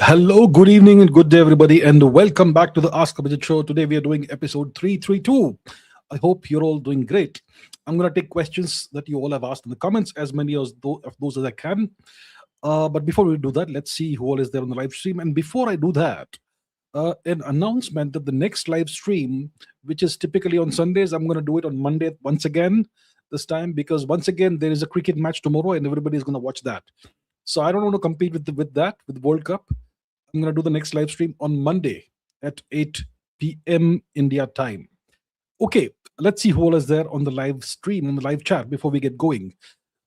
Hello, good evening, and good day, everybody, and welcome back to the Ask Abhijit show. Today, we are doing episode 332. I hope you're all doing great. I'm going to take questions that you all have asked in the comments, as many of those as I can. But before we do that, let's see who all is there on the live stream. And before I do that, an announcement that the next live stream, which is typically on Sundays, I'm going to do it on Monday once again this time, because once again there is a cricket match tomorrow and everybody is going to watch that. So I don't want to compete with World Cup. I'm going to do the next live stream on Monday at 8 p.m. India time. Okay, let's see who all is there on the live stream, on the live chat before we get going.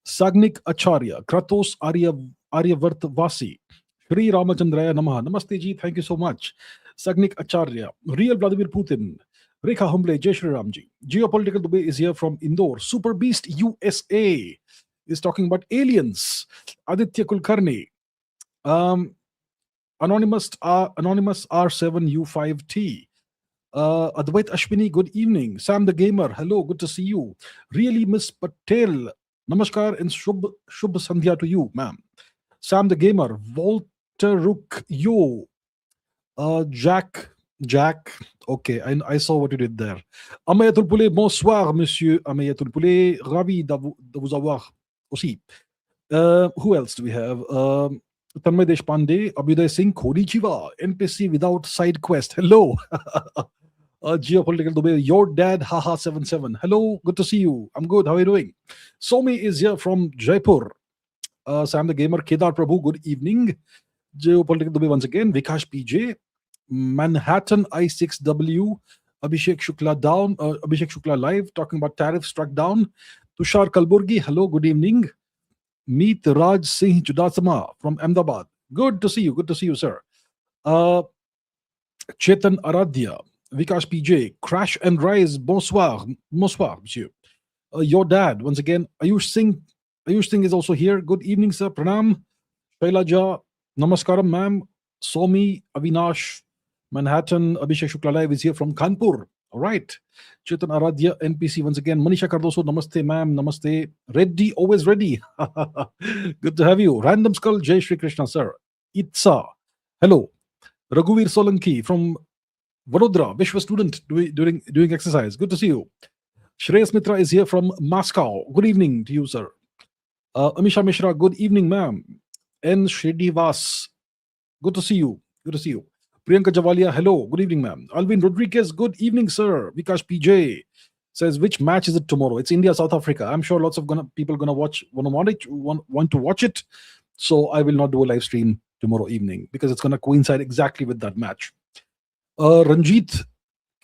Sagnik Acharya, Kratos Aryavarth Vasi, Shri Ramachandraya Namaha. Namaste ji, thank you so much. Sagnik Acharya, Real Vladimir Putin, Rekha Humble, Jai Shri Ramji. Geopolitical Dubai is here from Indore. Super Beast USA is talking about aliens. Aditya Kulkarni. Anonymous R7U5T. Advait Ashwini, good evening. Sam the Gamer, hello, good to see you. Really, Miss Patel, namaskar and shubh sandhya to you, ma'am. Sam the Gamer, Walter Rook, yo. Jack, okay, I saw what you did there. Amayatul Poulet, bonsoir, monsieur Amayatul Poulet, ravi de vous avoir aussi. Who else do we have? Tanmay Deshpande, Abhyuday Singh, Konnichiwa, NPC without side quest. Hello. Geopolitical Dubai, your dad, haha77. Hello, good to see you. I'm good. How are you doing? Somi is here from Jaipur. Sam the Gamer, Kedar Prabhu, good evening. Geopolitical Dubai once again. Vikash PJ, Manhattan I6W, Abhishek Shukla down, Abhishek Shukla live, talking about tariffs struck down. Tushar Kalburgi, hello, good evening. Meet Raj Singh Chudasama from Ahmedabad. Good to see you, sir. Chetan Aradhya, Vikash PJ, Crash and Rise, bonsoir, monsieur. Your dad, once again, Ayush Singh is also here. Good evening, sir. Pranam, Shailaja, namaskaram, ma'am. Somi, Avinash, Manhattan, Abhishek Shukla Live is here from Kanpur. All right. Chetan Aradhya, NPC once again. Manisha Cardoso, namaste, ma'am. Namaste. Reddy, always ready. Good to have you. Random Skull, Jai Shri Krishna, sir. Itza, hello. Raghuveer Solanki from Vadodara, Vishwa student doing exercise. Good to see you. Shreyas Mitra is here from Moscow. Good evening to you, sir. Amisha Mishra, good evening, ma'am. N. Sridivas, good to see you. Priyanka Javalia, hello, good evening, ma'am. Alvin Rodriguez, good evening, sir. Vikash PJ says, which match is it tomorrow? It's India, South Africa. I'm sure lots of people gonna want to watch it. So I will not do a live stream tomorrow evening because it's gonna coincide exactly with that match. Ranjit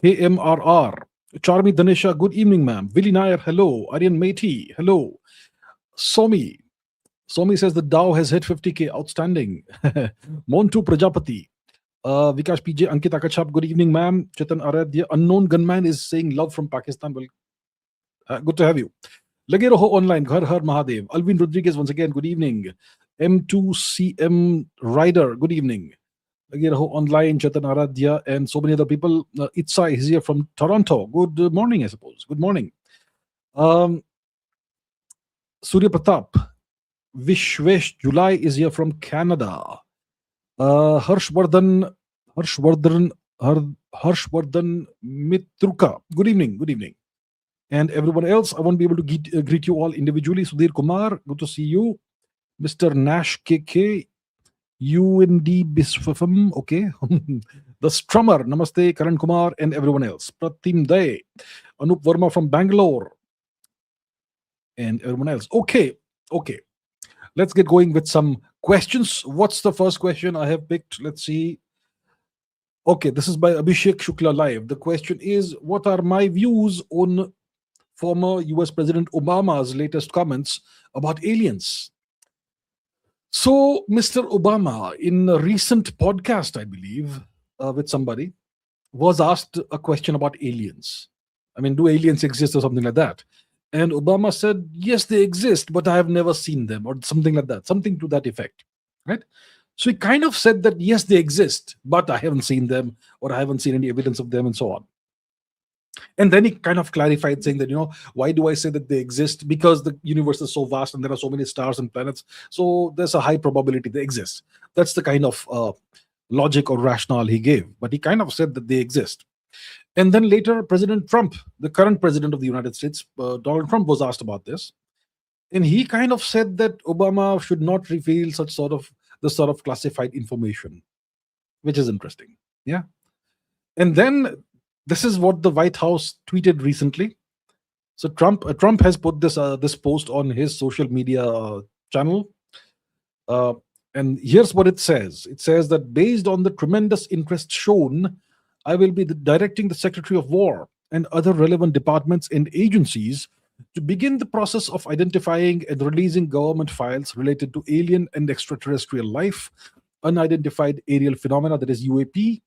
KMRR, Charmi Dhanesha, good evening, ma'am. Willie Nair, hello. Aryan Methi, hello. Somi says the Dow has hit 50k, outstanding. Montu Prajapati. Vikash PJ, Ankit Akachap, good evening, ma'am. Chetan Aradhya, unknown gunman is saying love from Pakistan. Well, good to have you. Lage Raho online, Ghar Har Mahadev. Alvin Rodriguez, once again, good evening. M2CM Rider, good evening. Lage Raho online, Chetan Aradhya, and so many other people. Itza is here from Toronto. Good morning, I suppose. Good morning. Surya Pratap, Vishwesh July is here from Canada. Harshvardhan Mitruka. Good evening. And everyone else, I won't be able to greet you all individually. Sudhir Kumar, good to see you. Mr. Nash KK, UND Bisfafam, okay. The Strummer, Namaste, Karan Kumar, and everyone else. Pratim Day, Anup Verma from Bangalore, and everyone else. Okay. Let's get going with some questions. What's the first question I have picked? Let's see. Okay, this is by Abhishek Shukla Live. The question is, what are my views on former US President Obama's latest comments about aliens? So, Mr. Obama, in a recent podcast, I believe, with somebody, was asked a question about aliens. I mean, do aliens exist or something like that? And Obama said, yes, they exist, but I have never seen them, or something like that, something to that effect, right? So he kind of said that, yes, they exist, but I haven't seen them, or I haven't seen any evidence of them, and so on. And then he kind of clarified, saying that, why do I say that they exist? Because the universe is so vast and there are so many stars and planets. So there's a high probability they exist. That's the kind of logic or rationale he gave. But he kind of said that they exist. And then later, President Trump, the current president of the United States, Donald Trump, was asked about this. And he kind of said that Obama should not reveal the sort of classified information, which is interesting. Yeah. And then this is what the White House tweeted recently. So Trump has put this post on his social media channel, and here's what it says. It says that based on the tremendous interest shown, I will be directing the Secretary of War and other relevant departments and agencies to begin the process of identifying and releasing government files related to alien and extraterrestrial life, unidentified aerial phenomena, that is UAP,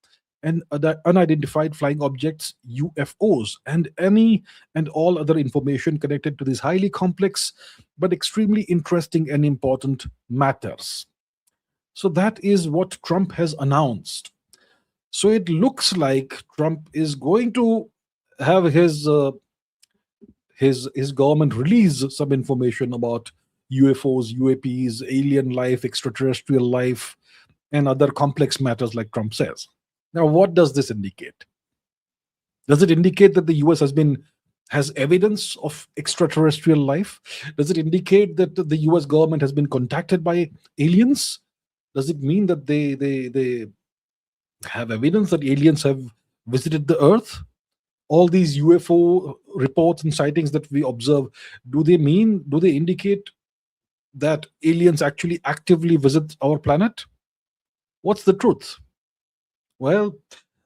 and unidentified flying objects, UFOs, and any and all other information connected to these highly complex but extremely interesting and important matters. So that is what Trump has announced. So it looks like Trump is going to have his government release some information about UFOs, UAPs, alien life, extraterrestrial life, and other complex matters, like Trump says. Now, what does this indicate? Does it indicate that the US has evidence of extraterrestrial life? Does it indicate that the US government has been contacted by aliens? Does it mean that they have evidence that aliens have visited the Earth? All these UFO reports and sightings that we observe, do they indicate that aliens actually actively visit our planet? What's the truth? Well,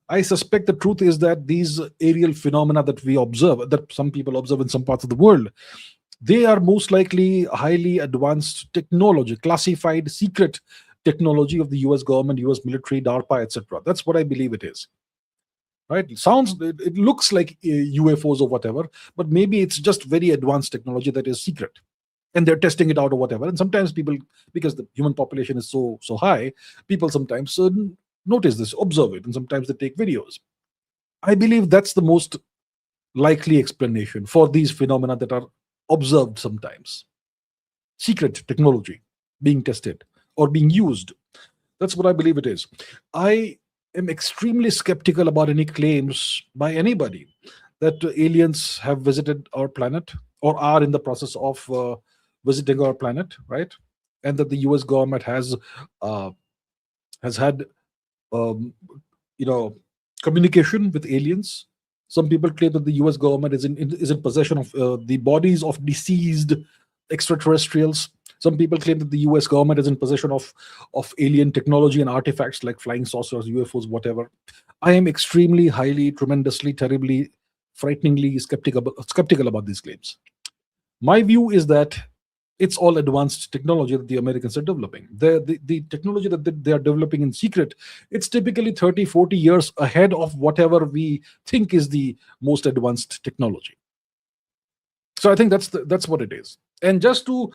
I suspect the truth is that these aerial phenomena that we observe, that some people observe in some parts of the world, they are most likely highly advanced technology, classified secret technology of the US government, US military, DARPA, etc. That's what I believe it is. Right? It looks like UFOs or whatever, but maybe it's just very advanced technology that is secret, and they're testing it out or whatever. And sometimes people, because the human population is so high, people sometimes notice this, observe it, and sometimes they take videos. I believe that's the most likely explanation for these phenomena that are observed sometimes. Secret technology being tested or being used. That's what I believe it is. I am extremely skeptical about any claims by anybody that aliens have visited our planet or are in the process of visiting our planet, right? And that the US government has had communication with aliens. Some people claim that the US government is in possession of the bodies of deceased extraterrestrials. Some people claim that the US government is in possession of alien technology and artifacts like flying saucers, UFOs, whatever. I am extremely, highly, tremendously, terribly, frighteningly skeptical about these claims. My view is that it's all advanced technology that the Americans are developing. The technology that they are developing in secret, it's typically 30, 40 years ahead of whatever we think is the most advanced technology. So I think that's what it is. And just to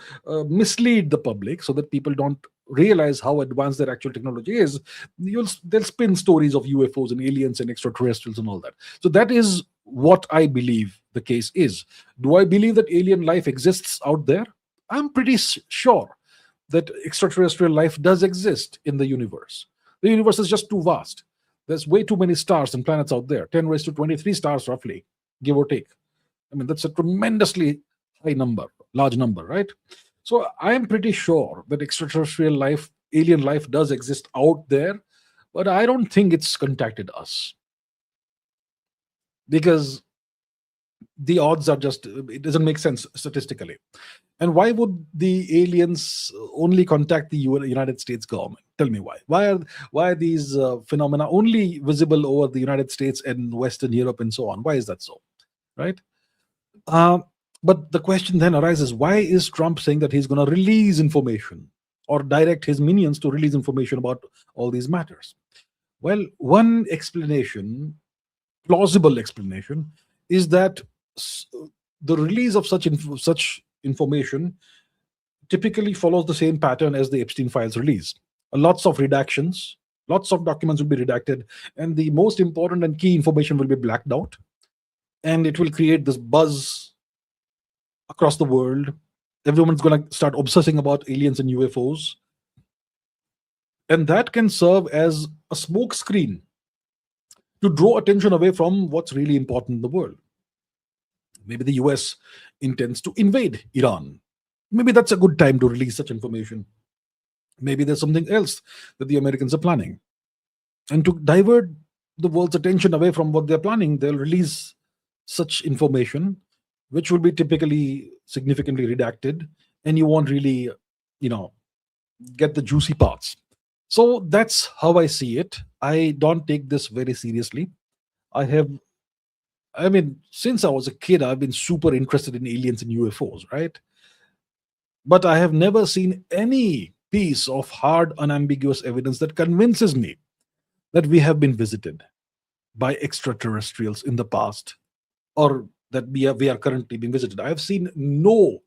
mislead the public so that people don't realize how advanced their actual technology is, they'll spin stories of UFOs and aliens and extraterrestrials and all that. So that is what I believe the case is. Do I believe that alien life exists out there? I'm pretty sure that extraterrestrial life does exist in the universe. The universe is just too vast. There's way too many stars and planets out there. 10 raised to 23 stars, roughly, give or take. I mean, that's a tremendously high number, large number, right? So I am pretty sure that extraterrestrial life, alien life does exist out there, but I don't think it's contacted us. Because the odds are just, it doesn't make sense statistically. And why would the aliens only contact the United States government? Tell me why. Why are these phenomena only visible over the United States and Western Europe and so on? Why is that so? Right? But the question then arises, why is Trump saying that he's going to release information or direct his minions to release information about all these matters? Well, one explanation, plausible explanation, is that the release of such information typically follows the same pattern as the Epstein files release. Lots of redactions, lots of documents will be redacted, and the most important and key information will be blacked out. and it will create this buzz across the world. Everyone's going to start obsessing about aliens and UFOs, and that can serve as a smoke screen to draw attention away from what's really important in the world. Maybe the US intends to invade Iran. Maybe that's a good time to release such information. Maybe there's something else that the Americans are planning. And to divert the world's attention away from what they're planning, they'll release such information, which will be typically significantly redacted, and you won't really, you know, get the juicy parts. So that's how I see it. I don't take this very seriously. I have, I mean, since I was a kid, I've been super interested in aliens and UFOs, right? But I have never seen any piece of hard, unambiguous evidence that convinces me that we have been visited by extraterrestrials in the past, or that we are currently being visited. I have seen no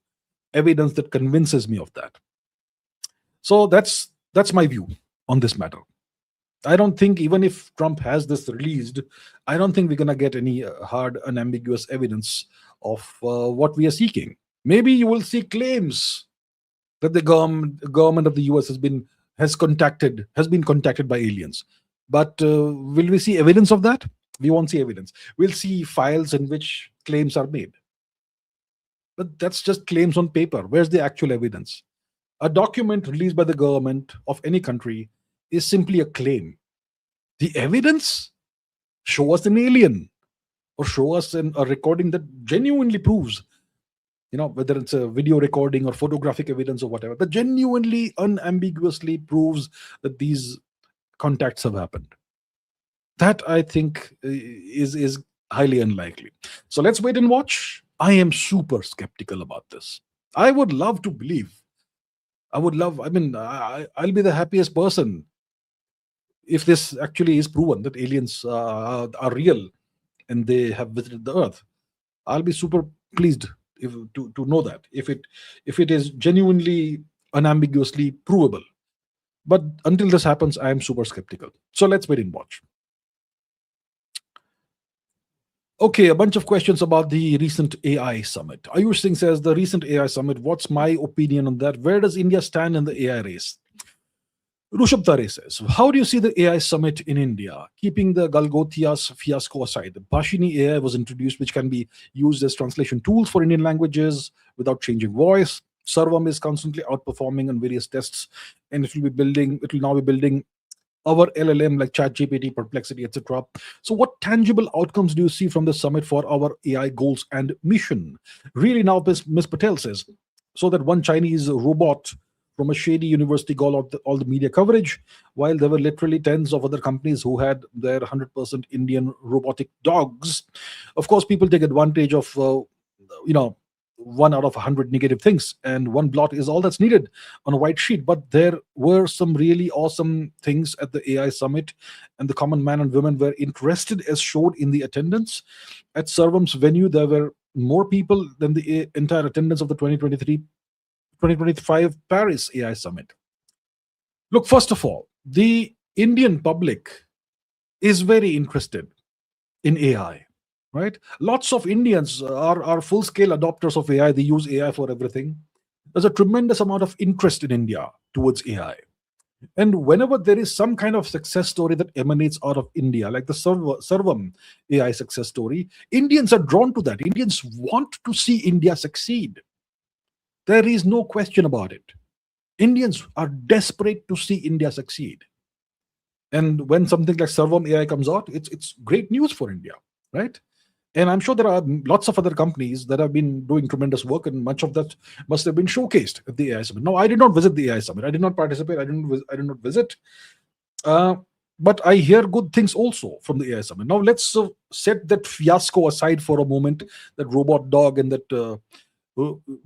evidence that convinces me of that. So that's my view on this matter. I don't think, even if Trump has this released, I don't think we're going to get any hard, unambiguous evidence of what we are seeking. Maybe you will see claims that the government of the US has been contacted by aliens. But will we see evidence of that? We won't see evidence. We'll see files in which claims are made. But that's just claims on paper. Where's the actual evidence? A document released by the government of any country is simply a claim. The evidence? Show us an alien, or show us a recording that genuinely proves, whether it's a video recording or photographic evidence or whatever, that genuinely, unambiguously proves that these contacts have happened. That, I think, is highly unlikely. So let's wait and watch. I am super skeptical about this. I would love to believe. I'll be the happiest person if this actually is proven that aliens are real and they have visited the earth. I'll be super pleased to know that, if it is genuinely, unambiguously provable. But until this happens, I am super skeptical. So let's wait and watch. Okay, a bunch of questions about the recent AI summit. Ayush Singh says, the recent AI summit, what's my opinion on that? Where does India stand in the AI race? Rushabh Tare says, how do you see the AI summit in India? Keeping the Galgothia's fiasco aside, the Bhashini AI was introduced, which can be used as translation tools for Indian languages without changing voice. Sarvam is constantly outperforming on various tests, and it will now be building our LLM like ChatGPT, Perplexity, etc. So what tangible outcomes do you see from the summit for our AI goals and mission? Really now, Ms. Patel says, so that one Chinese robot from a shady university got all the media coverage, while there were literally tens of other companies who had their 100% Indian robotic dogs. Of course, people take advantage of, 1 out of 100 negative things, and one blot is all that's needed on a white sheet. But there were some really awesome things at the AI summit, and the common man and women were interested, as showed in the attendance. At Sarvam's venue, there were more people than the entire attendance of the 2025 Paris AI summit. Look, first of all, the Indian public is very interested in AI. Right? Lots of Indians are full-scale adopters of AI. They use AI for everything. There's a tremendous amount of interest in India towards AI. And whenever there is some kind of success story that emanates out of India, like the Sarvam AI success story, Indians are drawn to that. Indians want to see India succeed. There is no question about it. Indians are desperate to see India succeed. And when something like Sarvam AI comes out, it's great news for India, right? And I'm sure there are lots of other companies that have been doing tremendous work, and much of that must have been showcased at the AI Summit. No, I did not visit the AI Summit. I did not participate. I did not visit. But I hear good things also from the AI Summit. Now, let's set that fiasco aside for a moment, that robot dog and that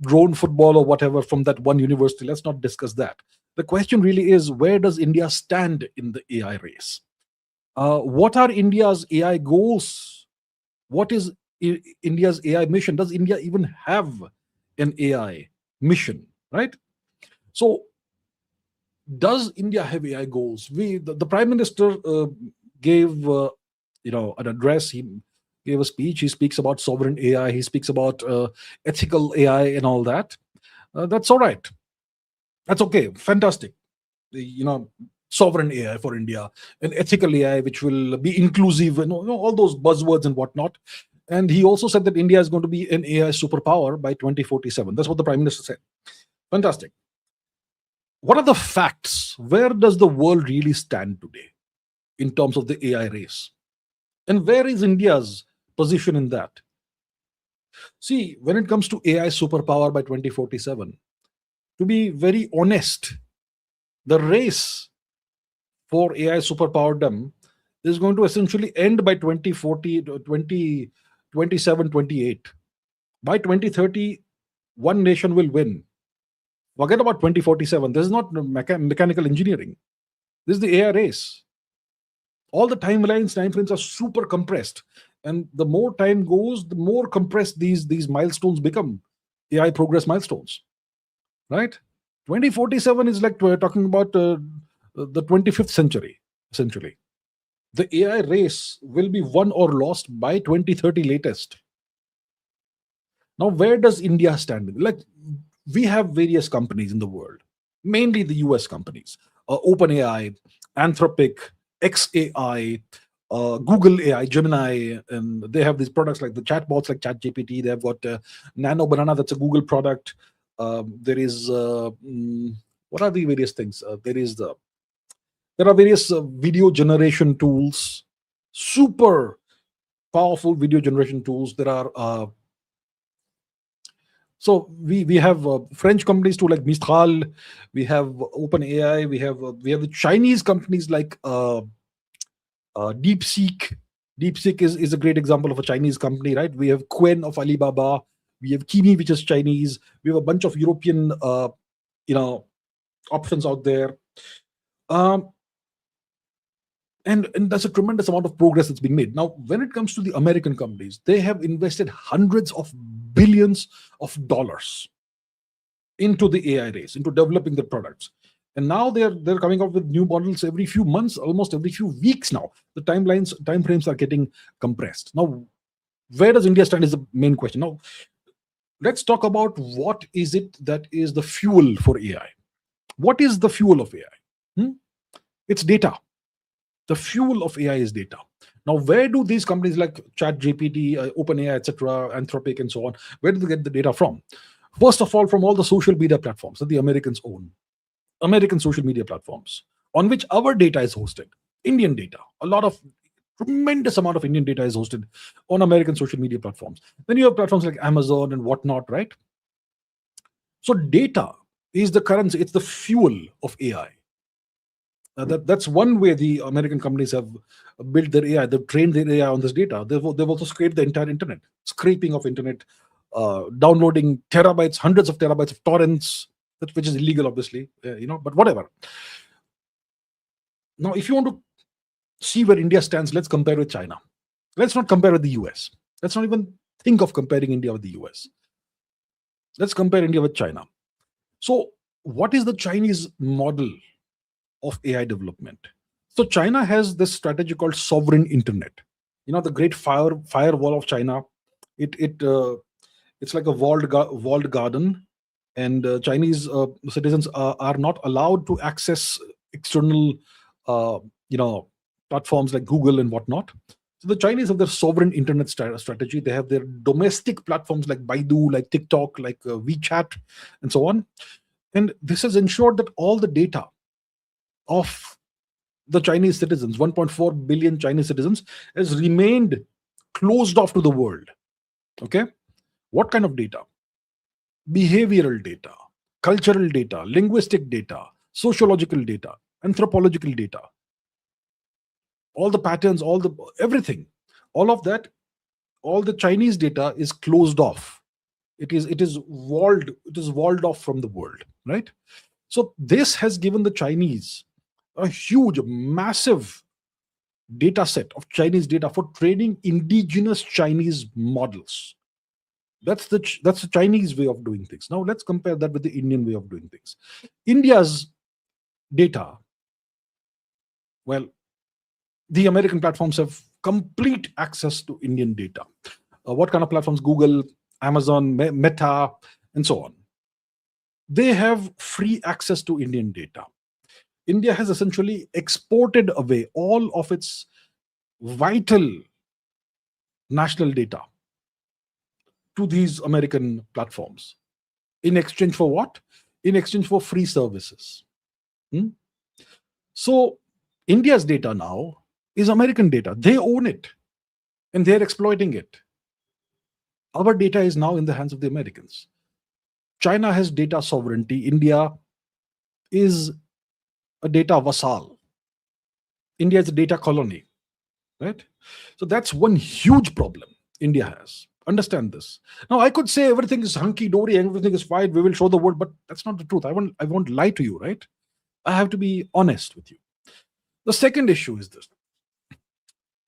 drone football or whatever from that one university. Let's not discuss that. The question really is, where does India stand in the AI race? What are India's AI goals? What is India's AI mission? Does India even have an AI mission, right? So, does India have AI goals? The Prime Minister gave, an address. He gave a speech. He speaks about sovereign AI. He speaks about ethical AI and all that. That's all right. That's okay. Fantastic. Sovereign AI for India and ethical AI, which will be inclusive and all those buzzwords and whatnot. And he also said that India is going to be an AI superpower by 2047. That's what the Prime Minister said. Fantastic. What are the facts? Where does the world really stand today in terms of the AI race? And where is India's position in that? See, when it comes to AI superpower by 2047, to be very honest, the race for AI superpowerdom is going to essentially end by 2040, 2027, 28. By 2030, one nation will win. Forget about 2047. This is not mechanical engineering. This is the AI race. All the timeframes are super compressed. And the more time goes, the more compressed these milestones become, AI progress milestones. Right? 2047 is like we're talking about the 25th century, essentially. The AI race will be won or lost by 2030 latest. Now, where does India stand? Like, we have various companies in the world, mainly the US companies, OpenAI, Anthropic, XAI, Google AI, Gemini, and they have these products like the chatbots like ChatGPT. They have got Nano Banana, that's a Google product. There is what are the various things? There are various video generation tools, super powerful video generation tools. There are so we have French companies too, like Mistral. We have OpenAI. We have the Chinese companies like DeepSeek. DeepSeek is a great example of a Chinese company, right? We have Quen of Alibaba. We have Kimi, which is Chinese. We have a bunch of European, options out there. And there's a tremendous amount of progress that's being made. Now, when it comes to the American companies, they have invested hundreds of billions of dollars into the AI race, into developing their products. And now they're coming out with new models every few months, almost every few weeks now. The time frames are getting compressed. Now, where does India stand is the main question. Now, let's talk about what is it that is the fuel for AI. What is the fuel of AI? It's data. The fuel of AI is data. Now, where do these companies like ChatGPT, OpenAI, etc., Anthropic, and so on, where do they get the data from? First of all, from all the social media platforms that the Americans own. American social media platforms on which our data is hosted. Indian data. Tremendous amount of Indian data is hosted on American social media platforms. Then you have platforms like Amazon and whatnot, right? So data is the currency. It's the fuel of AI. That's one way the American companies have built their AI. They've trained their AI on this data. They've also scraped the entire internet, scraping of internet, downloading terabytes, hundreds of terabytes of torrents, which is illegal, obviously, but whatever. Now, if you want to see where India stands, let's compare with China. Let's not compare with the US. Let's not even think of comparing India with the US. Let's compare India with China. So, what is the Chinese model of AI development? So China has this strategy called sovereign internet. The great firewall of China. It's like a walled garden, and Chinese citizens are not allowed to access external, platforms like Google and whatnot. So the Chinese have their sovereign internet strategy. They have their domestic platforms like Baidu, like TikTok, like WeChat, and so on. And this has ensured that all the data of the Chinese citizens, 1.4 billion Chinese citizens, has remained closed off to the world. Okay? What kind of data? Behavioral data, cultural data, linguistic data, sociological data, anthropological data. All the patterns, everything. All of that, all the Chinese data is closed off. It is walled off from the world, right? So this has given the Chinese a huge, massive data set of Chinese data for training indigenous Chinese models. That's the Chinese way of doing things. Now let's compare that with the Indian way of doing things. India's data, well, the American platforms have complete access to Indian data. What kind of platforms? Google, Amazon, Meta, and so on. They have free access to Indian data. India has essentially exported away all of its vital national data to these American platforms. In exchange for what? In exchange for free services. So India's data now is American data. They own it and they're exploiting it. Our data is now in the hands of the Americans. China has data sovereignty. India is a data vassal. India is a data colony, right? So that's one huge problem India has. Understand this. Now, I could say everything is hunky-dory, everything is fine, we will show the world, but that's not the truth. I won't lie to you, right? I have to be honest with you. The second issue is this.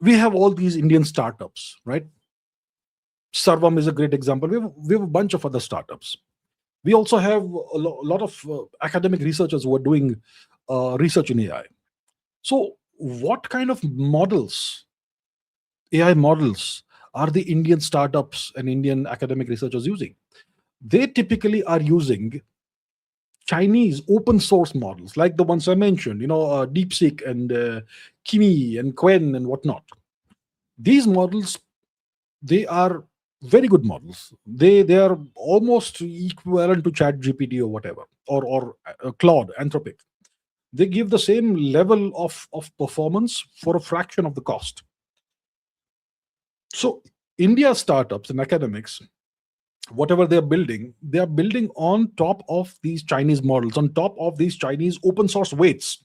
We have all these Indian startups, right? Sarvam is a great example. We have a bunch of other startups. We also have a lot of academic researchers who are doing research in AI. So what kind of models, AI models, are the Indian startups and Indian academic researchers using? They typically are using Chinese open source models, like the ones I mentioned, DeepSeek and Kimi and Quen and whatnot. These models, they are very good models. They are almost equivalent to ChatGPT or whatever, or Claude, Anthropic. They give the same level of performance for a fraction of the cost. So India startups and academics, whatever they are building on top of these Chinese models, on top of these Chinese open source weights.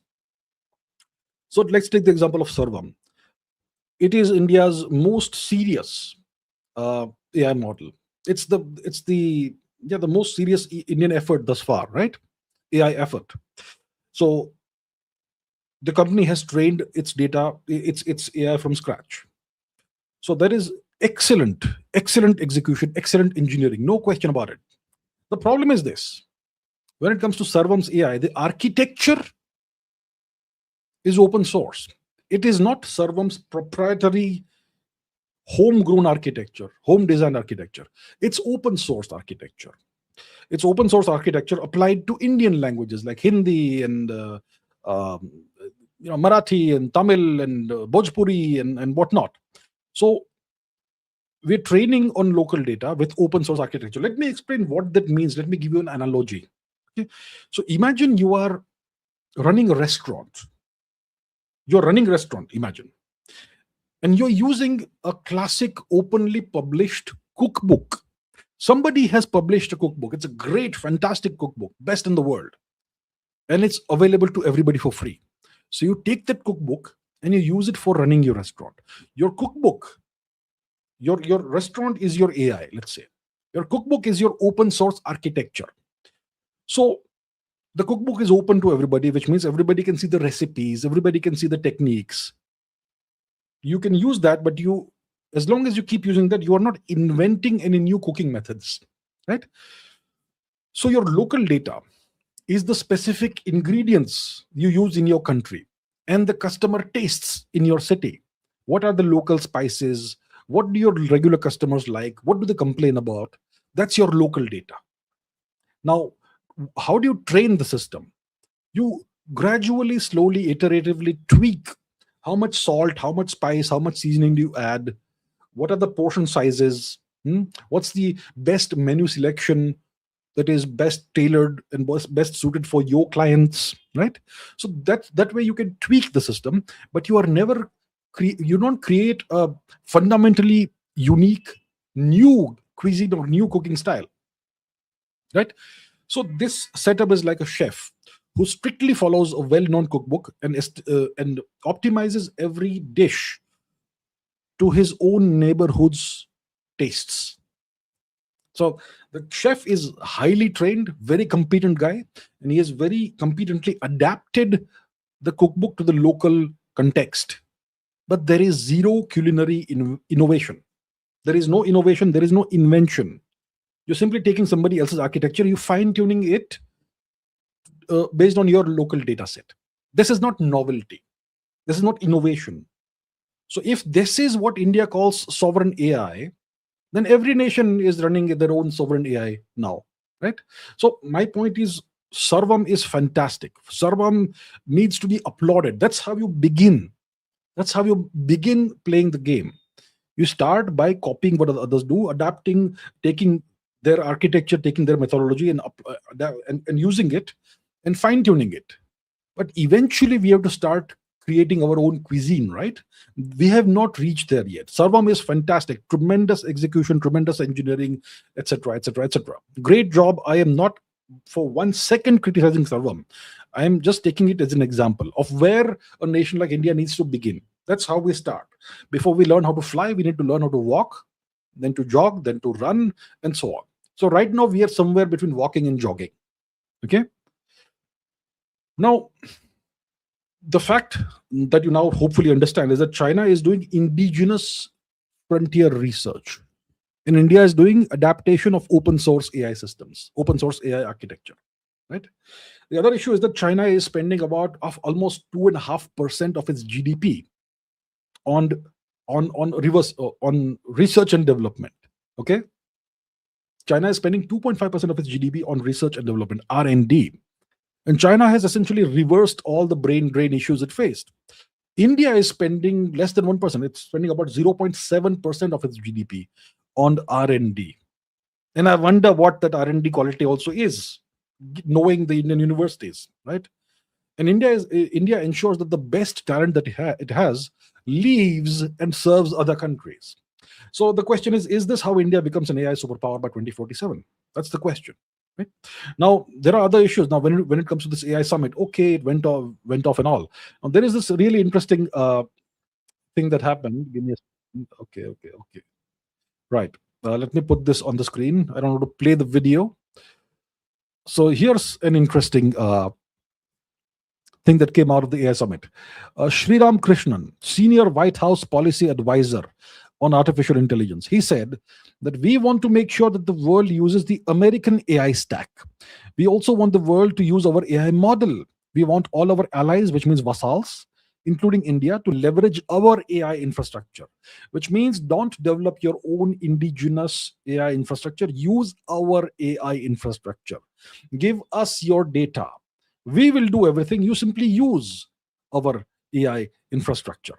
So let's take the example of Sarvam. It is India's most serious AI model. It's the most serious Indian effort thus far, right? AI effort. So the company has trained its data, its AI from scratch. So there is excellent execution, excellent engineering, no question about it. The problem is this: when it comes to Sarvam's AI, the architecture is open source. It is not Sarvam's proprietary homegrown architecture, home design architecture. It's open source architecture. It's open source architecture applied to Indian languages like Hindi and Marathi and Tamil and Bhojpuri and whatnot. So we're training on local data with open source architecture. Let me explain what that means. Let me give you an analogy. Okay? So imagine you are running a restaurant. You're running a restaurant, imagine. And you're using a classic openly published cookbook. Somebody has published a cookbook. It's a great, fantastic cookbook, best in the world. And it's available to everybody for free. So you take that cookbook and you use it for running your restaurant. Your cookbook, your restaurant is your AI, let's say. Your cookbook is your open source architecture. So the cookbook is open to everybody, which means everybody can see the recipes, everybody can see the techniques. You can use that, but as long as you keep using that, you are not inventing any new cooking methods, right? So your local data is the specific ingredients you use in your country and the customer tastes in your city. What are the local spices? What do your regular customers like? What do they complain about? That's your local data. Now, how do you train the system? You gradually, slowly, iteratively tweak how much salt, how much spice, how much seasoning do you add? What are the portion sizes? What's the best menu selection that is best tailored and best suited for your clients, right? So that way you can tweak the system, but you are never you don't create a fundamentally unique new cuisine or new cooking style, right? So this setup is like a chef who strictly follows a well-known cookbook and optimizes every dish to his own neighborhood's tastes. So the chef is highly trained, very competent guy, and he has very competently adapted the cookbook to the local context. But there is zero culinary innovation. There is no innovation, there is no invention. You're simply taking somebody else's architecture, you fine-tuning it based on your local data set. This is not novelty. This is not innovation. So if this is what India calls sovereign AI, then every nation is running their own sovereign AI now, right? So my point is, Sarvam is fantastic. Sarvam needs to be applauded. That's how you begin. That's how you begin playing the game. You start by copying what others do, adapting, taking their architecture, taking their methodology, and using it and fine tuning it. But eventually, we have to start creating our own cuisine, right? We have not reached there yet. Sarvam is fantastic, tremendous execution, tremendous engineering, etc., etc., etc. Great job. I am not for 1 second criticizing Sarvam. I am just taking it as an example of where a nation like India needs to begin. That's how we start. Before we learn how to fly, we need to learn how to walk, then to jog, then to run, and so on. So right now we are somewhere between walking and jogging. Okay. Now, the fact that you now hopefully understand is that China is doing indigenous frontier research, and India is doing adaptation of open source AI systems, open source AI architecture, right? The other issue is that China is spending about almost 2.5% of its GDP on research and development. Okay, China is spending 2.5% of its GDP on research and development, R&D. And China has essentially reversed all the brain drain issues it faced. India is spending less than 1%. It's spending about 0.7% of its GDP on R&D. And I wonder what that R&D quality also is, knowing the Indian universities, right? And India ensures that the best talent that it has leaves and serves other countries. So the question is this how India becomes an AI superpower by 2047? That's the question. Right? Now there are other issues. Now when it comes to this AI summit, okay, it went off and all. Now there is this really interesting thing that happened. Give me a okay. Right. Let me put this on the screen. I don't know how to play the video. So here's an interesting thing that came out of the AI summit. Sriram Krishnan, senior White House policy advisor on artificial intelligence, he said that we want to make sure that the world uses the American AI stack. We also want the world to use our AI model. We want all our allies, which means vassals, including India, to leverage our AI infrastructure, which means don't develop your own indigenous AI infrastructure. Use our AI infrastructure. Give us your data. We will do everything. You simply use our AI infrastructure.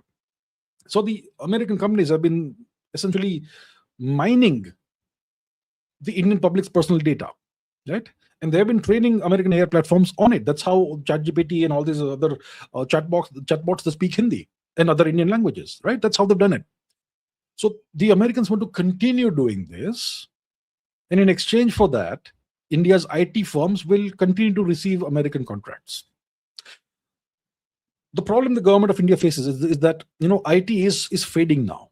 So the American companies have been essentially mining the Indian public's personal data, right? And they have been training American AI platforms on it. That's how ChatGPT and all these other chatbots that speak Hindi and other Indian languages, right? That's how they've done it. So the Americans want to continue doing this. And in exchange for that, India's IT firms will continue to receive American contracts. The problem the government of India faces is that IT is fading now.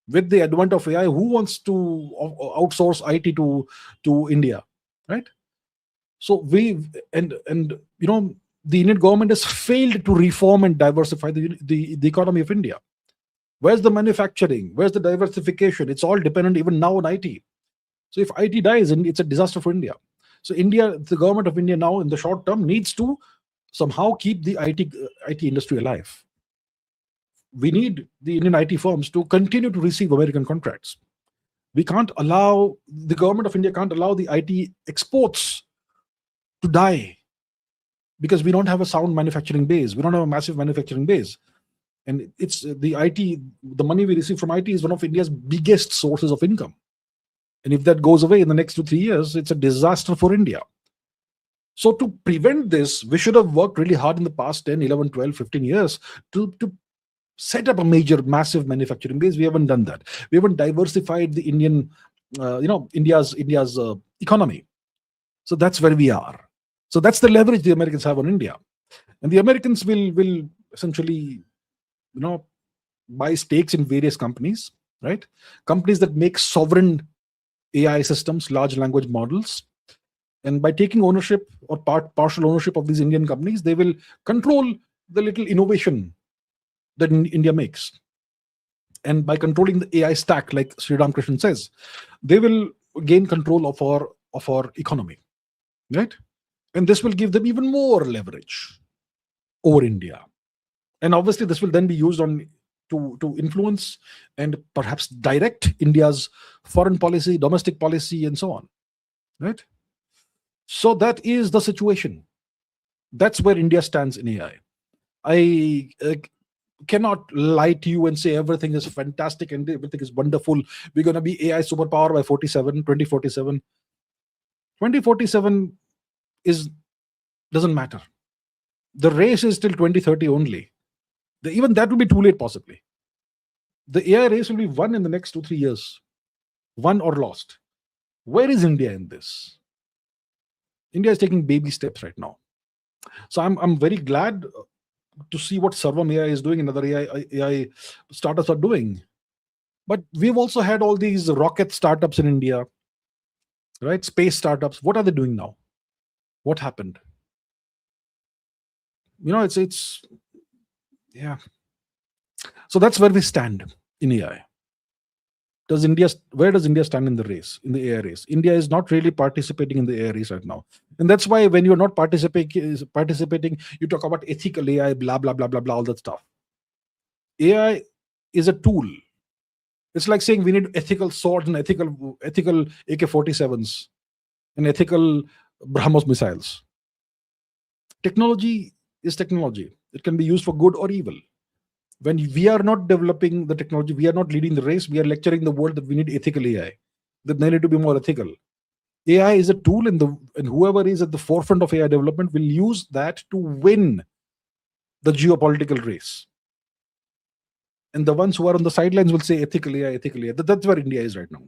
With the advent of AI, who wants to outsource IT to India, right? So the Indian government has failed to reform and diversify the economy of India. Where's the manufacturing? Where's the diversification? It's all dependent even now on IT. So if IT dies, it's a disaster for India. So the government of India now in the short term needs to somehow keep the IT industry alive. We need the Indian IT firms to continue to receive American contracts. The government of India can't allow the IT exports to die because we don't have a sound manufacturing base. We don't have a massive manufacturing base. And it's the money we receive from IT is one of India's biggest sources of income. And if that goes away in the next 2-3 years, it's a disaster for India. So to prevent this, we should have worked really hard in the past 10, 11, 12, 15 years to set up a massive manufacturing base. We haven't done that. We haven't diversified the India's economy. So that's where we are. So that's the leverage the Americans have on India. And the Americans will essentially, buy stakes in various companies, right? Companies that make sovereign AI systems, large language models. And by taking ownership or partial ownership of these Indian companies, they will control the little innovation that India makes. And by controlling the AI stack, like Sri Ramakrishnan says, they will gain control of our economy, right? And this will give them even more leverage over India. And obviously, this will then be used on to influence and perhaps direct India's foreign policy, domestic policy, and so on. Right? So that is the situation. That's where India stands in AI. I cannot lie to you and say everything is fantastic and everything is wonderful. We're going to be AI superpower by 2047. 2047 doesn't matter. The race is till 2030 only. Even that will be too late, possibly. The AI race will be won in the next 2-3 years. Won or lost. Where is India in this? India is taking baby steps right now. So I'm very glad to see what Sarvam AI is doing and other AI startups are doing. But we've also had all these rocket startups in India, right? Space startups. What are they doing now? What happened? It's yeah. So that's where we stand in AI. Where does India stand in the race, in the AI race? India is not really participating in the AI race right now. And that's why when you're not participating, you talk about ethical AI, blah, blah, blah, blah, blah, all that stuff. AI is a tool. It's like saying we need ethical swords and ethical AK-47s and ethical BrahMos missiles. Technology is technology. It can be used for good or evil. When we are not developing the technology, we are not leading the race, we are lecturing the world that we need ethical AI, that they need to be more ethical. AI is a tool, and whoever is at the forefront of AI development will use that to win the geopolitical race. And the ones who are on the sidelines will say ethical AI. That's where India is right now.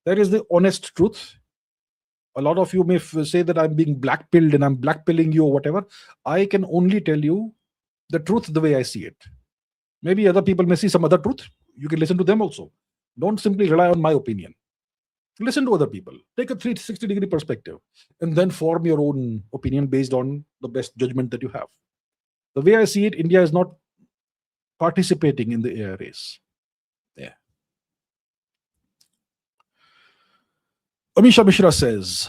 That is the honest truth. A lot of you may say that I'm being blackpilled and I'm blackpilling you or whatever. I can only tell you the truth the way I see it. Maybe other people may see some other truth. You can listen to them also. Don't simply rely on my opinion. Listen to other people. Take a 360-degree perspective and then form your own opinion based on the best judgment that you have. The way I see it, India is not participating in the AI race. Yeah. Amisha Mishra says,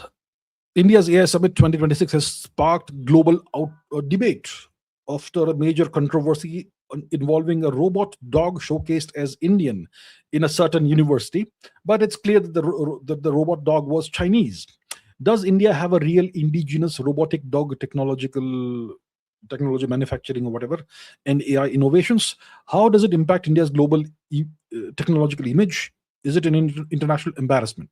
India's AI Summit 2026 has sparked global debate after a major controversy involving a robot dog showcased as Indian in a certain university, but it's clear that the robot dog was Chinese. Does India have a real indigenous robotic dog technology manufacturing or whatever, and AI innovations? How does it impact India's global technological image? Is it an international embarrassment?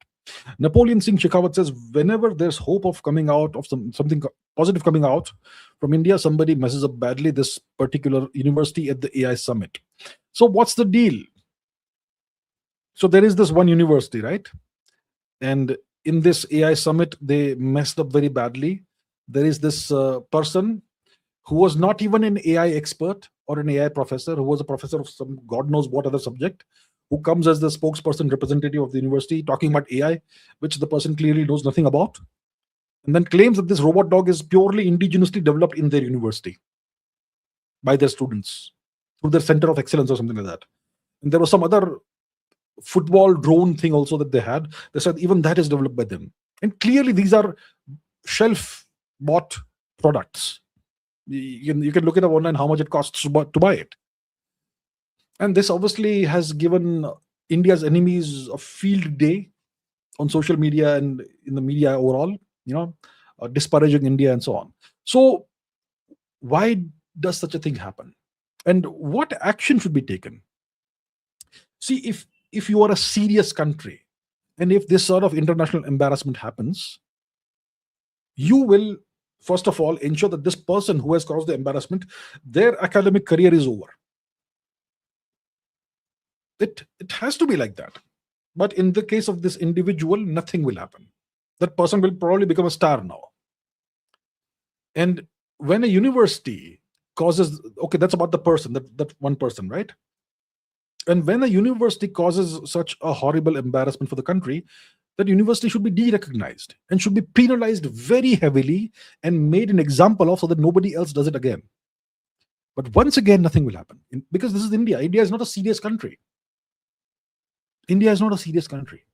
Napoleon Singh Shekhawat says, whenever there's hope of coming out of something positive coming out from India, somebody messes up badly. This particular university at the AI summit. So what's the deal? So there is this one university, right? And in this AI summit, they messed up very badly. There is this person who was not even an AI expert or an AI professor, who was a professor of some God knows what other subject, who comes as the spokesperson representative of the university talking about AI, which the person clearly knows nothing about, and then claims that this robot dog is purely indigenously developed in their university by their students through their center of excellence or something like that. And there was some other football drone thing also that they had. They said even that is developed by them. And clearly these are shelf bought products. You can look it up online how much it costs to buy it. And this obviously has given India's enemies a field day on social media and in the media overall, disparaging India and so on. So why does such a thing happen? And what action should be taken? See, if you are a serious country, and if this sort of international embarrassment happens, you will, first of all, ensure that this person who has caused the embarrassment, their academic career is over. It has to be like that. But in the case of this individual, nothing will happen. That person will probably become a star now. And when a university causes, okay, that's about the person, that one person, right? And when a university causes such a horrible embarrassment for the country, that university should be de-recognized and should be penalized very heavily and made an example of, so that nobody else does it again. But once again, nothing will happen because this is India. India is not a serious country. India is not a serious country.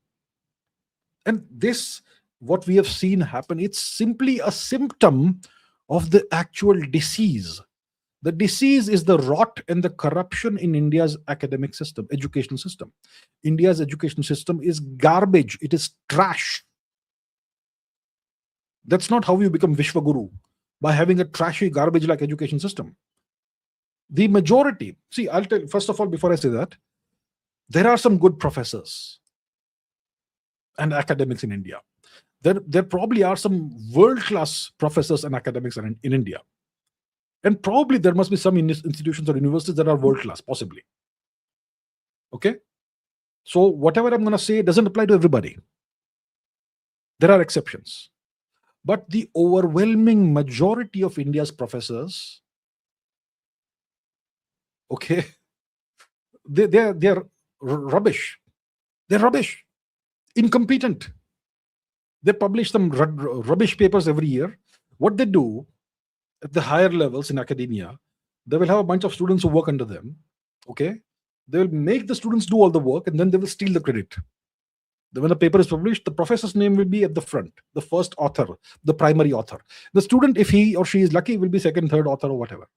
And this, what we have seen happen, it's simply a symptom of the actual disease The disease is the rot and the corruption in India's academic system, education system. India's education system is garbage. It is trash. That's not how you become Vishwaguru, by having a trashy, garbage-like education system. The majority, see, I'll tell, first of all, before I say that, there are some good professors and academics in India. There probably are some world-class professors and academics in India. And probably there must be some institutions or universities that are world-class, possibly. Okay? So whatever I'm going to say doesn't apply to everybody. There are exceptions. But the overwhelming majority of India's professors, okay, they're rubbish. They're rubbish. Incompetent. They publish some rubbish papers every year. What they do at the higher levels in academia, they will have a bunch of students who work under them. Okay, they will make the students do all the work, and then they will steal the credit. When the paper is published, the professor's name will be at the front, the first author, the primary author. The student, if he or she is lucky, will be second, third author or whatever.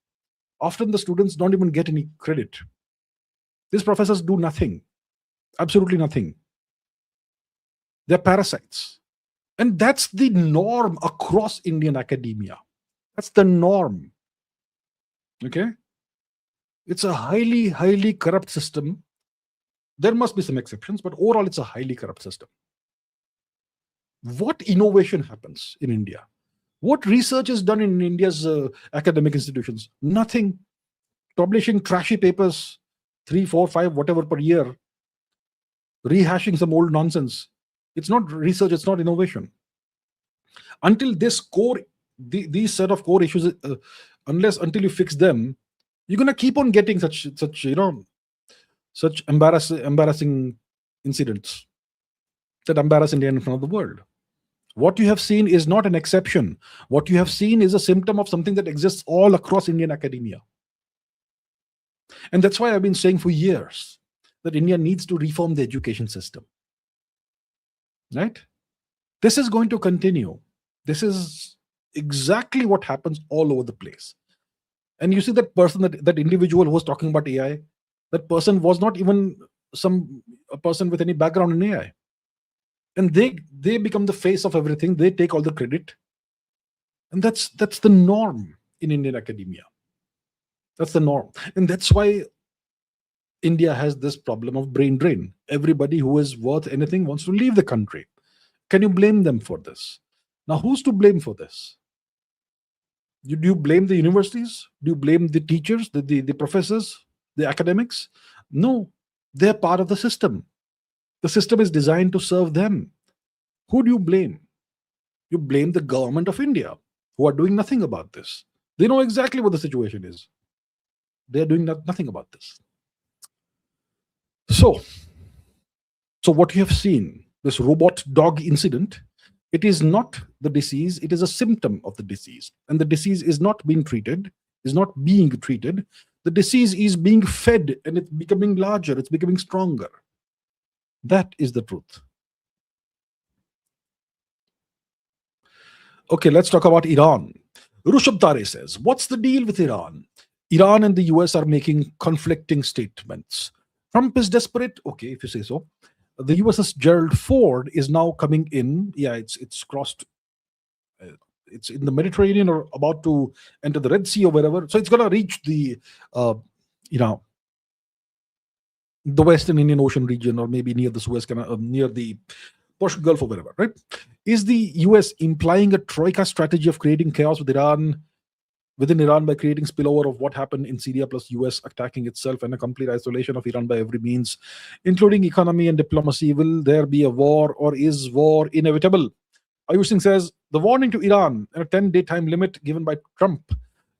Often the students don't even get any credit. These professors do nothing, absolutely nothing. They're parasites. And that's the norm across Indian academia. That's the norm. Okay? It's a highly, highly corrupt system. There must be some exceptions, but overall it's a highly corrupt system. What innovation happens in India? What research is done in India's academic institutions? Nothing. Publishing trashy papers, 3, 4, 5, whatever per year, rehashing some old nonsense. It's not research, it's not innovation. Until this core, these set of core issues, until you fix them, you're gonna keep on getting such embarrassing incidents that embarrass India in front of the world. What you have seen is not an exception. What you have seen is a symptom of something that exists all across Indian academia. And that's why I've been saying for years that India needs to reform the education system. Right? This is going to continue. This is exactly what happens all over the place. And you see that person, that individual who was talking about AI, that person was not even a person with any background in AI. And they become the face of everything. They take all the credit. And that's the norm in Indian academia. That's the norm. And that's why India has this problem of brain drain. Everybody who is worth anything wants to leave the country. Can you blame them for this? Now, who's to blame for this? Do you blame the universities? Do you blame the teachers, the professors, the academics? No, they're part of the system. The system is designed to serve them. Who do you blame? You blame the government of India, who are doing nothing about this. They know exactly what the situation is. They are doing nothing about this. So what you have seen, this robot dog incident, it is not the disease, it is a symptom of the disease. And the disease is not being treated, is not being treated. The disease is being fed and it's becoming larger, it's becoming stronger. That is the truth. Okay, let's talk about Iran. Rushabh Tare says, what's the deal with Iran? Iran and the US are making conflicting statements. Trump is desperate. Okay, if you say so. The USS Gerald Ford is now coming in. Yeah, it's crossed. It's in the Mediterranean or about to enter the Red Sea or wherever. So it's going to reach the Western Indian Ocean region, or maybe near the Suez Canal, near the Persian Gulf or wherever, right? Is the US implying a troika strategy of creating chaos within Iran by creating spillover of what happened in Syria plus US attacking itself and a complete isolation of Iran by every means, including economy and diplomacy? Will there be a war, or is war inevitable? Ayush Singh says, the warning to Iran and a 10-day time limit given by Trump to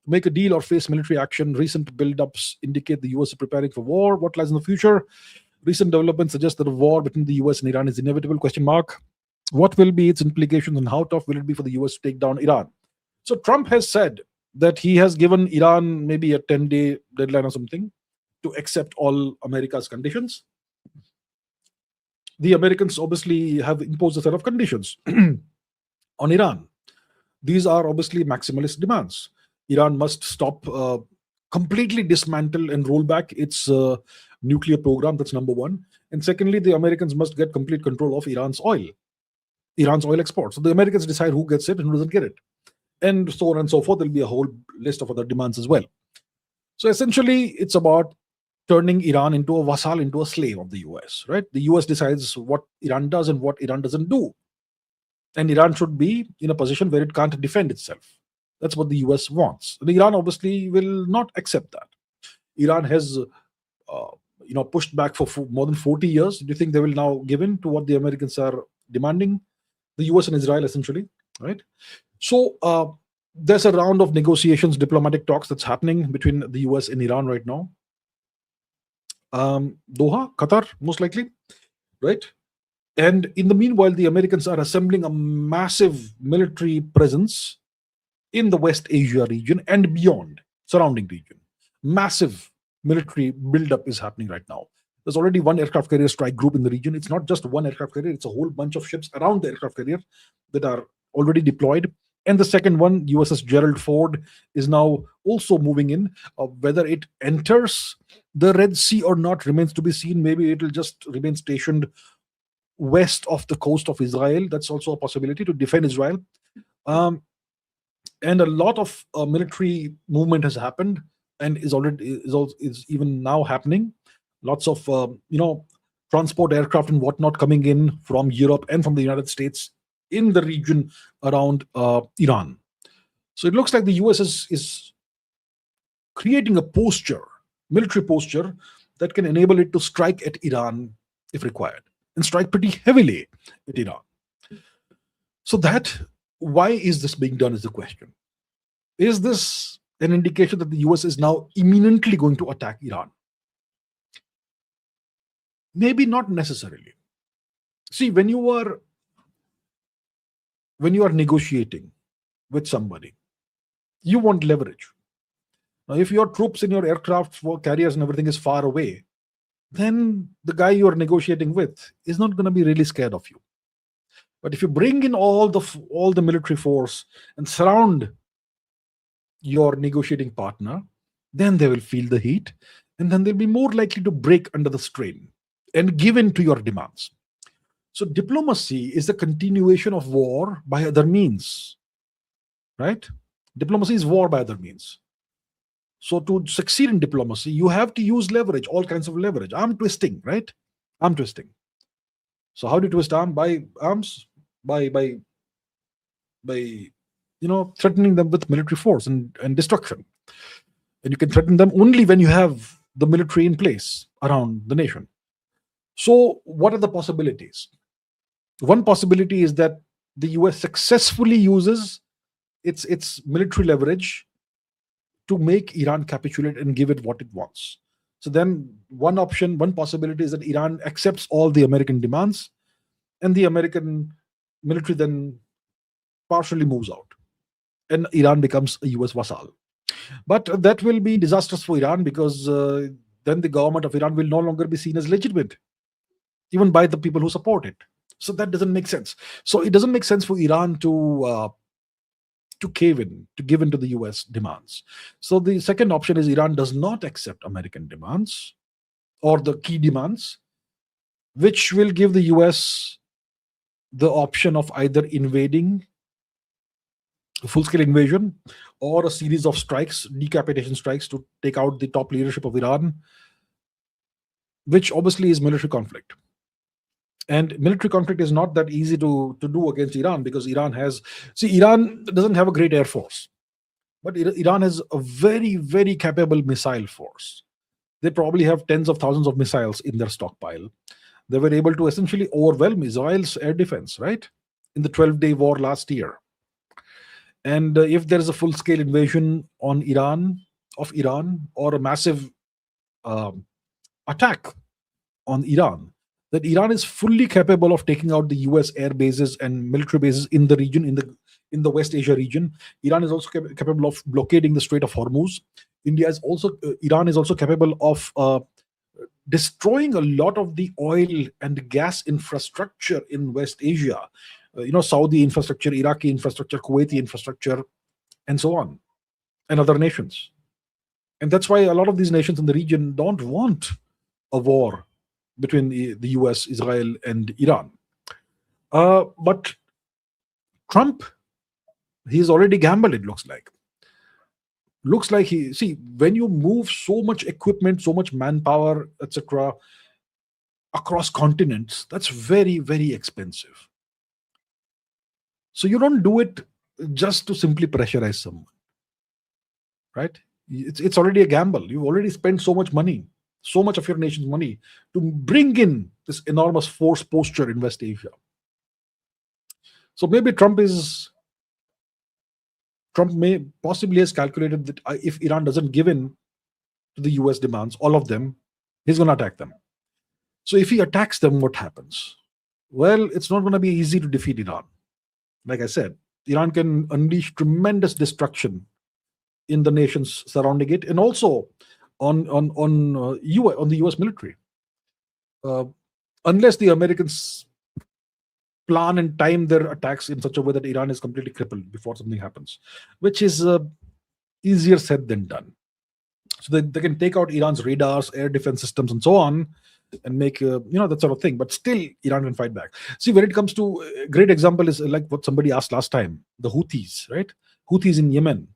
make a deal or face military action. Recent buildups indicate the US is preparing for war. What lies in the future? Recent developments suggest that a war between the US and Iran is inevitable. ? What will be its implications and how tough will it be for the US to take down Iran? So Trump has said that he has given Iran maybe a 10-day deadline or something to accept all America's conditions. The Americans obviously have imposed a set of conditions on Iran. These are obviously maximalist demands. Iran must stop completely dismantle and roll back its nuclear program. That's number one. And secondly, the Americans must get complete control of Iran's oil exports. So the Americans decide who gets it and who doesn't get it, and so on and so forth. There'll be a whole list of other demands as well. So essentially, it's about turning Iran into a vassal, into a slave of the US, right? The US decides what Iran does and what Iran doesn't do. And Iran should be in a position where it can't defend itself. That's what the US wants. And Iran obviously will not accept that. Iran has pushed back for more than 40 years. Do you think they will now give in to what the Americans are demanding? The US and Israel, essentially, right? So there's a round of negotiations, diplomatic talks that's happening between the US and Iran right now. Doha, Qatar, most likely, right? And in the meanwhile, the Americans are assembling a massive military presence in the West Asia region and beyond, surrounding region. Massive military buildup is happening right now. There's already one aircraft carrier strike group in the region. It's not just one aircraft carrier, it's a whole bunch of ships around the aircraft carrier that are already deployed. And the second one, USS Gerald Ford, is now also moving in. Whether it enters the Red Sea or not remains to be seen. Maybe it will just remain stationed west of the coast of Israel. That's also a possibility, to defend Israel. And a lot of military movement has happened and is even now happening. Lots of transport aircraft and whatnot coming in from Europe and from the United States in the region around Iran. So it looks like the US is creating a posture, military posture, that can enable it to strike at Iran if required, and strike pretty heavily at Iran. So why is this being done is the question. Is this an indication that the US is now imminently going to attack Iran? Maybe not necessarily. See, when you are negotiating with somebody, you want leverage. Now, if your troops in your aircraft carriers and everything is far away, then the guy you are negotiating with is not going to be really scared of you. But if you bring in all the military force and surround your negotiating partner, then they will feel the heat, and then they'll be more likely to break under the strain and give in to your demands. So diplomacy is the continuation of war by other means, right? Diplomacy is war by other means. So to succeed in diplomacy, you have to use leverage, all kinds of leverage. Arm twisting, right? Arm twisting. So how do you twist arms? By threatening them with military force and destruction. And you can threaten them only when you have the military in place around the nation. So what are the possibilities? One possibility is that the US successfully uses its military leverage to make Iran capitulate and give it what it wants. So then one possibility is that Iran accepts all the American demands, and the American military then partially moves out, and Iran becomes a US vassal. But that will be disastrous for Iran, because then the government of Iran will no longer be seen as legitimate, even by the people who support it. So that doesn't make sense. So it doesn't make sense for Iran to cave in, to give in to the US demands. So the second option is Iran does not accept American demands, or the key demands, which will give the US the option of either invading, a full-scale invasion, or a series of strikes, decapitation strikes, to take out the top leadership of Iran, which obviously is military conflict. And military conflict is not that easy to do against Iran, because Iran doesn't have a great air force, but Iran has a very, very capable missile force. They probably have tens of thousands of missiles in their stockpile. They were able to essentially overwhelm Israel's air defense, right, in the 12-day war last year. And if there is a full-scale invasion on Iran, or a massive attack on Iran, that Iran is fully capable of taking out the US air bases and military bases in the region, in the West Asia region. Iran is also capable of blockading the Strait of Hormuz. Iran is also capable of destroying a lot of the oil and gas infrastructure in West Asia. Saudi infrastructure, Iraqi infrastructure, Kuwaiti infrastructure, and so on, and other nations. And that's why a lot of these nations in the region don't want a war between the US, Israel, and Iran. But Trump, he's already gambled, it looks like. When you move so much equipment, so much manpower, etc., across continents, that's very, very expensive. So you don't do it just to simply pressurize someone, right? It's already a gamble. You've already spent so much money, so much of your nation's money to bring in this enormous force posture in West Asia. So maybe Trump may possibly has calculated that if Iran doesn't give in to the US demands, all of them, he's going to attack them. So if he attacks them, what happens? Well, it's not going to be easy to defeat Iran. Like I said, Iran can unleash tremendous destruction in the nations surrounding it, and also on the US military. Unless the Americans plan and time their attacks in such a way that Iran is completely crippled before something happens, which is easier said than done. So they can take out Iran's radars, air defense systems, and so on, and make that sort of thing. But still, Iran can fight back. See, when it comes to a great example is like what somebody asked last time: the Houthis, right? Houthis in Yemen.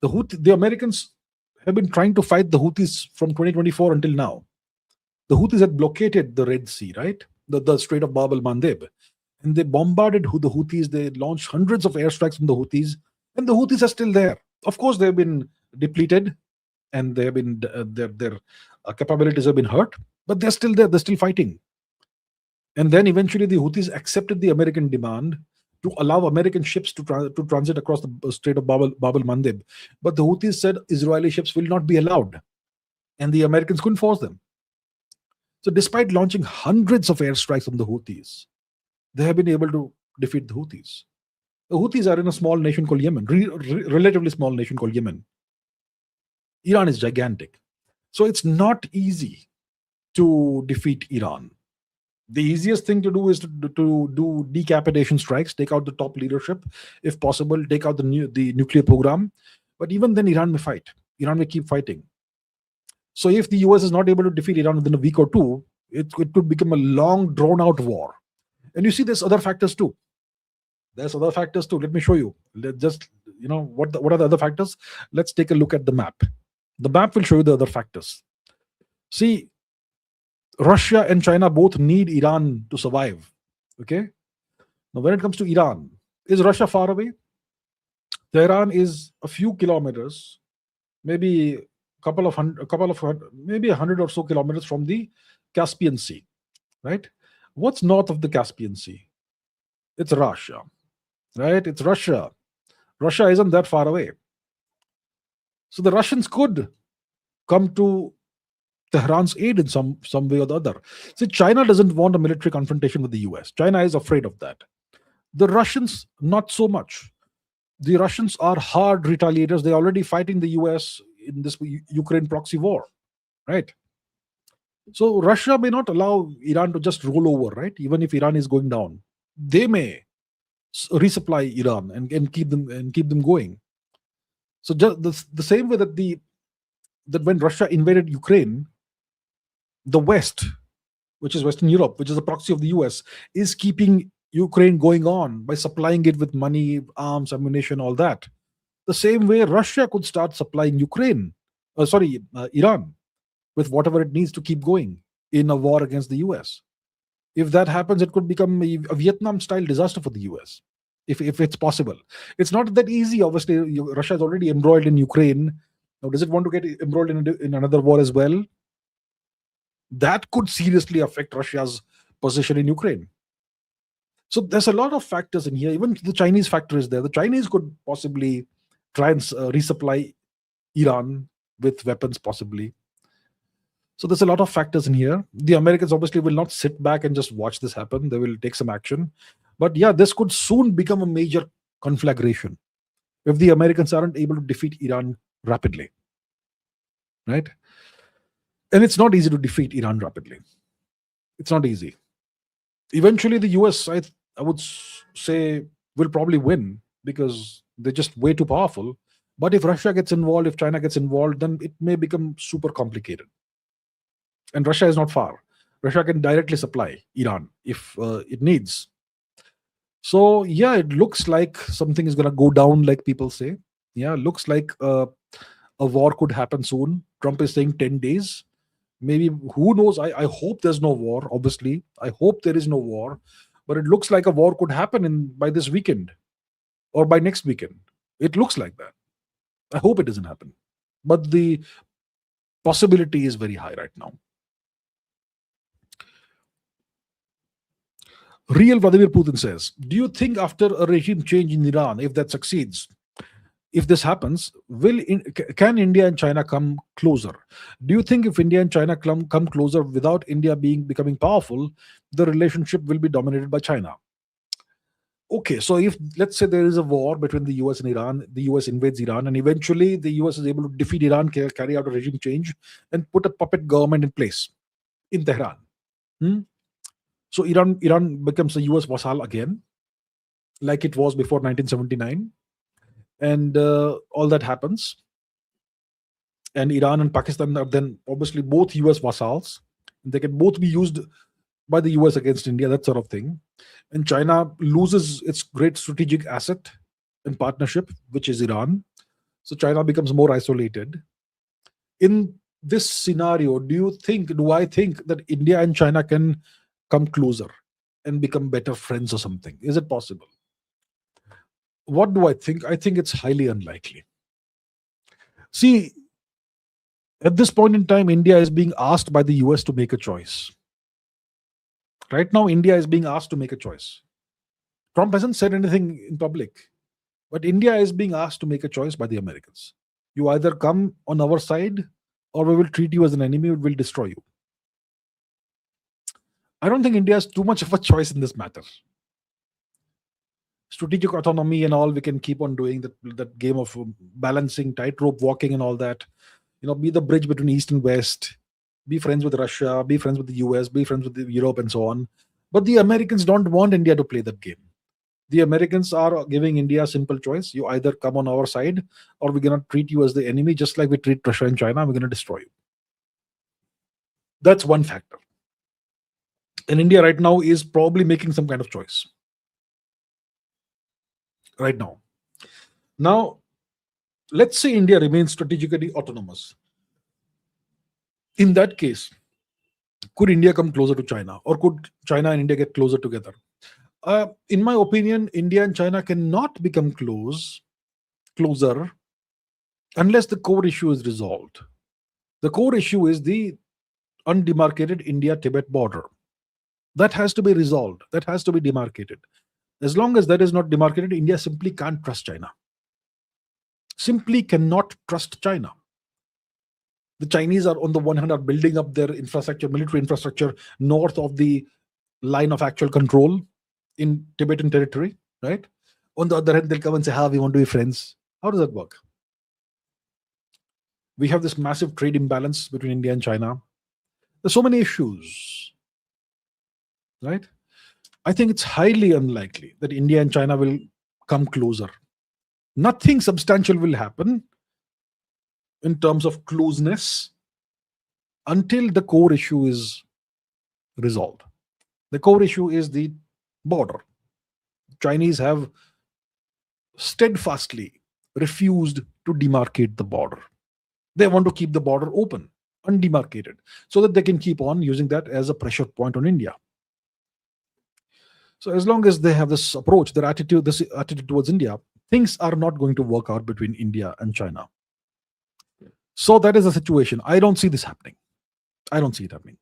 The Americans have been trying to fight the Houthis from 2024 until now. The Houthis had blockaded the Red Sea, right? The Strait of Bab el-Mandeb. And they bombarded the Houthis. They launched hundreds of airstrikes from the Houthis. And the Houthis are still there. Of course, they've been depleted and they have been their capabilities have been hurt. But they're still there. They're still fighting. And then eventually the Houthis accepted the American demand to allow American ships to transit across the Strait of Bab el-Mandeb. But the Houthis said Israeli ships will not be allowed. And the Americans couldn't force them. So despite launching hundreds of airstrikes on the Houthis, they have been able to defeat the Houthis. The Houthis are in a small nation called Yemen, relatively small nation called Yemen. Iran is gigantic. So it's not easy to defeat Iran. The easiest thing to do is to do decapitation strikes, take out the top leadership, if possible, take out the nuclear program. But even then, Iran may fight. Iran may keep fighting. So if the US is not able to defeat Iran within a week or two, it could become a long, drawn-out war. And you see, there's other factors too. Let me show you. What are the other factors? Let's take a look at the map. The map will show you the other factors. See, Russia and China both need Iran to survive. Okay? Now, when it comes to Iran, is Russia far away? Tehran is a few kilometers, maybe maybe 100 or so kilometers from the Caspian Sea, right? What's north of the Caspian Sea? It's Russia, right? It's Russia. Russia isn't that far away. So the Russians could come to Tehran's aid in some way or the other. See, China doesn't want a military confrontation with the US. China is afraid of that. The Russians, not so much. The Russians are hard retaliators. They're already fighting the US in this Ukraine proxy war, right? So Russia may not allow Iran to just roll over, right? Even if Iran is going down, they may resupply Iran and keep them going. So just the same way that when Russia invaded Ukraine, the West, which is Western Europe, which is a proxy of the US, is keeping Ukraine going on by supplying it with money, arms, ammunition, all that. The same way Russia could start supplying Iran with whatever it needs to keep going in a war against the US. If that happens, it could become a Vietnam-style disaster for the US, if it's possible. It's not that easy. Obviously, Russia is already embroiled in Ukraine. Now, does it want to get embroiled in another war as well? That could seriously affect Russia's position in Ukraine. So there's a lot of factors in here. Even the Chinese factor is there. The Chinese could possibly try and resupply Iran with weapons, possibly. So there's a lot of factors in here. The Americans obviously will not sit back and just watch this happen. They will take some action. But yeah, this could soon become a major conflagration if the Americans aren't able to defeat Iran rapidly, right? And it's not easy to defeat Iran rapidly. It's not easy. Eventually, the US, I would say, will probably win because they're just way too powerful. But if Russia gets involved, if China gets involved, then it may become super complicated. And Russia is not far. Russia can directly supply Iran if it needs. So yeah, it looks like something is going to go down, like people say. Yeah, looks like a war could happen soon. Trump is saying 10 days. Maybe, who knows? I hope there's no war, obviously. I hope there is no war. But it looks like a war could happen by this weekend or by next weekend. It looks like that. I hope it doesn't happen. But the possibility is very high right now. Real Vladimir Putin says, do you think after a regime change in Iran, if that succeeds, if this happens, can India and China come closer? Do you think if India and China come closer without India becoming powerful, the relationship will be dominated by China? Okay, so if, let's say, there is a war between the US and Iran, the US invades Iran, and eventually the US is able to defeat Iran, carry out a regime change, and put a puppet government in place in Tehran. So Iran becomes a US vassal again, like it was before 1979. And all that happens. And Iran and Pakistan are then obviously both US vassals. They can both be used by the US against India, that sort of thing. And China loses its great strategic asset and partnership, which is Iran. So China becomes more isolated. In this scenario, do I think that India and China can come closer and become better friends or something? Is it possible? What do I think? I think it's highly unlikely. See, at this point in time, India is being asked by the US to make a choice. Right now, India is being asked to make a choice. Trump hasn't said anything in public, but India is being asked to make a choice by the Americans. You either come on our side, or we will treat you as an enemy, we will destroy you. I don't think India has too much of a choice in this matter. Strategic autonomy and all, we can keep on doing that game of balancing, tightrope walking and all that. Be the bridge between East and West, be friends with Russia, be friends with the US, be friends with Europe and so on. But the Americans don't want India to play that game. The Americans are giving India a simple choice. You either come on our side, or we're going to treat you as the enemy, just like we treat Russia and China. We're going to destroy you. That's one factor. And India right now is probably making some kind of choice. Right now. Now, let's say India remains strategically autonomous. In that case, could India come closer to China, or could China and India get closer together? In my opinion, India and China cannot become closer unless the core issue is resolved. The core issue is the undemarcated India-Tibet border. That has to be resolved. That has to be demarcated. As long as that is not demarcated, India simply can't trust China. Simply cannot trust China. The Chinese are, on the one hand, are building up their infrastructure, military infrastructure, north of the line of actual control in Tibetan territory, right? On the other hand, they'll come and say, we want to be friends. How does that work? We have this massive trade imbalance between India and China. There's so many issues, right? I think it's highly unlikely that India and China will come closer. Nothing substantial will happen in terms of closeness until the core issue is resolved. The core issue is the border. Chinese have steadfastly refused to demarcate the border. They want to keep the border open, undemarcated, so that they can keep on using that as a pressure point on India. So as long as they have this approach, this attitude towards India, things are not going to work out between India and China. So that is the situation. I don't see this happening. I don't see it happening.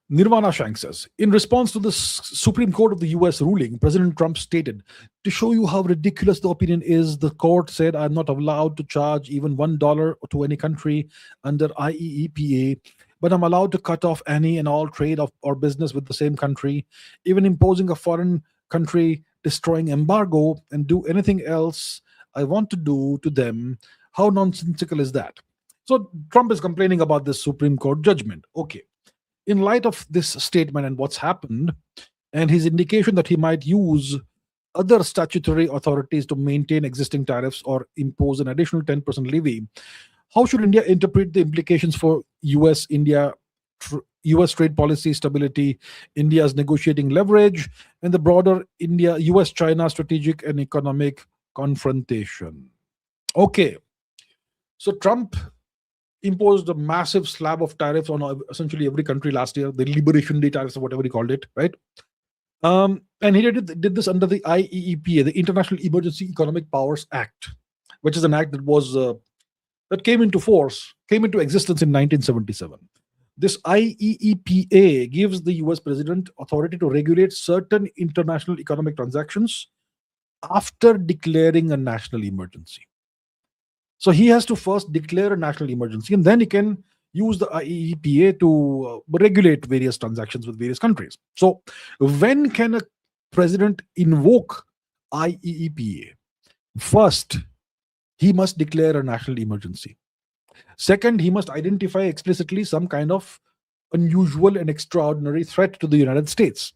Nirvana Shank says, in response to the Supreme Court of the US ruling, President Trump stated, to show you how ridiculous the opinion is, the court said, I'm not allowed to charge even $1 to any country under IEEPA, but I'm allowed to cut off any and all trade or business with the same country, even imposing a foreign country destroying embargo, and do anything else I want to do to them. How nonsensical is that? So Trump is complaining about this Supreme Court judgment. Okay. In light of this statement and what's happened, and his indication that he might use other statutory authorities to maintain existing tariffs or impose an additional 10% levy. How should India interpret the implications for US trade policy stability, India's negotiating leverage, and the broader India US China strategic and economic confrontation? Okay, so Trump imposed a massive slab of tariffs on essentially every country last year, the Liberation Day tariffs or whatever he called it, right? And he did this under the IEEPA, the International Emergency Economic Powers Act, which is an act that came into existence in 1977. This IEEPA gives the US president authority to regulate certain international economic transactions after declaring a national emergency. So he has to first declare a national emergency, and then he can use the IEEPA to regulate various transactions with various countries. So when can a president invoke IEEPA? First, he must declare a national emergency. Second, he must identify explicitly some kind of unusual and extraordinary threat to the United States.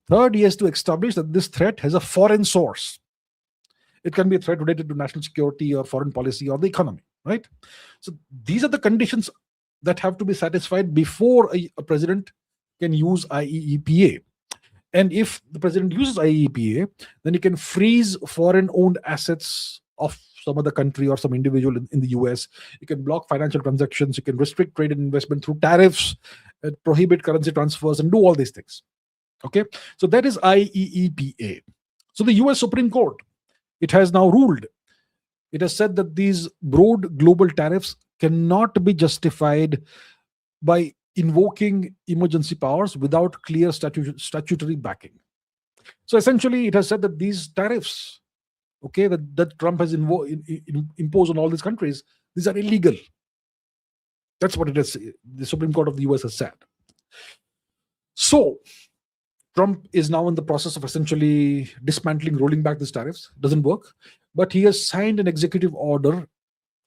Third, he has to establish that this threat has a foreign source. It can be a threat related to national security or foreign policy or the economy, right? So these are the conditions that have to be satisfied before a president can use IEEPA. And if the president uses IEEPA, then he can freeze foreign-owned assets of some other country or some individual in the US. You can block financial transactions. You can restrict trade and investment through tariffs, prohibit currency transfers, and do all these things. Okay, so that is IEEPA. So the US Supreme Court, it has now ruled. It has said that these broad global tariffs cannot be justified by invoking emergency powers without clear statutory backing. So essentially, it has said that these tariffs, okay, that Trump has imposed on all these countries, these are illegal. That's what it is. The Supreme Court of the US has said. So Trump is now in the process of essentially dismantling, rolling back these tariffs. Doesn't work. But he has signed an executive order.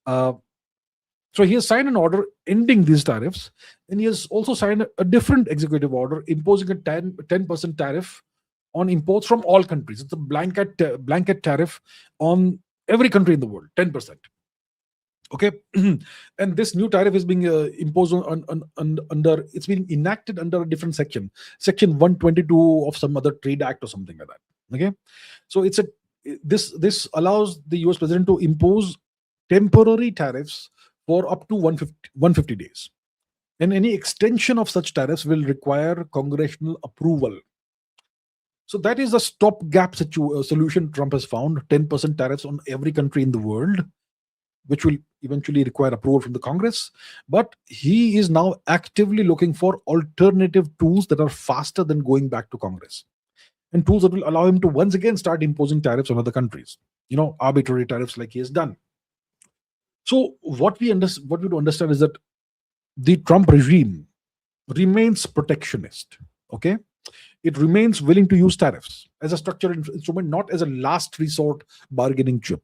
So he has signed an order ending these tariffs. And he has also signed a different executive order imposing a 10% tariff on imports from all countries. It's a blanket tariff on every country in the world, 10%. Okay, and this new tariff is being imposed under. It's being enacted under a different section 122 of some other trade act or something like that. Okay, so this allows the US president to impose temporary tariffs for up to 150 days, and any extension of such tariffs will require congressional approval. So that is a stopgap solution Trump has found: 10% tariffs on every country in the world, which will eventually require approval from the Congress. But he is now actively looking for alternative tools that are faster than going back to Congress, and tools that will allow him to once again start imposing tariffs on other countries, arbitrary tariffs like he has done. So what we do understand is that the Trump regime remains protectionist. Okay, it remains willing to use tariffs as a structural instrument, not as a last resort bargaining chip.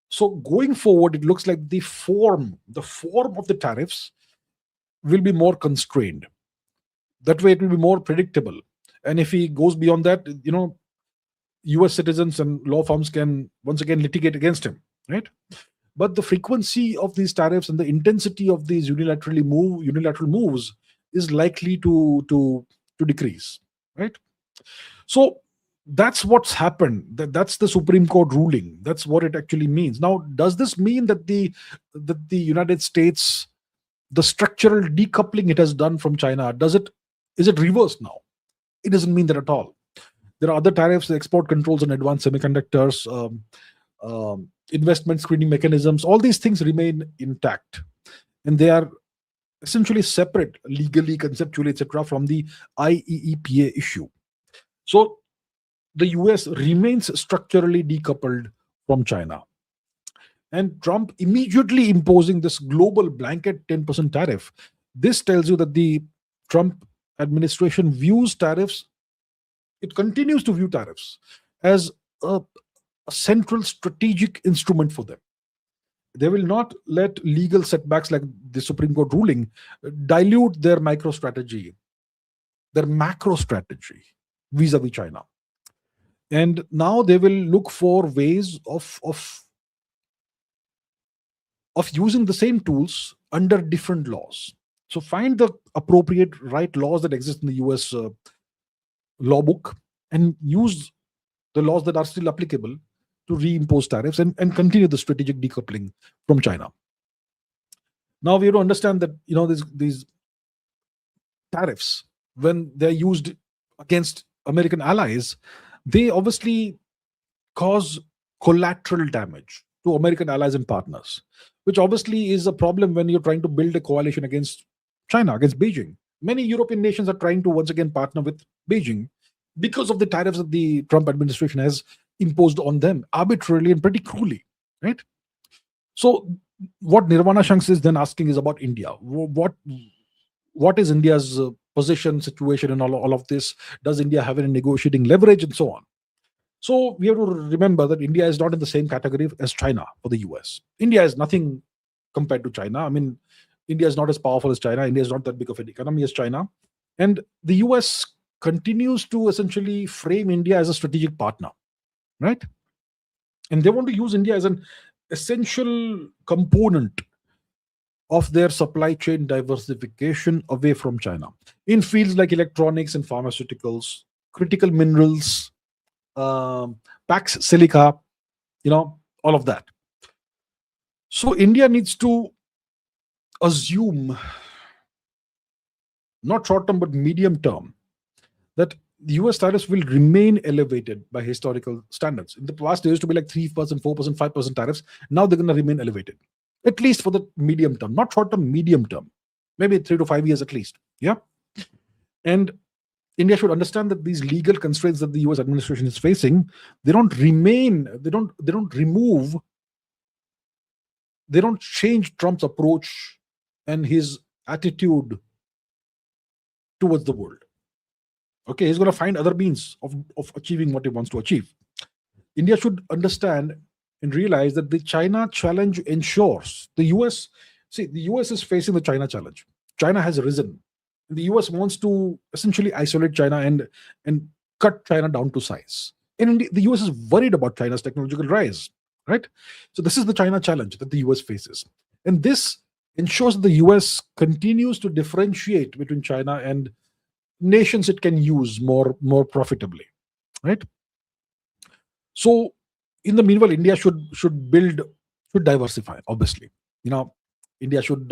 So going forward, it looks like the form of the tariffs will be more constrained. That way, it will be more predictable. And if he goes beyond that, U.S. citizens and law firms can once again litigate against him, right? But the frequency of these tariffs and the intensity of these unilateral moves is likely to decrease, right? So that's what's happened. That's the Supreme Court ruling. That's what it actually means. Now, does this mean that the United States, the structural decoupling it has done from China, is it reversed now? It doesn't mean that at all. There are other tariffs, export controls on advanced semiconductors, investment screening mechanisms. All these things remain intact, and they are essentially separate legally, conceptually, etc., from the IEEPA issue. So the US remains structurally decoupled from China. And Trump immediately imposing this global blanket 10% tariff. This tells you that the Trump administration views tariffs, it continues to view tariffs as a central strategic instrument for them. They will not let legal setbacks like the Supreme Court ruling dilute their macro strategy vis-a-vis China. And now they will look for ways of using the same tools under different laws. So find the appropriate right laws that exist in the US law book and use the laws that are still applicable to reimpose tariffs and continue the strategic decoupling from China. Now we have to understand that these tariffs, when they're used against American allies, they obviously cause collateral damage to American allies and partners, which obviously is a problem when you're trying to build a coalition against China, against Beijing. Many European nations are trying to once again partner with Beijing because of the tariffs that the Trump administration has imposed on them arbitrarily and pretty cruelly, right? So what Nirvana Shanks is then asking is about India. What is India's position, situation, and all of this? Does India have any negotiating leverage, and so on? So we have to remember that India is not in the same category as China for the US. India is nothing compared to China. I mean, India is not as powerful as China. India is not that big of an economy as China. And the US continues to essentially frame India as a strategic partner, right? And they want to use India as an essential component of their supply chain diversification away from China in fields like electronics and pharmaceuticals, critical minerals, Pax Silica, all of that. So India needs to assume, not short term, but medium term, that the US tariffs will remain elevated by historical standards. In the past, there used to be like 3%, 4%, 5% tariffs. Now they're going to remain elevated, at least for the medium term, not short term, medium term, maybe 3 to 5 years at least. Yeah. And India should understand that these legal constraints that the US administration is facing, they don't change Trump's approach and his attitude towards the world. Okay, he's going to find other means of achieving what he wants to achieve. India should understand and realize that the China challenge ensures the US is facing the China challenge. China has risen. The US wants to essentially isolate China and cut China down to size. And the US is worried about China's technological rise, right? So this is the China challenge that the US faces. And this ensures that the US continues to differentiate between China and nations it can use more profitably, right? So in the meanwhile, India should diversify, obviously. India should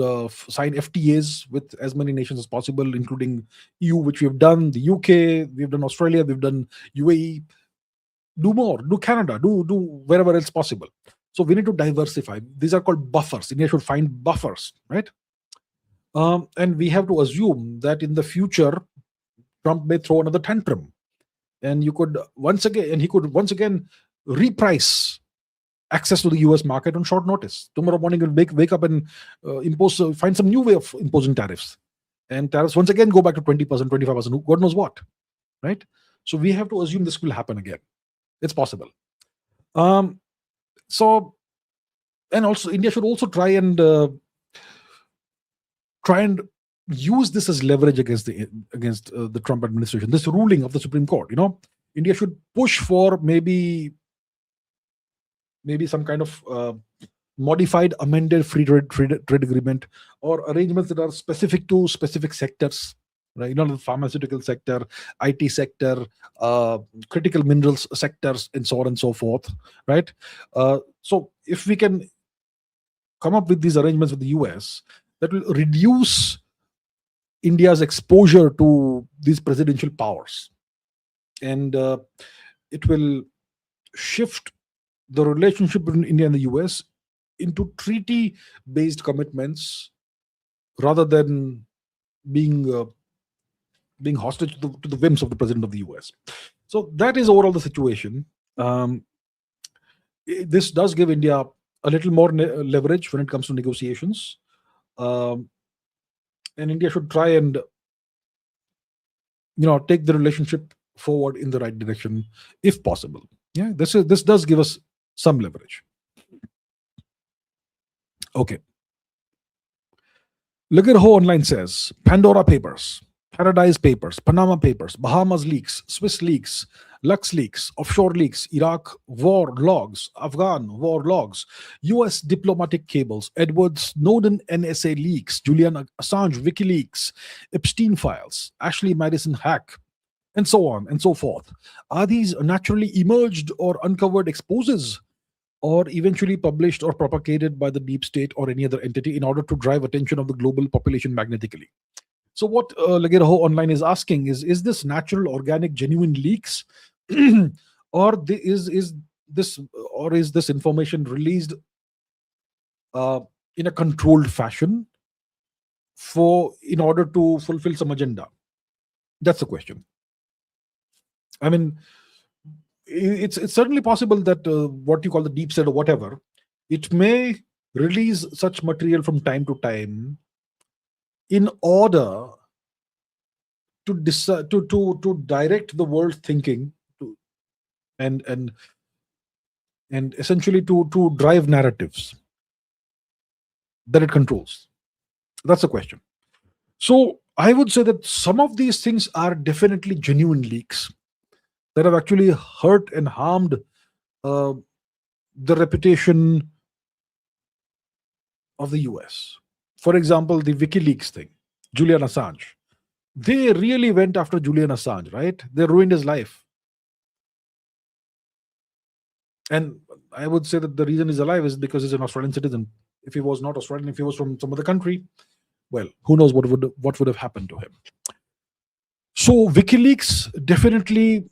sign FTAs with as many nations as possible, including EU, which we have done, the UK, we've done Australia, we've done UAE. Do more, do Canada, do wherever else possible. So we need to diversify. These are called buffers. India should find buffers, right? And we have to assume that in the future, Trump may throw another tantrum, and he could once again reprice access to the US market on short notice. Tomorrow morning, he'll wake up and find some new way of imposing tariffs. And tariffs once again go back to 20%, 25%, God knows what, right? So we have to assume this will happen again. It's possible. So, and also India should also try and use this as leverage against the Trump administration. This ruling of the Supreme Court, India should push for maybe some kind of modified, amended free trade agreement, or arrangements that are specific to specific sectors, right? The pharmaceutical sector, IT sector, critical minerals sectors, and so on and so forth, right? So if we can come up with these arrangements with the US, that will reduce India's exposure to these presidential powers, and it will shift the relationship between India and the US into treaty-based commitments rather than being hostage to the whims of the president of the US. So that is overall the situation. This does give India a little more leverage when it comes to negotiations, and India should try and take the relationship forward in the right direction if possible. Yeah, this does give us some leverage. Okay. Look at Ho Online says, Pandora Papers. Paradise Papers, Panama Papers, Bahamas leaks, Swiss leaks, Lux leaks, offshore leaks, Iraq war logs, Afghan war logs, US diplomatic cables, Edward Snowden NSA leaks, Julian Assange Wikileaks, Epstein files, Ashley Madison hack, and so on and so forth. Are these naturally emerged or uncovered exposes, or eventually published or propagated by the deep state or any other entity in order to drive attention of the global population magnetically? So what Lageraho Online is asking is this natural, organic, genuine leaks, is this information released uh, in a controlled fashion in order to fulfill some agenda? That's the question. I mean, it's certainly possible that what you call the deep state or whatever, it may release such material from time to time in order to decide to direct the world's thinking to, and essentially to drive narratives that it controls. That's the question. So I would say that some of these things are definitely genuine leaks that have actually hurt and harmed uh, the reputation of the US. For example, the WikiLeaks thing, Julian Assange. They really went after Julian Assange, right? They ruined his life. And I would say that the reason he's alive is because he's an Australian citizen. If he was not Australian, if he was from some other country, well, who knows what would have happened to him. So WikiLeaks, definitely,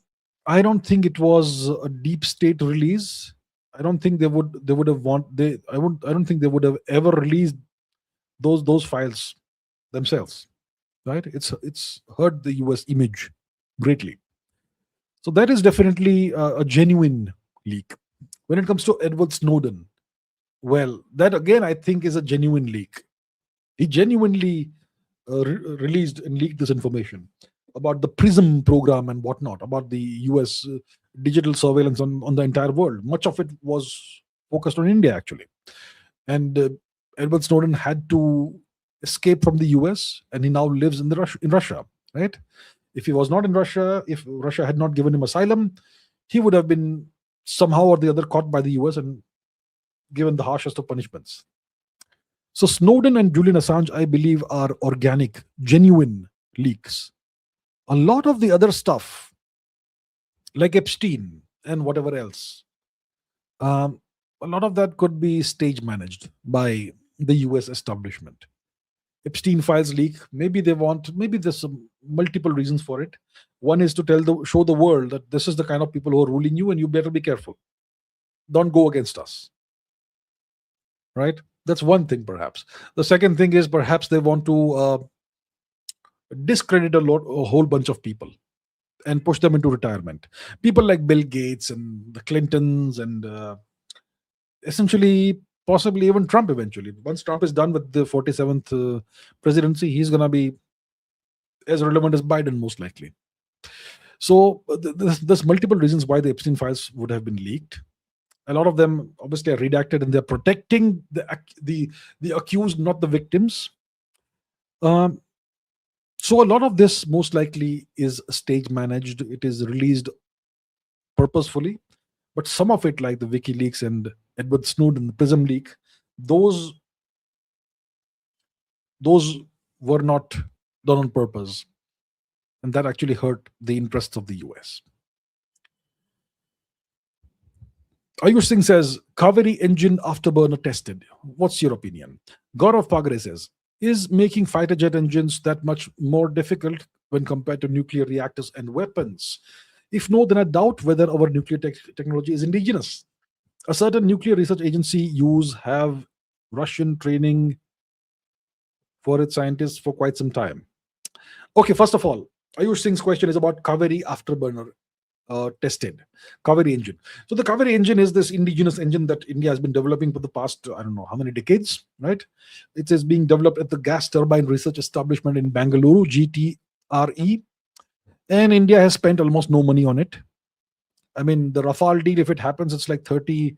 I don't think it was a deep state release. I don't think they would have I don't think they would have ever released those files themselves. Right? It's hurt the US image greatly. So that is definitely a genuine leak. When it comes to Edward Snowden, well, that again I think is a genuine leak. He genuinely released and leaked this information about the PRISM program and whatnot, about the US digital surveillance on the entire world. Much of it was focused on India, actually. And Edward Snowden had to escape from the US, and he now lives in Russia, right? If he was not in Russia, if Russia had not given him asylum, he would have been somehow or the other caught by the US and given the harshest of punishments. So Snowden and Julian Assange, I believe, are organic, genuine leaks. A lot of the other stuff, like Epstein and whatever else, a lot of that could be stage managed by the US establishment. Epstein files leak. Maybe there's some multiple reasons for it. One is to show the world that this is the kind of people who are ruling you, and you better be careful. Don't go against us. Right? That's one thing, perhaps. The second thing is perhaps they want to discredit a whole bunch of people and push them into retirement. People like Bill Gates and the Clintons and essentially possibly even Trump eventually. Once Trump is done with the 47th presidency, he's going to be as relevant as Biden, most likely. So there's multiple reasons why the Epstein files would have been leaked. A lot of them obviously are redacted, and they're protecting the accused, not the victims. So a lot of this most likely is stage managed. It is released purposefully, but some of it, like the WikiLeaks and Edward Snowden, the PRISM leak, those were not done on purpose, and that actually hurt the interests of the US. Ayush Singh says, Kaveri engine afterburner tested. What's your opinion? Gaurav Pagre says, is making fighter jet engines that much more difficult when compared to nuclear reactors and weapons? If no, then I doubt whether our nuclear technology is indigenous. A certain nuclear research agency have Russian training for its scientists for quite some time. Okay, first of all, Ayush Singh's question is about Kaveri afterburner tested. Kaveri engine. So the Kaveri engine is this indigenous engine that India has been developing for the past, I don't know how many decades, right? It is being developed at the Gas Turbine Research Establishment in Bangalore, GTRE. And India has spent almost no money on it. I mean, the Rafale deal, if it happens, it's like $30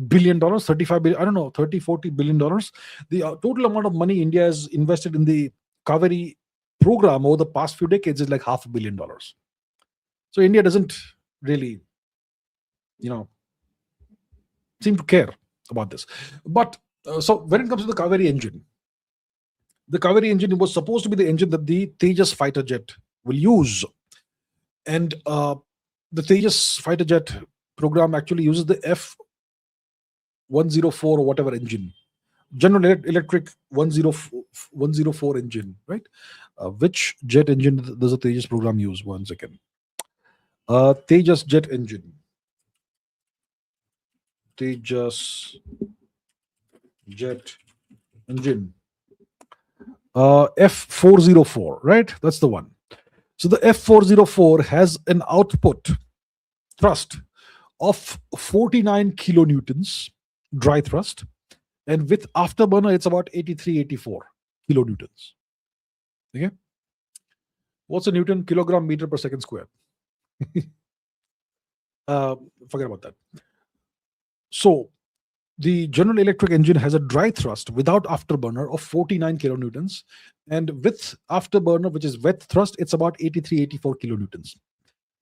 billion, 35 billion, I don't know, 30, $40 billion. The total amount of money India has invested in the Kaveri program over the past few decades is like $500 million. So India doesn't really, seem to care about this. But so when it comes to the Kaveri engine was supposed to be the engine that the Tejas fighter jet will use. And the Tejas fighter jet program actually uses the F104 or whatever engine, General Electric 104 engine, right? Which jet engine does the Tejas program use? One second. Tejas jet engine. Tejas jet engine. F404, right? That's the one. So the F404 has an output thrust of 49 kilonewtons, dry thrust, and with afterburner, it's about 83, 84 kilonewtons. Okay. What's a Newton? Kilogram meter per second square. Forget about that. So the General Electric engine has a dry thrust without afterburner of 49 kilonewtons, and with afterburner, which is wet thrust, it's about 83, 84 kilonewtons.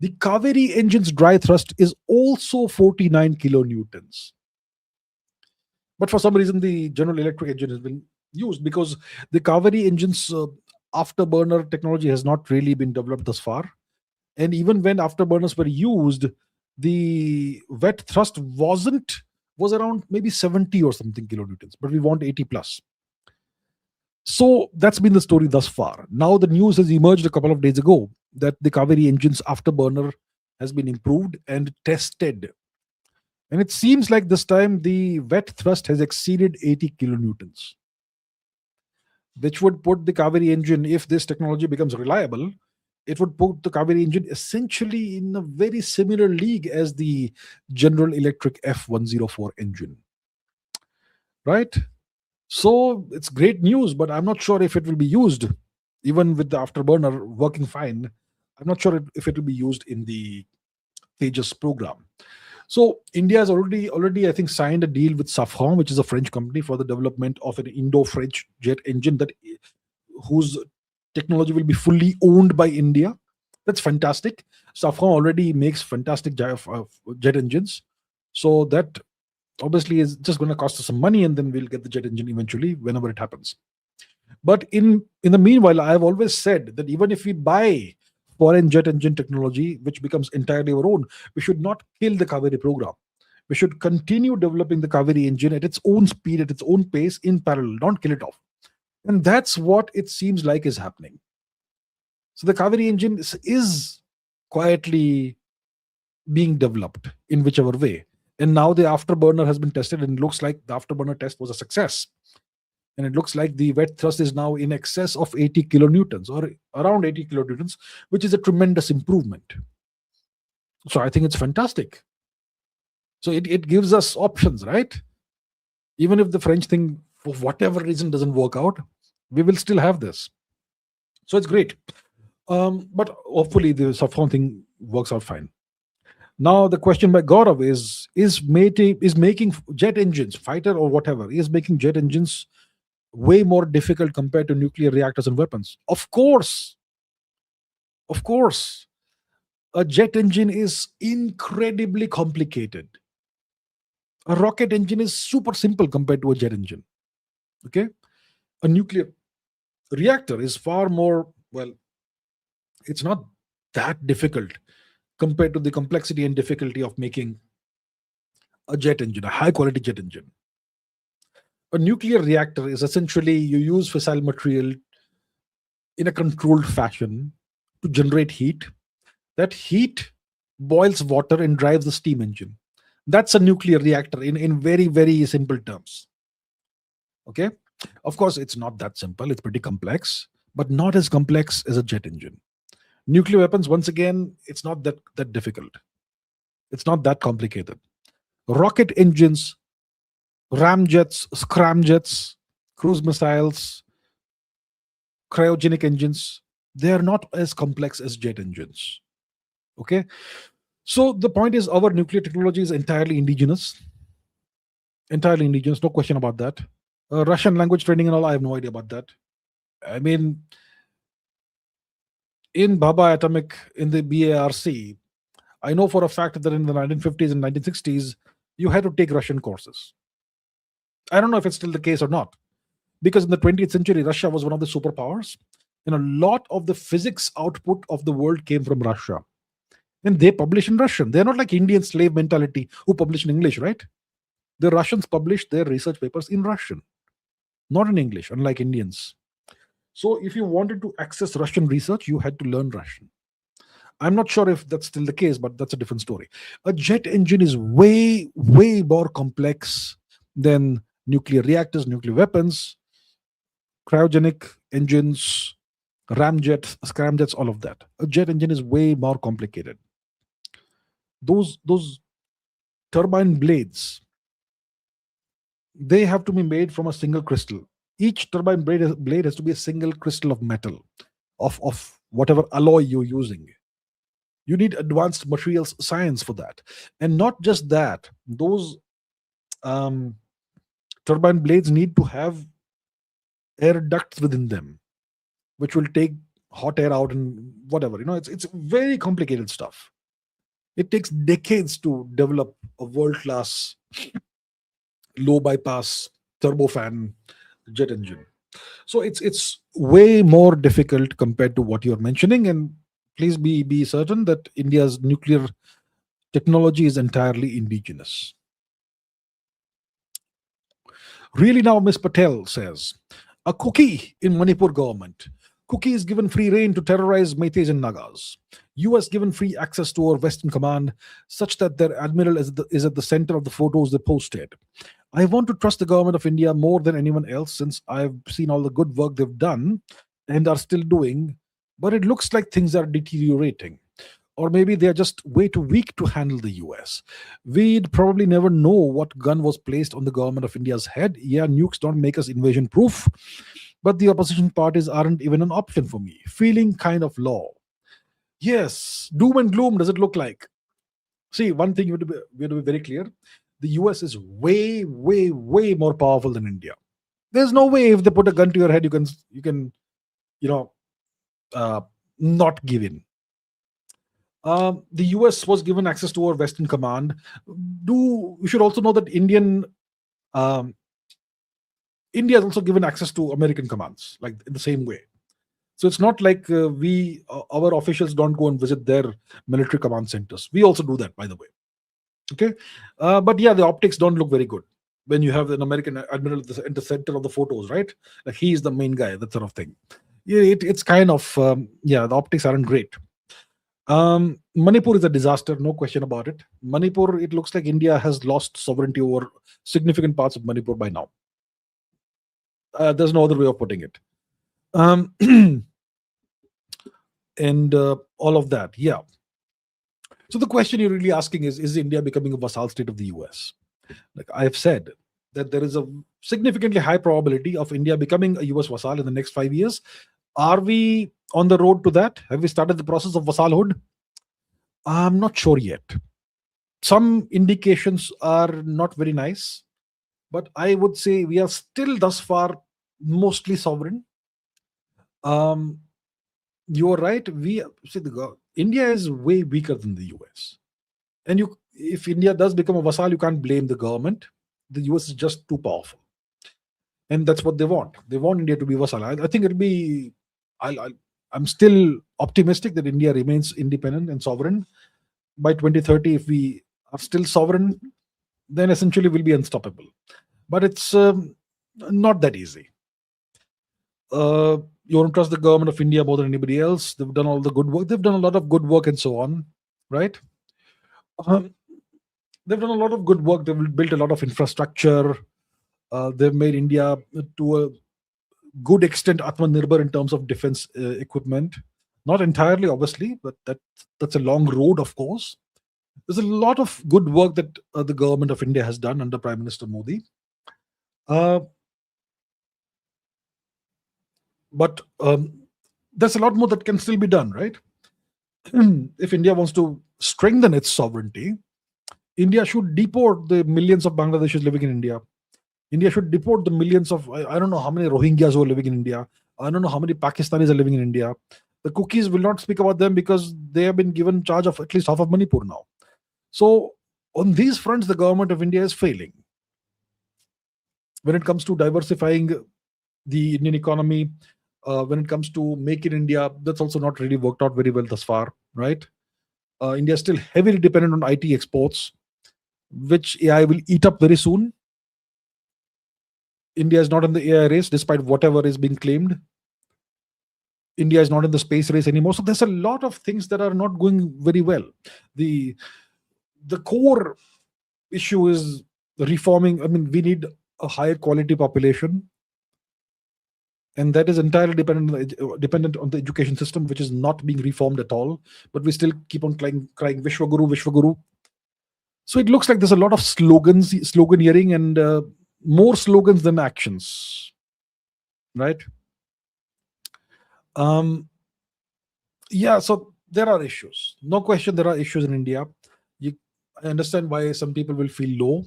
The Kaveri engine's dry thrust is also 49 kilonewtons. But for some reason, the General Electric engine has been used because the Kaveri engine's afterburner technology has not really been developed thus far. And even when afterburners were used, the wet thrust was around maybe 70 or something kilonewtons, but we want 80 plus. So that's been the story thus far. Now the news has emerged a couple of days ago that the Kaveri engine's afterburner has been improved and tested. And it seems like this time the wet thrust has exceeded 80 kilonewtons, which would put the Kaveri engine, if this technology becomes reliable, it would put the Kaveri engine essentially in a very similar league as the General Electric F104 engine. Right? So it's great news, but I'm not sure if it will be used, even with the afterburner working fine. I'm not sure if it will be used in the Tejas program. So India has already, I think, signed a deal with Safran, which is a French company, for the development of an Indo-French jet engine whose technology will be fully owned by India. That's fantastic. Safran already makes fantastic jet engines. So that obviously is just going to cost us some money, and then we'll get the jet engine eventually whenever it happens. But in the meanwhile, I have always said that even if we buy foreign jet engine technology, which becomes entirely our own, we should not kill the Kaveri program. We should continue developing the Kaveri engine at its own speed, at its own pace, in parallel. Don't kill it off. And that's what it seems like is happening. So the Kaveri engine is quietly being developed in whichever way. And now the afterburner has been tested, and it looks like the afterburner test was a success. And it looks like the wet thrust is now in excess of 80 kilonewtons, or around 80 kilonewtons, which is a tremendous improvement. So I think it's fantastic. So it gives us options, right? Even if the French thing, for whatever reason, doesn't work out, we will still have this. So it's great. But hopefully the Safran thing works out fine. Now the question by Gaurav is making jet engines, fighter or whatever, is making jet engines way more difficult compared to nuclear reactors and weapons. Of course. A jet engine is incredibly complicated. A rocket engine is super simple compared to a jet engine. Okay? A nuclear reactor is far more, well, it's not that difficult compared to the complexity and difficulty of making a jet engine, a high quality jet engine. A nuclear reactor is essentially you use fissile material in a controlled fashion to generate heat. That heat boils water and drives the steam engine. That's a nuclear reactor in very, very simple terms. Okay? Of course, it's not that simple. It's pretty complex, but not as complex as a jet engine. Nuclear weapons, once again, it's not that difficult. It's not that complicated. Rocket engines, ramjets, scramjets, cruise missiles, cryogenic engines, they are not as complex as jet engines. Okay? So the point is, our nuclear technology is entirely indigenous. Entirely indigenous, no question about that. Russian language training and all, I have no idea about that. I mean, in Bhabha Atomic in the BARC, I know for a fact that in the 1950s and 1960s, you had to take Russian courses. I don't know if it's still the case or not, because in the 20th century, Russia was one of the superpowers, and a lot of the physics output of the world came from Russia. And they publish in Russian. They're not like Indian slave mentality who publish in English, right? The Russians published their research papers in Russian, not in English, unlike Indians. So if you wanted to access Russian research, you had to learn Russian. I'm not sure if that's still the case, but that's a different story. A jet engine is way, way more complex than nuclear reactors, nuclear weapons, cryogenic engines, ramjets, scramjets, all of that. A jet engine is way more complicated. Those turbine blades, they have to be made from a single crystal. Each turbine blade has to be a single crystal of metal, of whatever alloy you're using. You need advanced materials science for that. And not just that, those turbine blades need to have air ducts within them, which will take hot air out and whatever. It's very complicated stuff. It takes decades to develop a world-class low bypass turbofan jet engine. So it's way more difficult compared to what you're mentioning. And please be certain that India's nuclear technology is entirely indigenous. Really now, Ms. Patel says, a cookie in Manipur government. Cookie is given free rein to terrorize Meiteis and Nagas. US given free access to our Western command, such that their admiral is at the center of the photos they posted. I want to trust the government of India more than anyone else, since I've seen all the good work they've done and are still doing, but it looks like things are deteriorating. Or maybe they're just way too weak to handle the US. We'd probably never know what gun was placed on the government of India's head. Yeah, nukes don't make us invasion proof, but the opposition parties aren't even an option for me. Feeling kind of low. Yes, doom and gloom does it look like? See, one thing we have to be very clear. The US is way, way, way more powerful than India. There's no way if they put a gun to your head, you can not give in. The US was given access to our Western command. We should also know that India is also given access to American commands, like in the same way. So it's not like our officials don't go and visit their military command centers. We also do that, by the way. Okay, but yeah, the optics don't look very good when you have an American admiral at the center of the photos, right? Like he's the main guy, that sort of thing. Yeah, it's kind of the optics aren't great. Manipur is a disaster, no question about it. Manipur, it looks like India has lost sovereignty over significant parts of Manipur by now. There's no other way of putting it. And all of that, yeah. So the question you're really asking is India becoming a vassal state of the US? Like I have said, that there is a significantly high probability of India becoming a US vassal in the next 5 years. Are we on the road to that? Have we started the process of vassalhood? I'm not sure yet. Some indications are not very nice, but I would say we are still thus far mostly sovereign. You're right. India is way weaker than the US, and if India does become a vassal, you can't blame the government. The US is just too powerful, and that's what they want. They want India to be vassal. I think it'll be. I'm still optimistic that India remains independent and sovereign by 2030. If we are still sovereign, then essentially we'll be unstoppable. But it's not that easy. You want to trust the government of India more than anybody else. They've done all the good work. They've done a lot of good work and so on, right? They've done a lot of good work. They've built a lot of infrastructure. They've made India to a good extent Atmanirbhar in terms of defense equipment. Not entirely, obviously, but that's a long road, of course. There's a lot of good work that the government of India has done under Prime Minister Modi. But there's a lot more that can still be done, right? If India wants to strengthen its sovereignty, India should deport the millions of Bangladeshis living in India. India should deport the millions of, I don't know how many Rohingyas who are living in India. I don't know how many Pakistanis are living in India. The cookies will not speak about them because they have been given charge of at least half of Manipur now. So on these fronts, the government of India is failing. When it comes to diversifying the Indian economy, when it comes to make in India, that's also not really worked out very well thus far, right? India is still heavily dependent on IT exports, which AI will eat up very soon. India is not in the AI race, despite whatever is being claimed. India is not in the space race anymore. So there's a lot of things that are not going very well. The core issue is reforming. I mean, we need a higher quality population, and that is entirely dependent on the education system, which is not being reformed at all. But we still keep on crying Vishwaguru, Vishwaguru. So it looks like there's a lot of sloganeering, and more slogans than actions, right? Yeah, so there are issues. No question, there are issues in India. I understand why some people will feel low.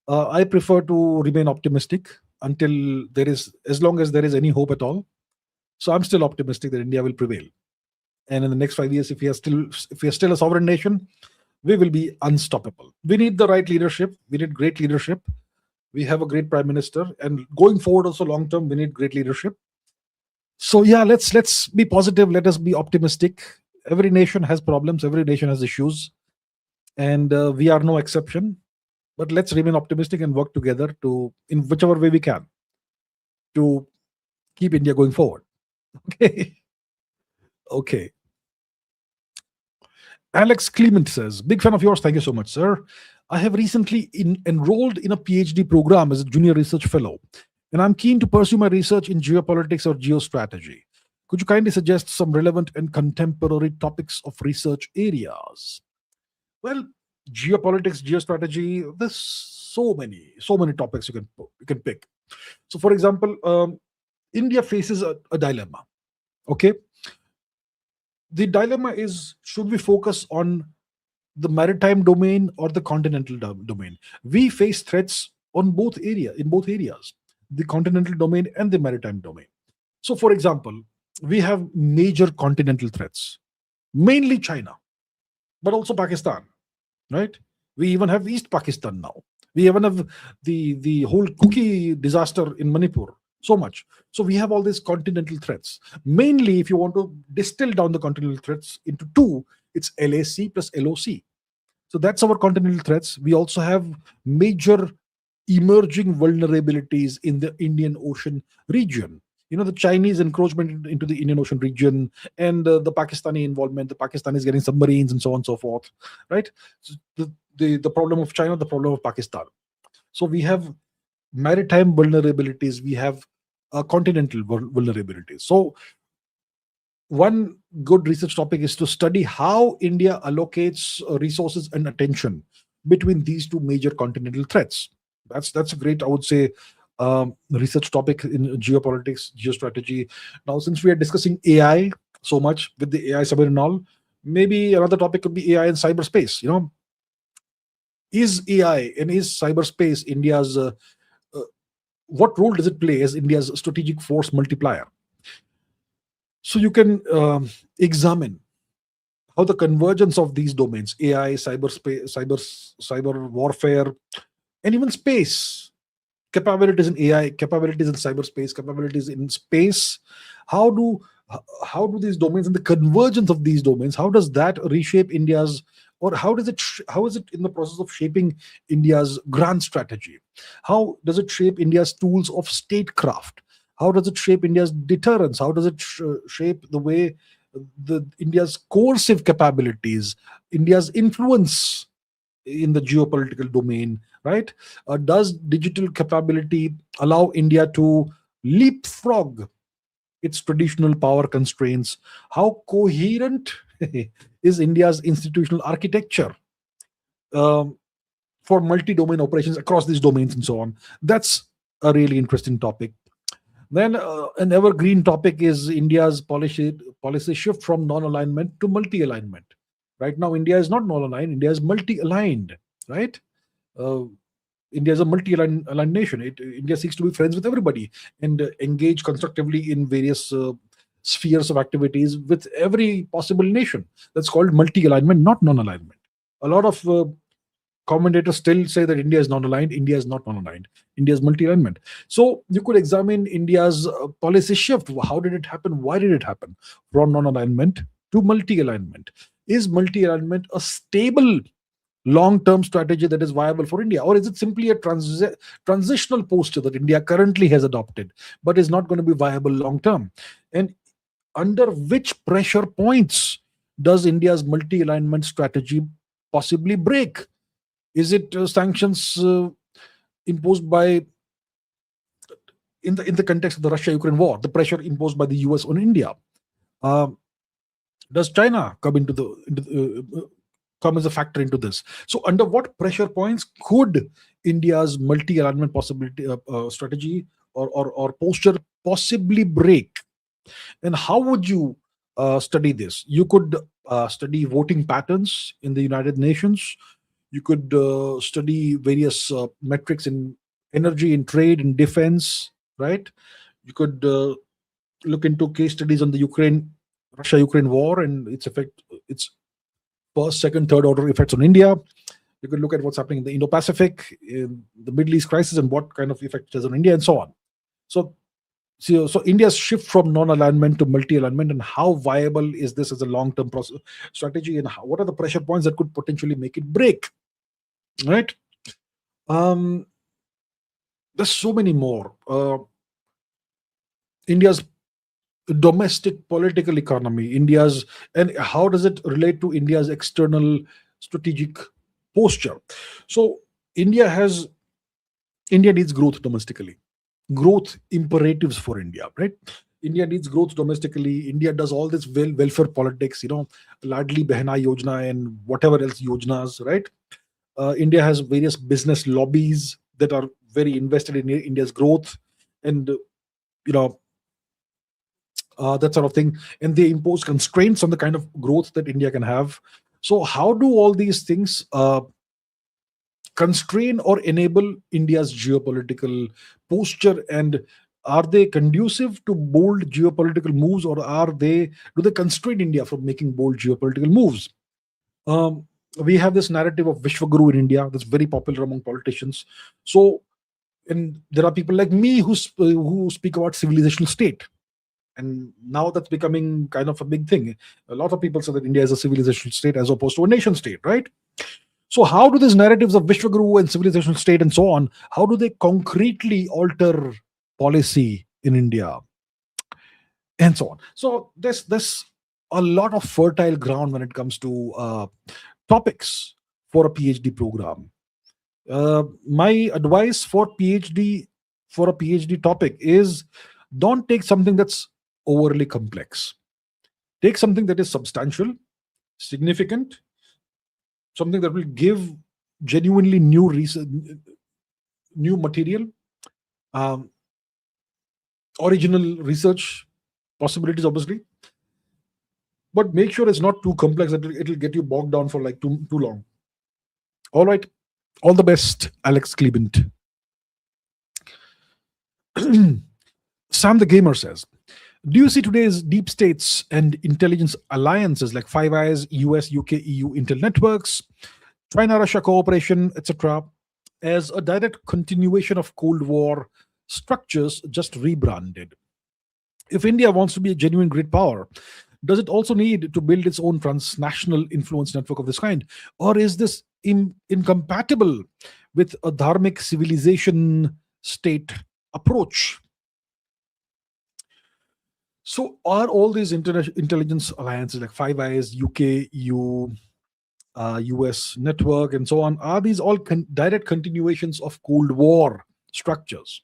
I prefer to remain optimistic until as long as there is any hope at all. So I'm still optimistic that India will prevail. And in the next 5 years, if we are still a sovereign nation, we will be unstoppable. We need the right leadership. We need great leadership. We have a great prime minister, and going forward also long term, we need great leadership. So yeah, let's be positive. Let us be optimistic. Every nation has problems. Every nation has issues, and we are no exception. But let's remain optimistic and work together in whichever way we can, to keep India going forward. Okay. Okay. Alex Clement says, big fan of yours. Thank you so much, sir. I have recently enrolled in a PhD program as a junior research fellow, and I'm keen to pursue my research in geopolitics or geostrategy. Could you kindly suggest some relevant and contemporary topics of research areas? Well, geopolitics, geostrategy, there's so many topics you can pick. So, for example, India faces a dilemma. Okay. The dilemma is, should we focus on the maritime domain or the continental domain? We face threats in both areas, the continental domain and the maritime domain. So, for example, we have major continental threats, mainly China, but also Pakistan, right? We even have East Pakistan now. We even have the whole cookie disaster in Manipur. So much. So we have all these continental threats. Mainly, if you want to distill down the continental threats into two, it's LAC plus LOC. So that's our continental threats. We also have major emerging vulnerabilities in the Indian Ocean region. You know, the Chinese encroachment into the Indian Ocean region, and the Pakistani involvement. The Pakistanis getting submarines and so on and so forth, right? So the problem of China, the problem of Pakistan. So we have maritime vulnerabilities. We have continental vulnerabilities. So one good research topic is to study how India allocates resources and attention between these two major continental threats. That's a great, I would say, research topic in geopolitics, geostrategy. Now, since we are discussing AI so much with the AI summit and all, maybe another topic could be AI in cyberspace. You know, is AI and is cyberspace India's what role does it play as India's strategic force multiplier? So you can examine how the convergence of these domains, AI, cyberspace, cyber warfare, and even space, capabilities in AI, capabilities in cyberspace, capabilities in space, how do these domains and the convergence of these domains, how does that reshape India's, or how is it in the process of shaping India's grand strategy? How does it shape India's tools of statecraft? How does it shape India's deterrence? How does it shape the way India's coercive capabilities, India's influence in the geopolitical domain, right? Does digital capability allow India to leapfrog its traditional power constraints? How coherent is India's institutional architecture for multi-domain operations across these domains and so on? That's a really interesting topic. Then an evergreen topic is India's policy shift from non-alignment to multi-alignment. Right now, India is not non-aligned. India is multi-aligned, right? India is a multi-aligned nation. India seeks to be friends with everybody and engage constructively in various spheres of activities with every possible nation. That's called multi-alignment, not non-alignment. A lot of commentators still say that India is non-aligned. India is not non-aligned. India is multi-alignment. So you could examine India's policy shift. How did it happen? Why did it happen? From non-alignment to multi-alignment. Is multi-alignment a stable long-term strategy that is viable for India, or is it simply a transitional posture that India currently has adopted, but is not going to be viable long-term? And under which pressure points does India's multi-alignment strategy possibly break? Is it sanctions imposed by, in the context of the Russia-Ukraine war, the pressure imposed by the US on India? Does China come as a factor into this? So under what pressure points could India's multi-alignment possibility strategy or posture possibly break? And how would you study this? You could study voting patterns in the United Nations. You could study various metrics in energy, in trade, in defense, right? You could look into case studies on the Russia-Ukraine war and its effect, its first, second, third order effects on India. You could look at what's happening in the Indo-Pacific, in the Middle East crisis, and what kind of effect it has on India, and so on. So India's shift from non-alignment to multi-alignment, and how viable is this as a long-term strategy, and what are the pressure points that could potentially make it break? Right? There's so many more. India's domestic political economy, and how does it relate to India's external strategic posture? So India needs growth domestically, growth imperatives for India, right? India needs growth domestically. India does all this welfare politics, Ladli Behna Yojana and whatever else Yojanas, right? India has various business lobbies that are very invested in India's growth, and that sort of thing, and they impose constraints on the kind of growth that India can have. So how do all these things constrain or enable India's geopolitical posture, and are they conducive to bold geopolitical moves, or do they constrain India from making bold geopolitical moves? We have this narrative of Vishwaguru in India that's very popular among politicians. So, and there are people like me who speak about civilizational state. And now that's becoming kind of a big thing. A lot of people say that India is a civilizational state as opposed to a nation state, right? So how do these narratives of Vishwaguru and civilizational state and so on, how do they concretely alter policy in India? And so on. So there's a lot of fertile ground when it comes to topics for a PhD program. My advice for a PhD topic is, don't take something that's overly complex. Take something that is substantial, significant, something that will give genuinely new research, new material, original research possibilities, obviously. But make sure it's not too complex that it'll get you bogged down for like too long. All right. All the best, Alex Clement. Sam the Gamer says, do you see today's deep states and intelligence alliances like Five Eyes, US, UK, EU, Intel networks, China-Russia cooperation, etc., as a direct continuation of Cold War structures just rebranded? If India wants to be a genuine great power, does it also need to build its own transnational influence network of this kind? Or is this incompatible with a dharmic civilization state approach? So are all these intelligence alliances like Five Eyes, UK, EU, US network, and so on, are these all direct continuations of Cold War structures?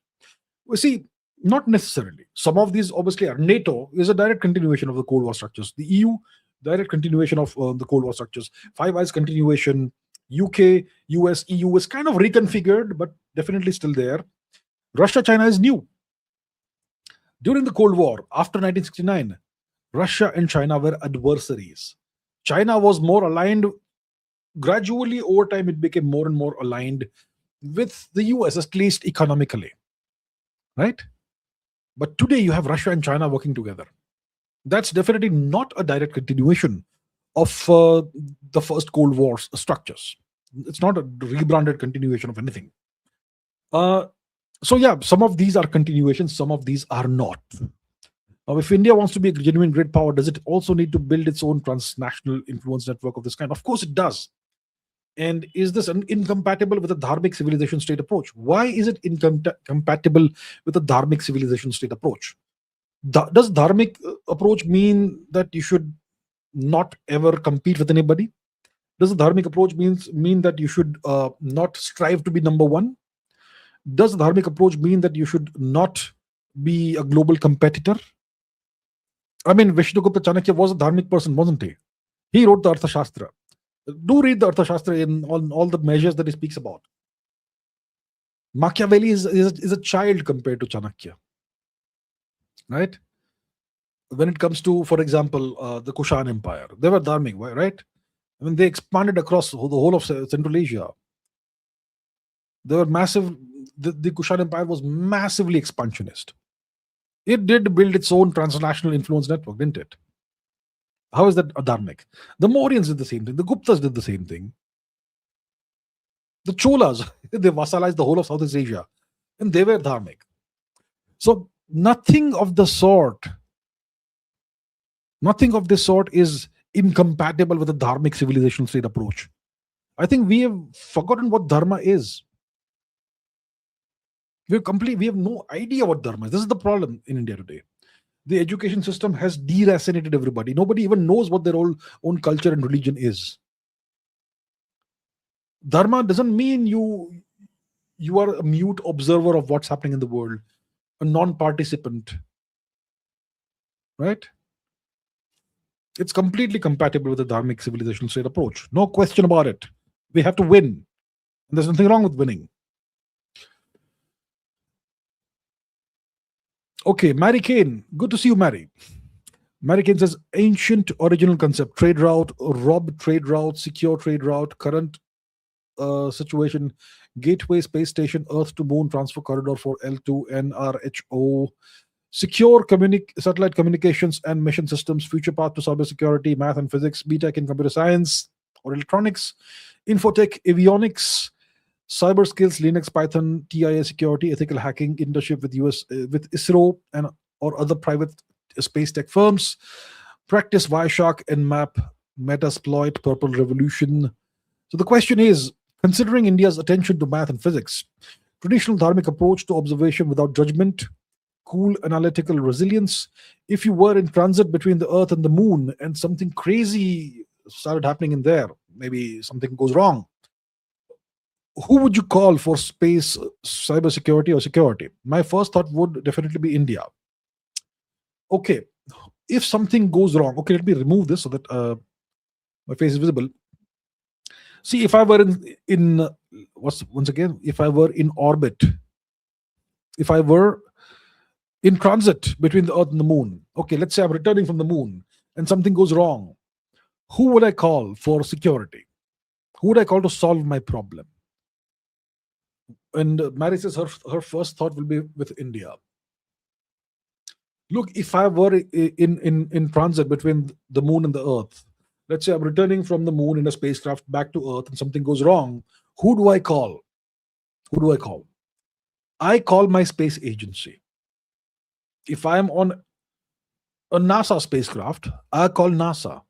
We see, not necessarily. Some of these obviously are. NATO is a direct continuation of the Cold War structures. The EU, direct continuation of the Cold War structures. Five Eyes continuation. UK, US, EU is kind of reconfigured, but definitely still there. Russia, China is new. During the Cold War, after 1969, Russia and China were adversaries. China was more aligned. Gradually, over time, it became more and more aligned with the US, at least economically. Right? But today, you have Russia and China working together. That's definitely not a direct continuation of the first Cold War structures. It's not a rebranded continuation of anything. Uh, so yeah, some of these are continuations, some of these are not. Now, if India wants to be a genuine great power, does it also need to build its own transnational influence network of this kind? Of course, it does. And is this incompatible with a dharmic civilization state approach? Why is it incompatible with a dharmic civilization state approach? Does dharmic approach mean that you should not ever compete with anybody? Does the dharmic approach mean that you should not strive to be number one? Does the dharmic approach mean that you should not be a global competitor? I mean, Vishnugupta Chanakya was a dharmic person, wasn't he? He wrote the Arthashastra. Do read the Arthashastra on all the measures that he speaks about. Machiavelli is a child compared to Chanakya, right? When it comes to, for example, the Kushan Empire, they were dharmic, right? I mean, they expanded across the whole of Central Asia. They were massive. The Kushan Empire was massively expansionist. It did build its own transnational influence network, didn't it? How is that dharmic? The Mauryans did the same thing. The Guptas did the same thing. The Cholas, they vassalized the whole of Southeast Asia, and they were dharmic. So nothing of this sort is incompatible with a dharmic civilization state approach. I think we have forgotten what dharma is. We have no idea what dharma is. This is the problem in India today. The education system has deracinated everybody. Nobody even knows what their own culture and religion is. Dharma doesn't mean you are a mute observer of what's happening in the world, a non-participant, right? It's completely compatible with the dharmic civilization state approach. No question about it. We have to win. And there's nothing wrong with winning. Okay, Mary Kane. Good to see you, Mary. Mary Kane says, ancient original concept, trade route, rob trade route, secure trade route, current situation, gateway space station, Earth to moon transfer corridor for L2, NRHO, secure satellite communications and mission systems, future path to cybersecurity, math and physics, BTech in computer science or electronics, infotech, avionics, cyber skills, Linux, Python, TIA security, ethical hacking, internship with with ISRO and or other private space tech firms, practice Wireshark, Nmap, Metasploit, Purple Revolution. So the question is, considering India's attention to math and physics, traditional dharmic approach to observation without judgment, cool analytical resilience, if you were in transit between the Earth and the moon and something crazy started happening in there, maybe something goes wrong, who would you call for space, cybersecurity, or security? My first thought would definitely be India. Okay, if something goes wrong, okay, let me remove this so that my face is visible. See, if I were if I were in orbit, if I were in transit between the Earth and the moon, okay, let's say I'm returning from the moon and something goes wrong, who would I call for security? Who would I call to solve my problem? And Mary says her first thought will be with India. Look, if I were in transit between the moon and the Earth, let's say I'm returning from the moon in a spacecraft back to Earth and something goes wrong, who do I call? Who do I call? I call my space agency. If I'm on a NASA spacecraft, I call NASA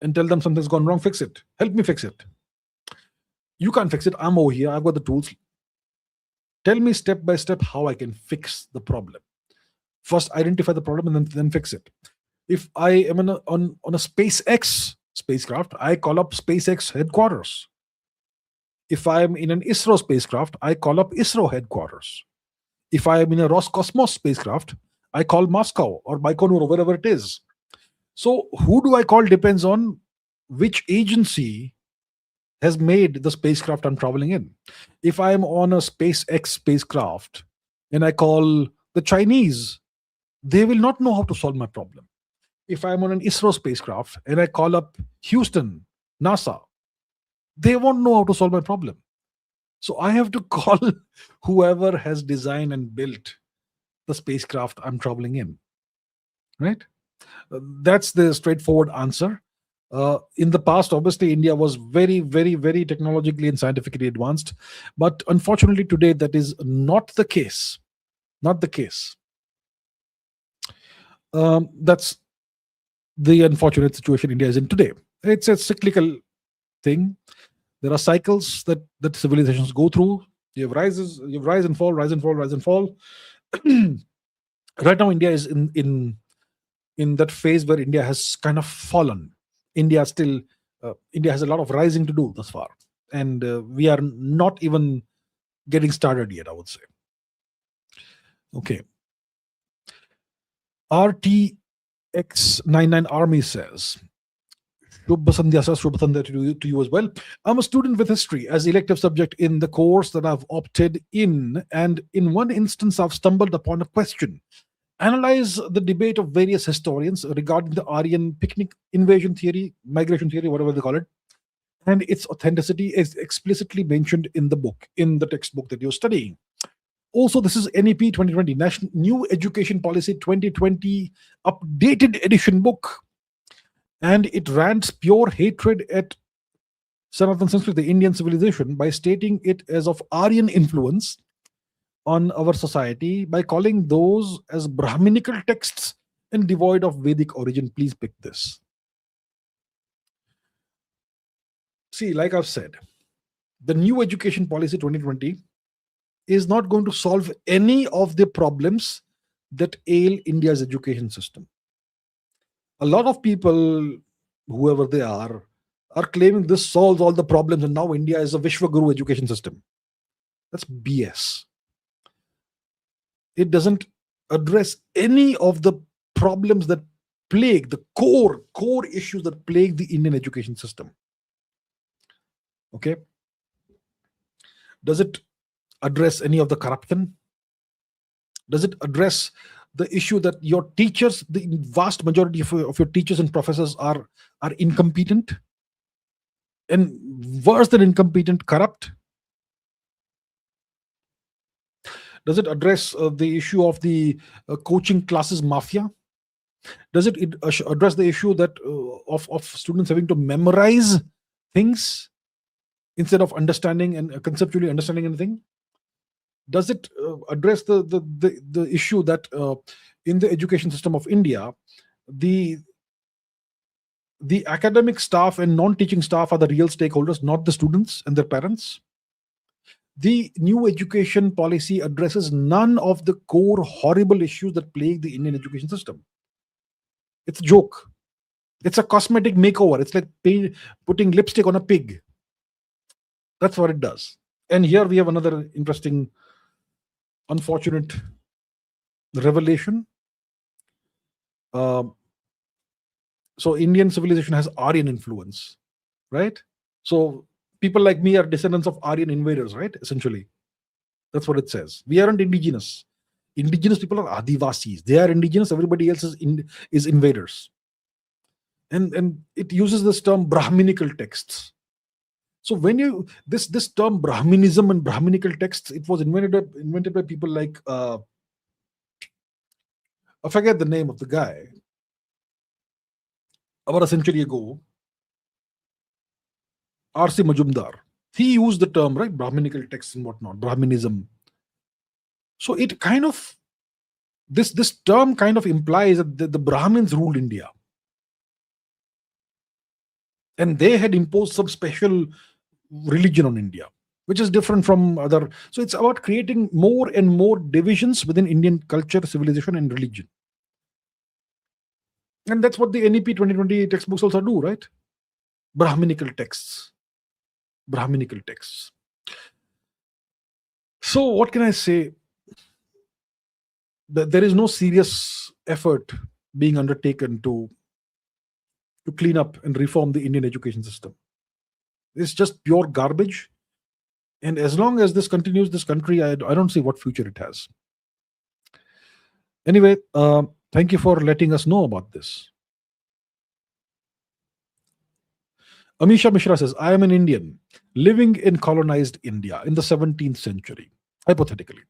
and tell them something's gone wrong, fix it. Help me fix it. You can't fix it. I'm over here. I've got the tools. Tell me step by step how I can fix the problem. First, identify the problem and then fix it. If I am on a SpaceX spacecraft, I call up SpaceX headquarters. If I am in an ISRO spacecraft, I call up ISRO headquarters. If I am in a Roscosmos spacecraft, I call Moscow or Baikonur or wherever it is. So who do I call depends on which agency has made the spacecraft I'm traveling in. If I am on a SpaceX spacecraft and I call the Chinese, they will not know how to solve my problem. If I'm on an ISRO spacecraft and I call up Houston, NASA, they won't know how to solve my problem. So I have to call whoever has designed and built the spacecraft I'm traveling in, right? That's the straightforward answer. In the past, obviously, India was very, very, very technologically and scientifically advanced. But unfortunately, today, that is not the case. Not the case. That's the unfortunate situation India is in today. It's a cyclical thing. There are cycles that civilizations go through. You have rises, you have rise and fall, rise and fall, rise and fall. Right now, India is in that phase where India has kind of fallen. India has a lot of rising to do thus far, and we are not even getting started yet, I would say. Okay. RTX99 Army says, Shubha Sandhya sir, Shubha Sandhya to you as well. I'm a student with history as elective subject in the course that I've opted in, and in one instance I've stumbled upon a question. Analyze the debate of various historians regarding the Aryan picnic invasion theory, migration theory, whatever they call it, and its authenticity is explicitly mentioned in the book, in the textbook that you're studying. Also, this is NEP 2020, National New Education Policy 2020 updated edition book, and it rants pure hatred at Sanatan Sanskrit, the Indian civilization, by stating it as of Aryan influence on our society, by calling those as Brahminical texts and devoid of Vedic origin. Please pick this. See, like I've said, the New Education Policy 2020 is not going to solve any of the problems that ail India's education system. A lot of people, whoever they are claiming this solves all the problems and now India is a Vishwaguru education system. That's BS. It doesn't address any of the problems that plague the core issues that plague the Indian education system. Okay. Does it address any of the corruption? Does it address the issue that your teachers, the vast majority of your teachers and professors are incompetent? And worse than incompetent, corrupt? Does it address the issue of the coaching classes mafia? Does it address the issue that of students having to memorize things instead of understanding and conceptually understanding anything? Does it address the issue that in the education system of India, the academic staff and non-teaching staff are the real stakeholders, not the students and their parents? The new education policy addresses none of the core horrible issues that plague the Indian education system. It's a joke. It's a cosmetic makeover. It's like putting lipstick on a pig. That's what it does. And here we have another interesting, unfortunate revelation. So Indian civilization has Aryan influence, right? So people like me are descendants of Aryan invaders, right? Essentially, that's what it says. We aren't indigenous. Indigenous people are Adivasis. They are indigenous. Everybody else is invaders. And it uses this term Brahminical texts. So when you this term Brahminism and Brahminical texts, it was invented by people like I forget the name of the guy. About a century ago, R.C. Majumdar. He used the term, right? Brahminical texts and whatnot, Brahminism. So it kind of, this term kind of implies that the Brahmins ruled India. And they had imposed some special religion on India, which is different from other. So it's about creating more and more divisions within Indian culture, civilization, and religion. And that's what the NEP 2020 textbooks also do, right? Brahminical texts. Brahminical texts. So what can I say? There is no serious effort being undertaken to clean up and reform the Indian education system. It's just pure garbage. And as long as this continues, this country, I don't see what future it has. Anyway, thank you for letting us know about this. Amisha Mishra says, I am an Indian living in colonized India in the 17th century, hypothetically.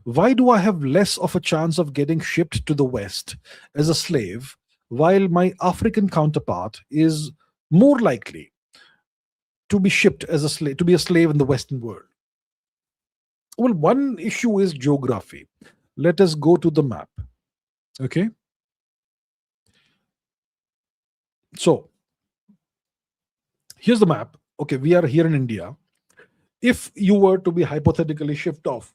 Why do I have less of a chance of getting shipped to the West as a slave while my African counterpart is more likely to be shipped as a slave, to be a slave in the Western world. Well, one issue is geography. Let us go to the map. Okay. So here's the map. Okay, we are here in India. If you were to be hypothetically shipped off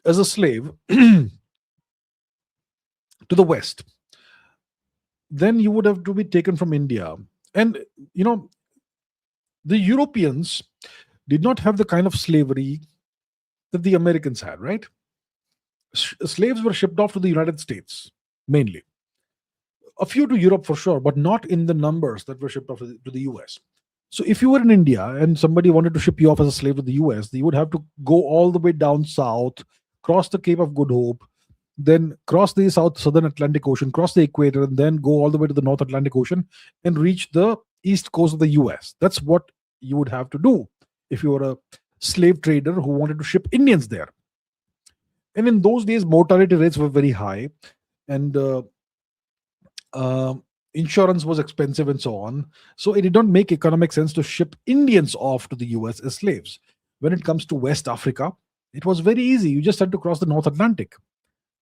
as a slave to the West, then you would have to be taken from India. And, you know, the Europeans did not have the kind of slavery that the Americans had, right? Slaves were shipped off to the United States, mainly. A few to Europe for sure, but not in the numbers that were shipped off to the US. So if you were in India and somebody wanted to ship you off as a slave to the US, you would have to go all the way down south, cross the Cape of Good Hope, then cross the southern Atlantic Ocean, cross the equator, and then go all the way to the North Atlantic Ocean and reach the east coast of the US. That's what you would have to do if you were a slave trader who wanted to ship Indians there. And in those days, mortality rates were very high, and insurance was expensive and so on. So it did not make economic sense to ship Indians off to the US as slaves. When it comes to West Africa, it was very easy. You just had to cross the North Atlantic.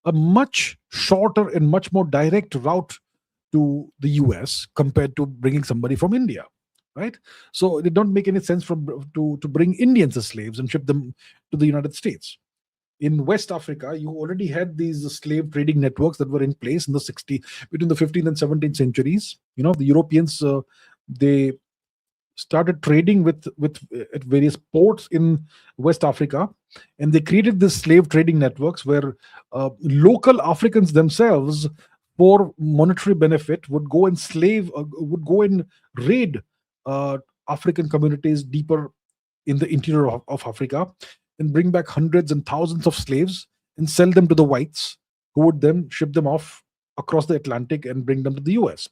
A much shorter and much more direct route to the US compared to bringing somebody from India, right? So it did not make any sense to bring Indians as slaves and ship them to the United States. In West Africa, you already had these slave trading networks that were in place in the between the 15th and 17th centuries. You know, the Europeans, they started trading with at various ports in West Africa, and they created these slave trading networks where local Africans themselves, for monetary benefit, would go and raid African communities deeper in the interior of Africa, and bring back hundreds and thousands of slaves and sell them to the whites, who would then ship them off across the Atlantic and bring them to the US.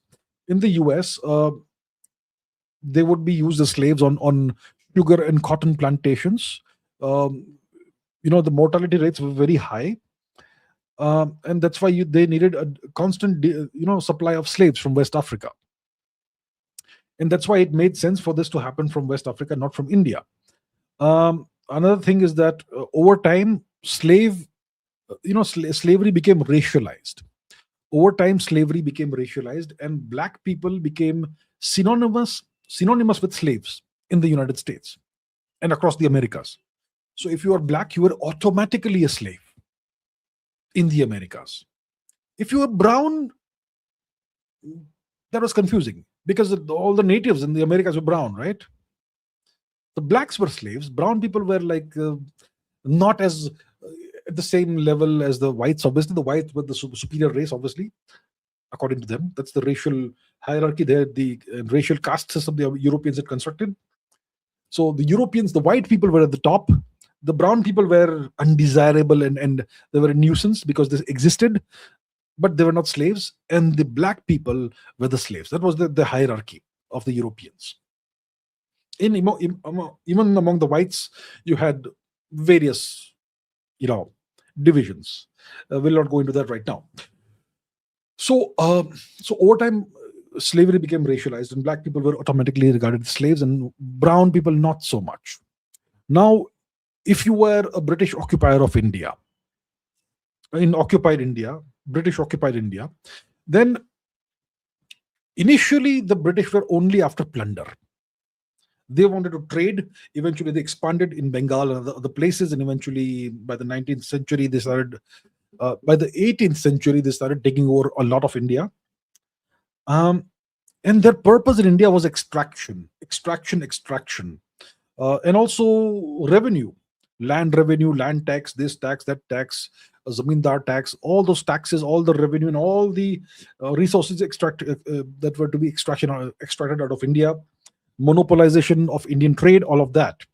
In the US, they would be used as slaves on sugar and cotton plantations. You know, the mortality rates were very high. And that's why they needed a constant supply of slaves from West Africa. And that's why it made sense for this to happen from West Africa, not from India. Another thing is that over time, slavery became racialized. Over time, slavery became racialized, and black people became synonymous with slaves in the United States and across the Americas. So if you are black, you were automatically a slave in the Americas. If you were brown, that was confusing because all the natives in the Americas were brown, right? The blacks were slaves. Brown people were not as at the same level as the whites. Obviously, the whites were the superior race, obviously, according to them. That's the racial hierarchy there, the racial caste system the Europeans had constructed. So the Europeans, the white people were at the top. The brown people were undesirable and they were a nuisance because they existed, but they were not slaves. And the black people were the slaves. That was the hierarchy of the Europeans. Even among the whites, you had various, divisions. We'll not go into that right now. So over time, slavery became racialized, and black people were automatically regarded as slaves, and brown people not so much. Now, if you were a British occupier of India, British occupied India, then initially the British were only after plunder. They wanted to trade. Eventually, they expanded in Bengal and other places, and eventually, by the 19th century, they started. By the 18th century, they started taking over a lot of India. And their purpose in India was extraction, and also revenue, land tax, this tax, that tax, zamindar tax, all those taxes, all the revenue, and all the resources that were to be extracted out of India. Monopolization of Indian trade, all of that.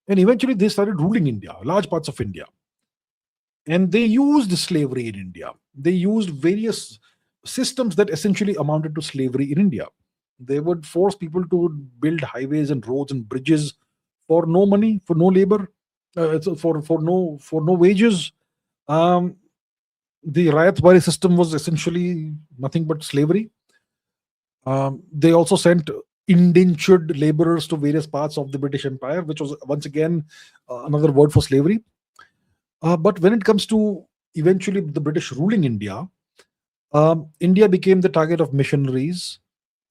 And eventually they started ruling India, large parts of India. And they used slavery in India. They used various systems that essentially amounted to slavery in India. They would force people to build highways and roads and bridges for no money, for no labor, for no wages. The Rayatwari system was essentially nothing but slavery. They also sent indentured laborers to various parts of the British Empire, which was once again another word for slavery. But when it comes to eventually the British ruling India, India became the target of missionaries,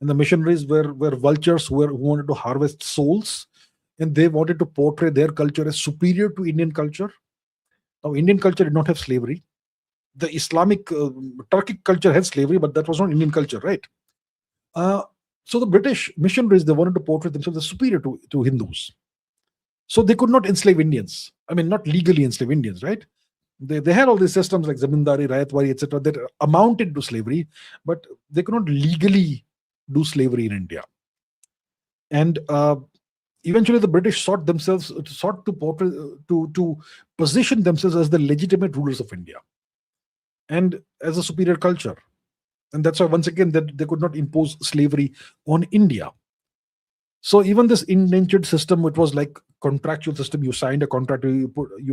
and the missionaries were vultures who wanted to harvest souls, and they wanted to portray their culture as superior to Indian culture. Now, Indian culture did not have slavery. The Islamic Turkic culture had slavery, but that was not Indian culture, right? Uh, so the British missionaries, they wanted to portray themselves as superior to Hindus. So they could not enslave Indians. I mean, not legally enslave Indians, right? They had all these systems like Zamindari, Rayatwari, etc., that amounted to slavery, but they could not legally do slavery in India. And eventually, the British sought to portray, to position themselves as the legitimate rulers of India and as a superior culture. And that's why, once again, that they could not impose slavery on India. So even this indentured system, it was like contractual system. You signed a contract, you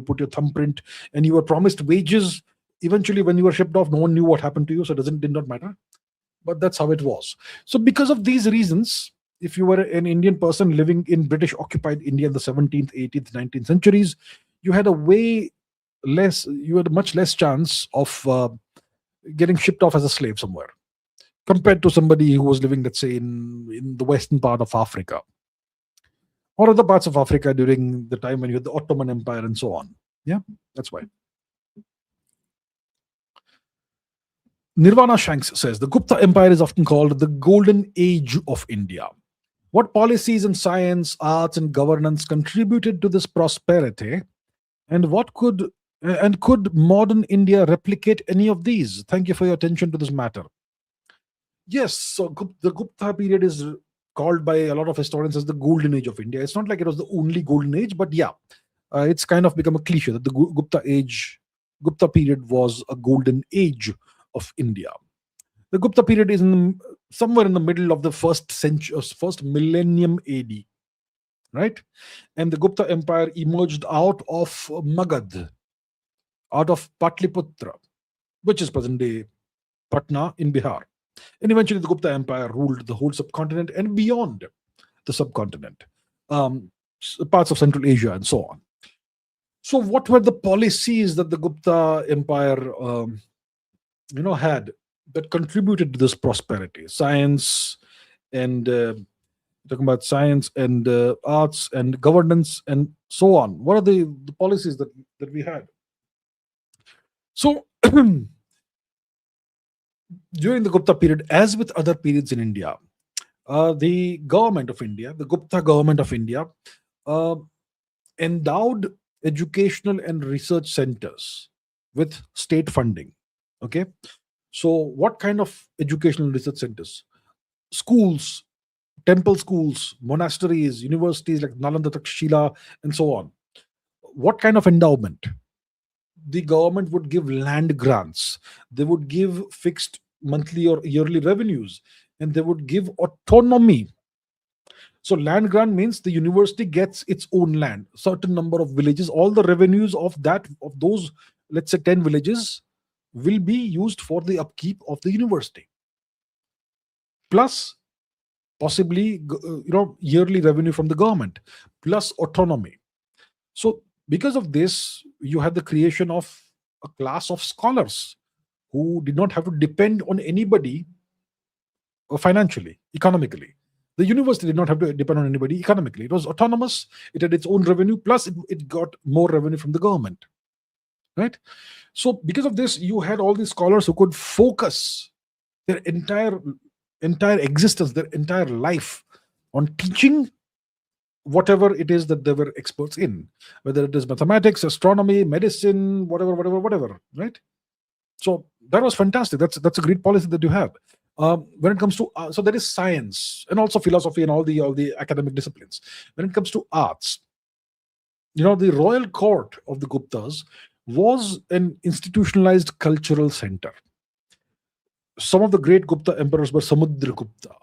put your thumbprint, and you were promised wages. Eventually, when you were shipped off, no one knew what happened to you, so did not matter. But that's how it was. So because of these reasons, if you were an Indian person living in British occupied India in the 17th, 18th, 19th centuries, you had a much less chance of getting shipped off as a slave somewhere, compared to somebody who was living, let's say, in the western part of Africa or other parts of Africa during the time when you had the Ottoman Empire and so on. Yeah, that's why. Nirvana Shanks says the Gupta Empire is often called the golden age of India. What policies in science, arts, and governance contributed to this prosperity, and could modern India replicate any of these? Thank you for your attention to this matter. Yes, so the Gupta period is called by a lot of historians as the golden age of India. It's not like it was the only golden age, but yeah, it's kind of become a cliche that the Gupta period was a golden age of India. The Gupta period is somewhere in the middle of the first millennium AD, right? And the Gupta Empire emerged out of Magad, out of Patliputra, which is present-day Patna in Bihar. And eventually the Gupta Empire ruled the whole subcontinent and beyond the subcontinent, parts of Central Asia and so on. So what were the policies that the Gupta Empire had that contributed to this prosperity? Science and talking about science and arts and governance and so on. What are the policies that we had? So during the Gupta period, as with other periods in India, the government of India, the Gupta government of India, endowed educational and research centers with state funding. Okay. So what kind of educational research centers? Schools, temple schools, monasteries, universities like Nalanda, Takshila, and so on. What kind of endowment? The government would give land grants. They would give fixed monthly or yearly revenues, and they would give autonomy. So land grant means the university gets its own land, certain number of villages. All the revenues of those, let's say 10 villages, will be used for the upkeep of the university, plus possibly yearly revenue from the government, plus autonomy. So because of this, you had the creation of a class of scholars who did not have to depend on anybody financially, economically. The university did not have to depend on anybody economically. It was autonomous. It had its own revenue, plus it got more revenue from the government, right? So because of this, you had all these scholars who could focus their entire existence, their entire life on teaching whatever it is that they were experts in, whether it is mathematics, astronomy, medicine, whatever, right? So that was fantastic. That's a great policy that you have. When it comes to so there is science and also philosophy and all the academic disciplines. When it comes to arts, the royal court of the Guptas was an institutionalized cultural center. Some of the great Gupta emperors were Samudragupta,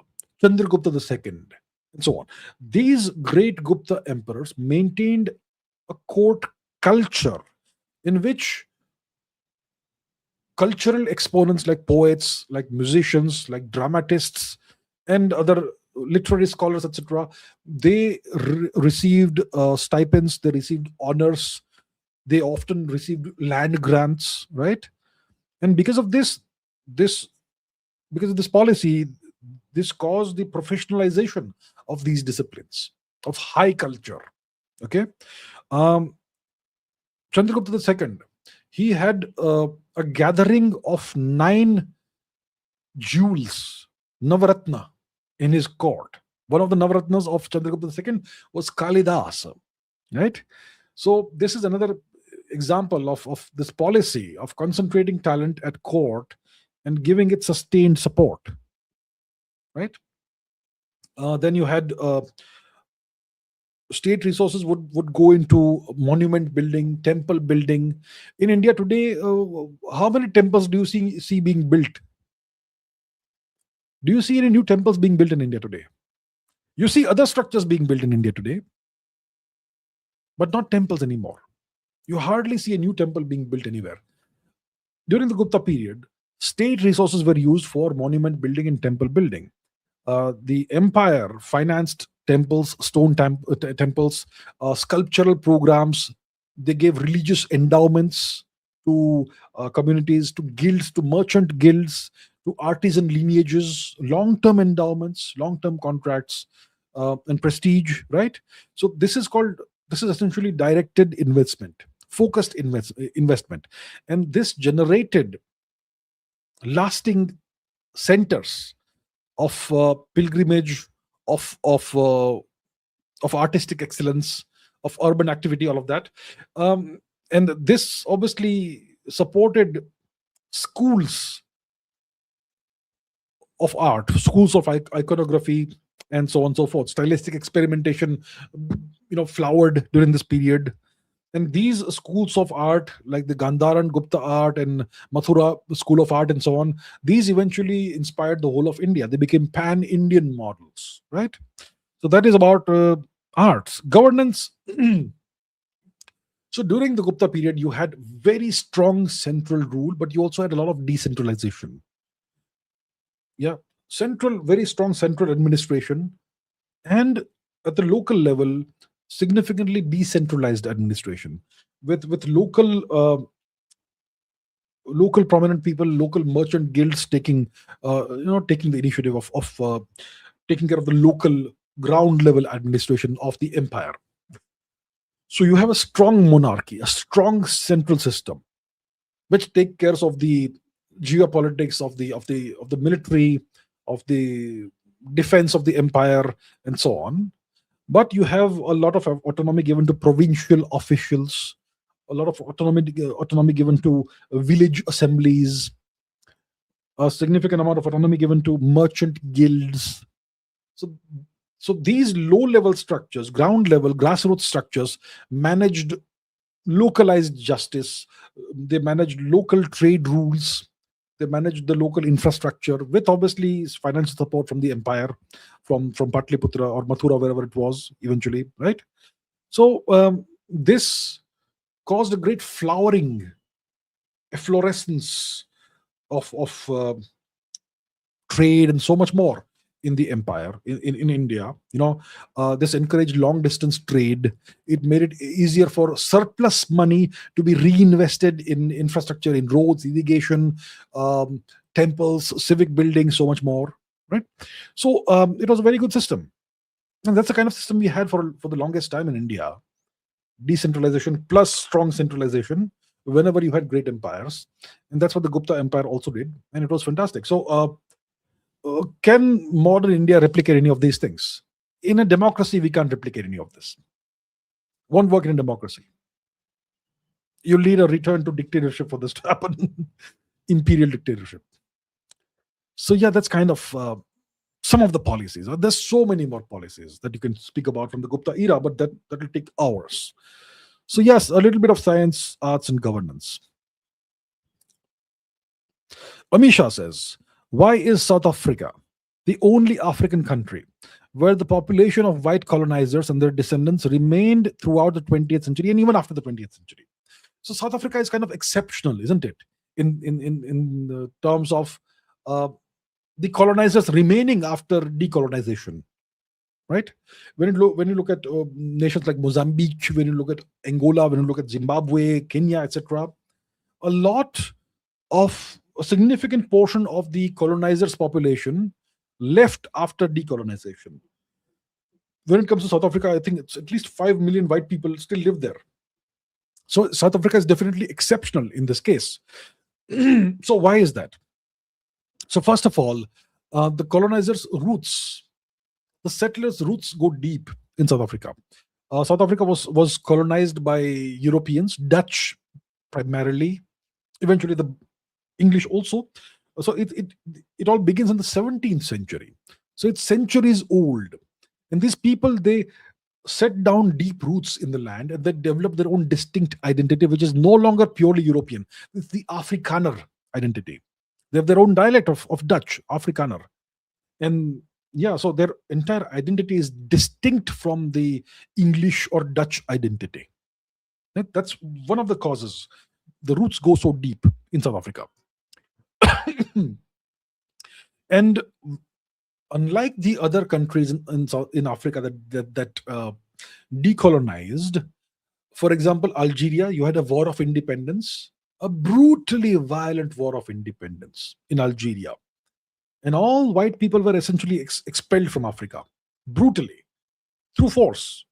Chandragupta II, and so on. These great Gupta emperors maintained a court culture in which cultural exponents like poets, like musicians, like dramatists, and other literary scholars, etc. They received stipends, they received honors, they often received land grants, right? And this because of this policy, this caused the professionalization of these disciplines of high culture. Okay, um, Chandragupta II, he had a gathering of 9 jewels, Navaratna, in his court. One of the Navaratnas of Chandragupta II was Kalidas, right? So this is another example of this policy of concentrating talent at court and giving it sustained support, right? Then you had state resources would go into monument building, temple building. In India today, how many temples do you see being built? Do you see any new temples being built in India today? You see other structures being built in India today, but not temples anymore. You hardly see a new temple being built anywhere. During the Gupta period, state resources were used for monument building and temple building. The empire financed temples, temples, sculptural programs. They gave religious endowments to communities, to guilds, to merchant guilds, to artisan lineages, long-term endowments, long-term contracts, and prestige. Right. So this is essentially directed investment, focused investment, and this generated lasting centers of pilgrimage, of artistic excellence, of urban activity, all of that. And this obviously supported schools of art, schools of iconography, and so on and so forth. Stylistic experimentation, flowered during this period. And these schools of art, like the Gandharan Gupta art and Mathura School of Art and so on, these eventually inspired the whole of India. They became pan-Indian models, right? So that is about arts. Governance. So during the Gupta period, you had very strong central rule, but you also had a lot of decentralization. Yeah, very strong central administration, and at the local level, significantly decentralized administration with local prominent people, local merchant guilds taking the initiative of taking care of the local ground level administration of the empire. So you have a strong monarchy, a strong central system, which take care of the geopolitics of the military, of the defense of the empire, and so on. But you have a lot of autonomy given to provincial officials, a lot of autonomy given to village assemblies, a significant amount of autonomy given to merchant guilds. So these low-level structures, ground-level, grassroots structures, managed localized justice. They managed local trade rules. They managed the local infrastructure with obviously financial support from the empire, from Patliputra or Mathura, wherever it was eventually, right? So this caused a great flowering, efflorescence of trade and so much more in the empire, in India. This encouraged long distance trade. It made it easier for surplus money to be reinvested in infrastructure, in roads, irrigation, temples, civic buildings, so much more, right? So it was a very good system, and that's the kind of system we had for the longest time in India. Decentralization plus strong centralization whenever you had great empires, and that's what the Gupta empire also did, and it was fantastic. So can modern India replicate any of these things? In a democracy, we can't replicate any of this. Won't work in a democracy. You'll need a return to dictatorship for this to happen. Imperial dictatorship. So yeah, that's kind of some of the policies. There's so many more policies that you can speak about from the Gupta era, but that will take hours. So yes, a little bit of science, arts, and governance. Amisha says, why is South Africa the only African country where the population of white colonizers and their descendants remained throughout the 20th century and even after the 20th century? So South Africa is kind of exceptional, isn't it? in the terms of uh, the colonizers remaining after decolonization, right? When you look at nations like Mozambique, when you look at Angola, when you look at Zimbabwe, Kenya, etc., a lot of a significant portion of the colonizers' population left after decolonization. When it comes to South Africa, I think it's at least 5 million white people still live there. So South Africa is definitely exceptional in this case. So why is that? So first of all, the colonizers' roots, the settlers' roots go deep in South Africa. South Africa was colonized by Europeans, Dutch primarily, eventually the English also. So it all begins in the 17th century. So it's centuries old. And these people, they set down deep roots in the land, and they develop their own distinct identity, which is no longer purely European. It's the Afrikaner identity. They have their own dialect of Dutch, Afrikaner. And yeah, so their entire identity is distinct from the English or Dutch identity. That's one of the causes. The roots go so deep in South Africa. And unlike the other countries in Africa that decolonized, for example, Algeria, you had a war of independence, a brutally violent war of independence in Algeria. And all white people were essentially expelled from Africa, brutally, through force,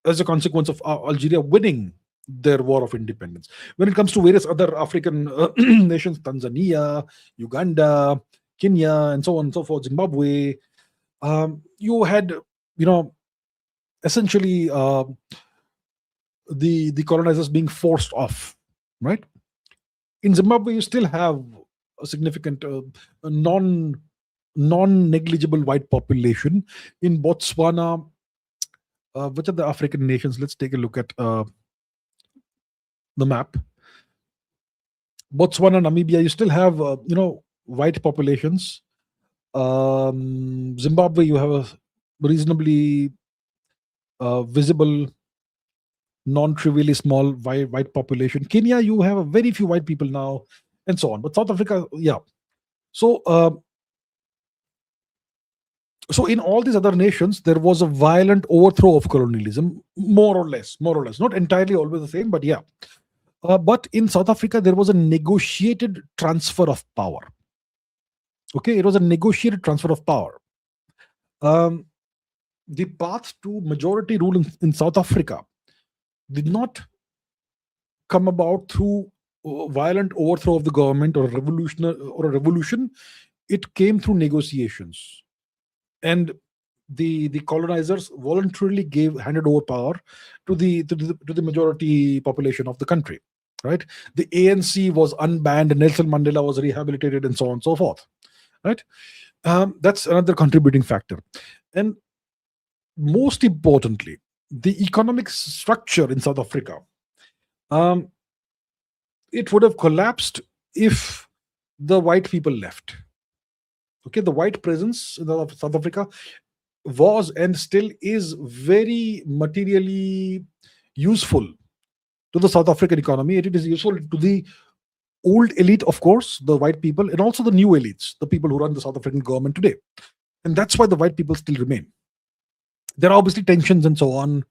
as a consequence of Algeria winning their war of independence. When it comes to various other African nations, Tanzania, Uganda, Kenya, and so on and so forth, Zimbabwe, you had, essentially the colonizers being forced off, right? In Zimbabwe, you still have a significant non-negligible white population. In Botswana, which are the African nations? Let's take a look at the map. Botswana, Namibia, you still have white populations. Zimbabwe, you have a reasonably visible, non-trivially small white population. Kenya, you have a very few white people now, and so on. But South Africa, yeah. So in all these other nations, there was a violent overthrow of colonialism, more or less, not entirely always the same, but yeah. But in South Africa, there was a negotiated transfer of power. Okay, it was a negotiated transfer of power. The path to majority rule in South Africa did not come about through violent overthrow of the government or a revolution. It came through negotiations, and the colonizers voluntarily handed over power to the majority population of the country. Right, the ANC was unbanned, Nelson Mandela was rehabilitated, and so on and so forth. Right, that's another contributing factor. And most importantly, the economic structure in South Africa, it would have collapsed if the white people left. Okay, the white presence in South Africa was and still is very materially useful to the South African economy. It is useful to the old elite, of course, the white people, and also the new elites, the people who run the South African government today. And that's why the white people still remain. There are obviously tensions and so on.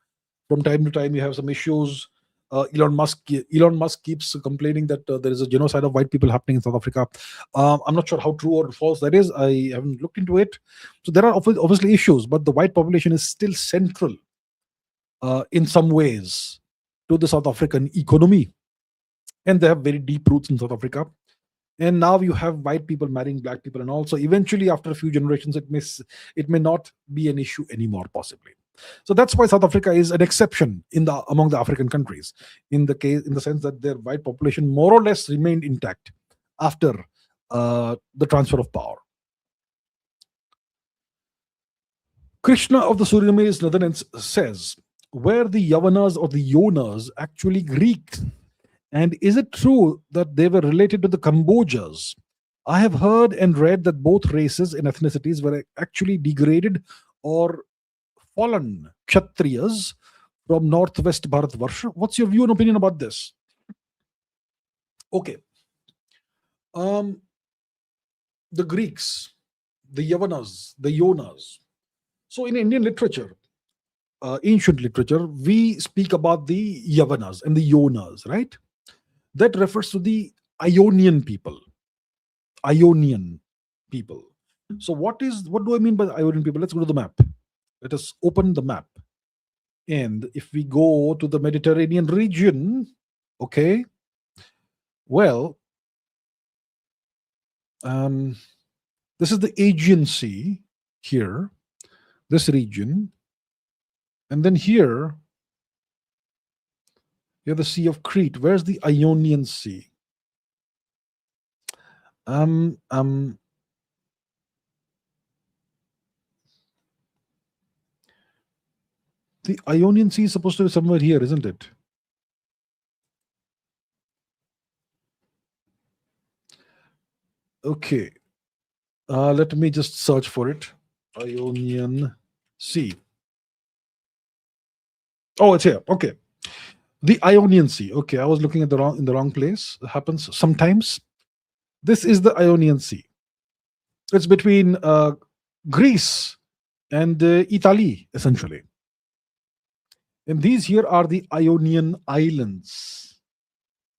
From time to time, you have some issues. Elon Musk keeps complaining that there is a genocide of white people happening in South Africa. I'm not sure how true or false that is. I haven't looked into it. So there are obviously issues, but the white population is still central in some ways to the South African economy. And they have very deep roots in South Africa. And now you have white people marrying black people, and also eventually after a few generations, it may not be an issue anymore, possibly. So that's why South Africa is an exception among the African countries, in the sense that their white population more or less remained intact after the transfer of power. Krishna of the Surinamese Netherlands says, were the Yavanas or the Yonas actually Greeks? And is it true that they were related to the Kambodjas? I have heard and read that both races and ethnicities were actually degraded or fallen Kshatriyas from northwest Bharatvarsha. What's your view and opinion about this? Okay. Um, the Greeks, the Yavanas, the Yonas. So in Indian literature, ancient literature, we speak about the Yavanas and the Yonas, right? That refers to the Ionian people. Ionian people. So what do I mean by the Ionian people? Let's go to the map. Let us open the map. And if we go to the Mediterranean region, okay, well, this is the Aegean Sea here, this region. And then here, you have the Sea of Crete. Where's the Ionian Sea? The Ionian Sea is supposed to be somewhere here, isn't it? Okay. Let me just search for it. Ionian Sea. Oh, it's here. Okay. The Ionian Sea. Okay, I was looking at in the wrong place. It happens sometimes. This is the Ionian Sea. It's between Greece and Italy, essentially. And these here are the Ionian Islands.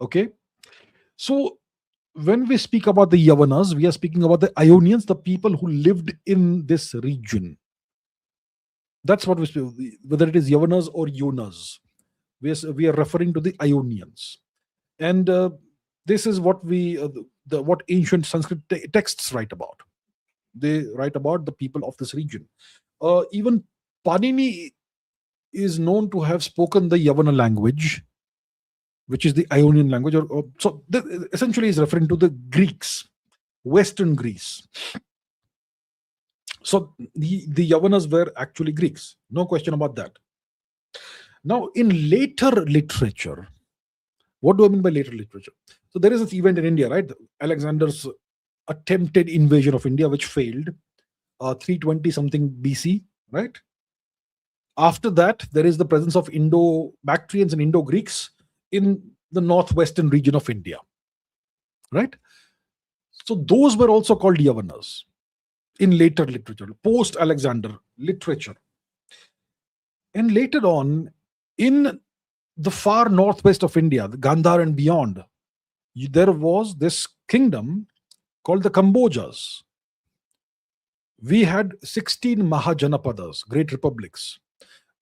Okay. So when we speak about the Yavanas, we are speaking about the Ionians, the people who lived in this region. That's what we speak, whether it is Yavanas or Yonas. We are referring to the Ionians. And this is what what ancient Sanskrit texts write about. They write about the people of this region. Even Panini is known to have spoken the Yavana language, which is the Ionian language. So essentially is referring to the Greeks, Western Greece. So the Yavanas were actually Greeks. No question about that. Now, in later literature, what do I mean by later literature? So there is this event in India, right? Alexander's attempted invasion of India, which failed, 320 something BC, right? After that, there is the presence of Indo-Bactrians and Indo-Greeks in the northwestern region of India, right? So those were also called Yavanas in later literature, post-Alexander literature. And later on, in the far northwest of India, the Gandhar and beyond, there was this kingdom called the Kambojas. We had 16 Mahajanapadas, great republics.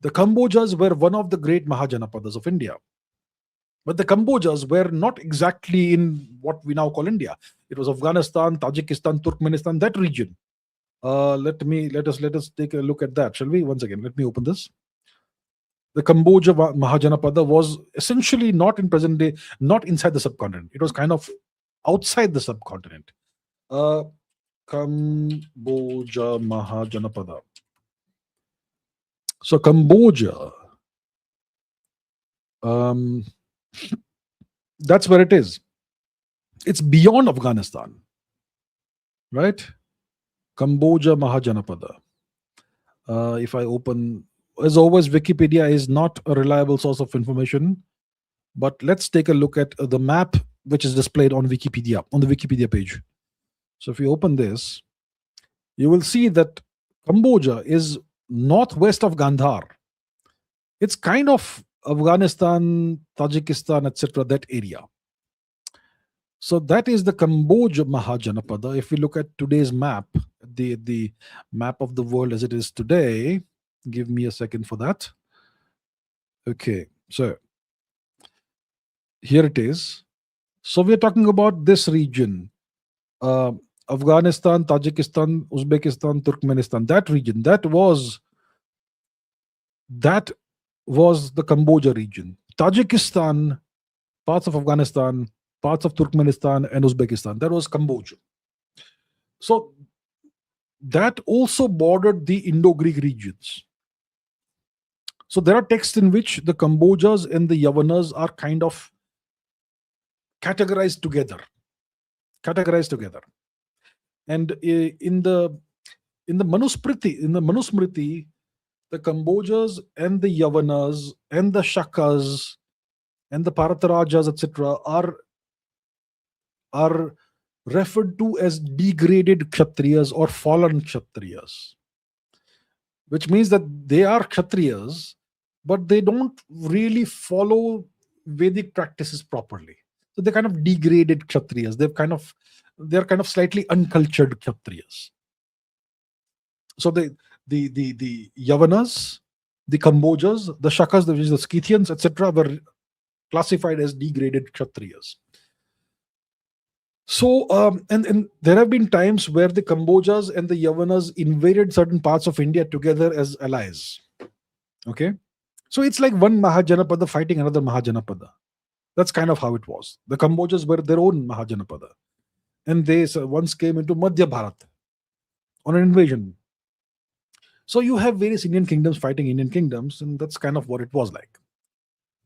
The Kambojas were one of the great Mahajanapadas of India. But the Kambojas were not exactly in what we now call India. It was Afghanistan, Tajikistan, Turkmenistan, that region. Let us take a look at that, shall we? Once again, let me open this. The Kamboja Mahajanapada was essentially not in present day, not inside the subcontinent. It was kind of outside the subcontinent. Kamboja Mahajanapada. So Kamboja, that's where it is. It's beyond Afghanistan, right? Kamboja Mahajanapada. If I open, as always, Wikipedia is not a reliable source of information, but let's take a look at the map which is displayed on Wikipedia, on the Wikipedia page. So if you open this, you will see that Kamboja is northwest of Gandhar. It's kind of Afghanistan, Tajikistan, etc., that area. So that is the Kamboja Mahajanapada. If we look at today's map, the map of the world as it is today, give me a second for that. Okay, so here it is. So we're talking about this region, Afghanistan, Tajikistan, Uzbekistan, Turkmenistan, that region. That was the Kamboja region. Tajikistan, parts of Afghanistan, parts of Turkmenistan and Uzbekistan. That was Cambodia. So that also bordered the Indo-Greek regions. So there are texts in which the Kambojas and the Yavanas are kind of categorized together. And in the Manusmriti, the Kambojas and the Yavanas and the Shakas and the Bharatarajas, etc., are referred to as degraded Kshatriyas or fallen Kshatriyas, which means that they are Kshatriyas, but they don't really follow Vedic practices properly. So they're kind of degraded Kshatriyas. They're kind of slightly uncultured Kshatriyas. So the Yavanas, the Kambojas, the Shakas, the Scythians, etc., were classified as degraded Kshatriyas. So, and there have been times where the Kambojas and the Yavanas invaded certain parts of India together as allies. Okay, so it's like one Mahajanapada fighting another Mahajanapada. That's kind of how it was. The Kambojas were their own Mahajanapada, and they once came into Madhya Bharat on an invasion. So you have various Indian kingdoms fighting Indian kingdoms, and that's kind of what it was like.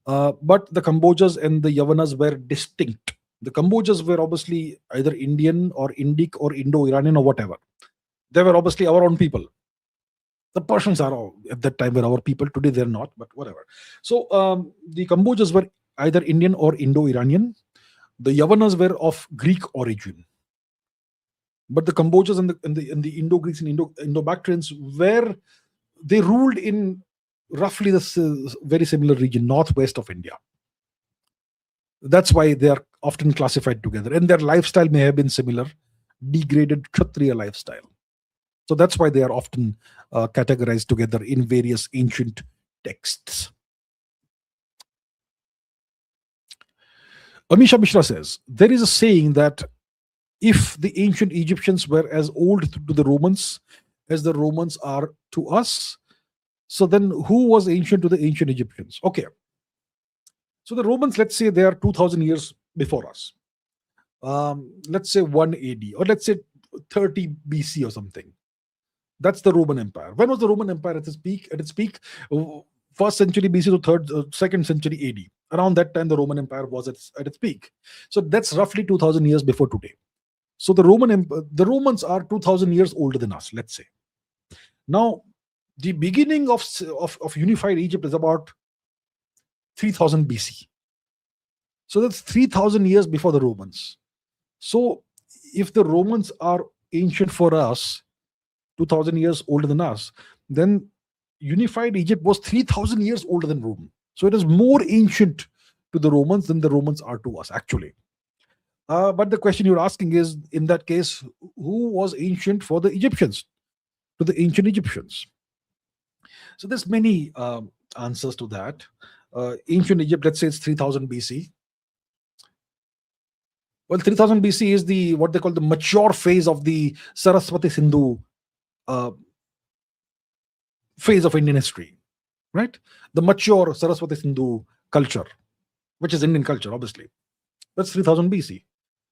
But the Kambojas and the Yavanas were distinct. The Kambojas were obviously either Indian or Indic or Indo-Iranian or whatever. They were obviously our own people. The Persians are all, at that time, were our people. Today they're not, but whatever. So the Kambojas were either Indian or Indo-Iranian. The Yavanas were of Greek origin. But the Kambojas and the Indo-Greeks and Indo-Bactrians they ruled in roughly the very similar region, northwest of India. That's why they are often classified together, and their lifestyle may have been similar, degraded Kshatriya lifestyle. So that's why they are often categorized together in various ancient texts. Amisha Mishra says, there is a saying that if the ancient Egyptians were as old to the Romans as the Romans are to us, so then who was ancient to the ancient Egyptians? Okay. So the Romans, let's say they are 2000 years before us. Let's say 1 AD, or let's say 30 BC or something. That's the Roman Empire. When was the Roman Empire at its peak? At its peak, 1st century BC to 2nd century AD. Around that time, the Roman Empire was at its peak. So that's roughly 2000 years before today. So the Romans are 2000 years older than us, let's say. Now, the beginning of unified Egypt is about 3000 BC. So that's 3000 years before the Romans. So if the Romans are ancient for us, 2000 years older than us, then unified Egypt was 3000 years older than Rome. So it is more ancient to the Romans than the Romans are to us, actually. But the question you're asking is, in that case, who was ancient for the Egyptians, to the ancient Egyptians? So there's many answers to that. Ancient Egypt, let's say it's 3000 BC. Well, 3000 BC is what they call the mature phase of the Saraswati Sindhu phase of Indian history, right? The mature Saraswati Sindhu culture, which is Indian culture, obviously. That's 3000 BC.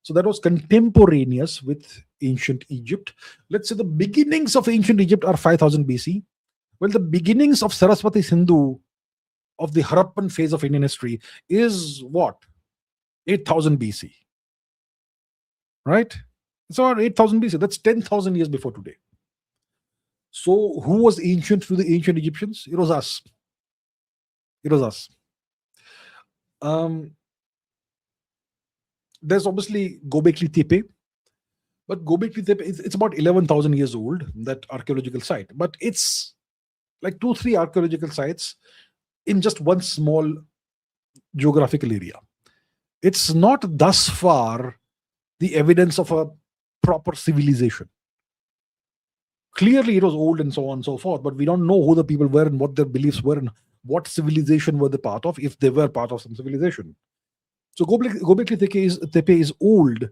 So that was contemporaneous with ancient Egypt. Let's say the beginnings of ancient Egypt are 5000 BC. Well, the beginnings of Saraswati Sindhu, of the Harappan phase of Indian history, is what? 8000 BC. Right? It's around 8000 BC. That's 10,000 years before today. So who was ancient to the ancient Egyptians? It was us. It was us. There's obviously Göbekli Tepe, but Göbekli Tepe, it's about 11,000 years old, that archaeological site. But it's like 2-3 archaeological sites in just one small geographical area. It's not thus far the evidence of a proper civilization. Clearly it was old and so on and so forth, but we don't know who the people were and what their beliefs were and what civilization were they part of, if they were part of some civilization. So Göbekli Tepe is old,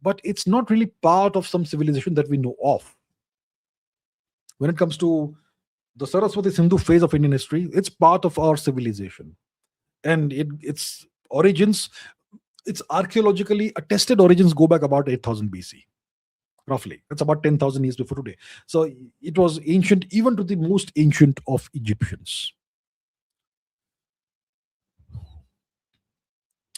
but it's not really part of some civilization that we know of. When it comes to the Saraswati Sindhu phase of Indian history, it's part of our civilization. And its origins, its archaeologically attested origins go back about 8000 BC. Roughly. That's about 10,000 years before today. So it was ancient even to the most ancient of Egyptians.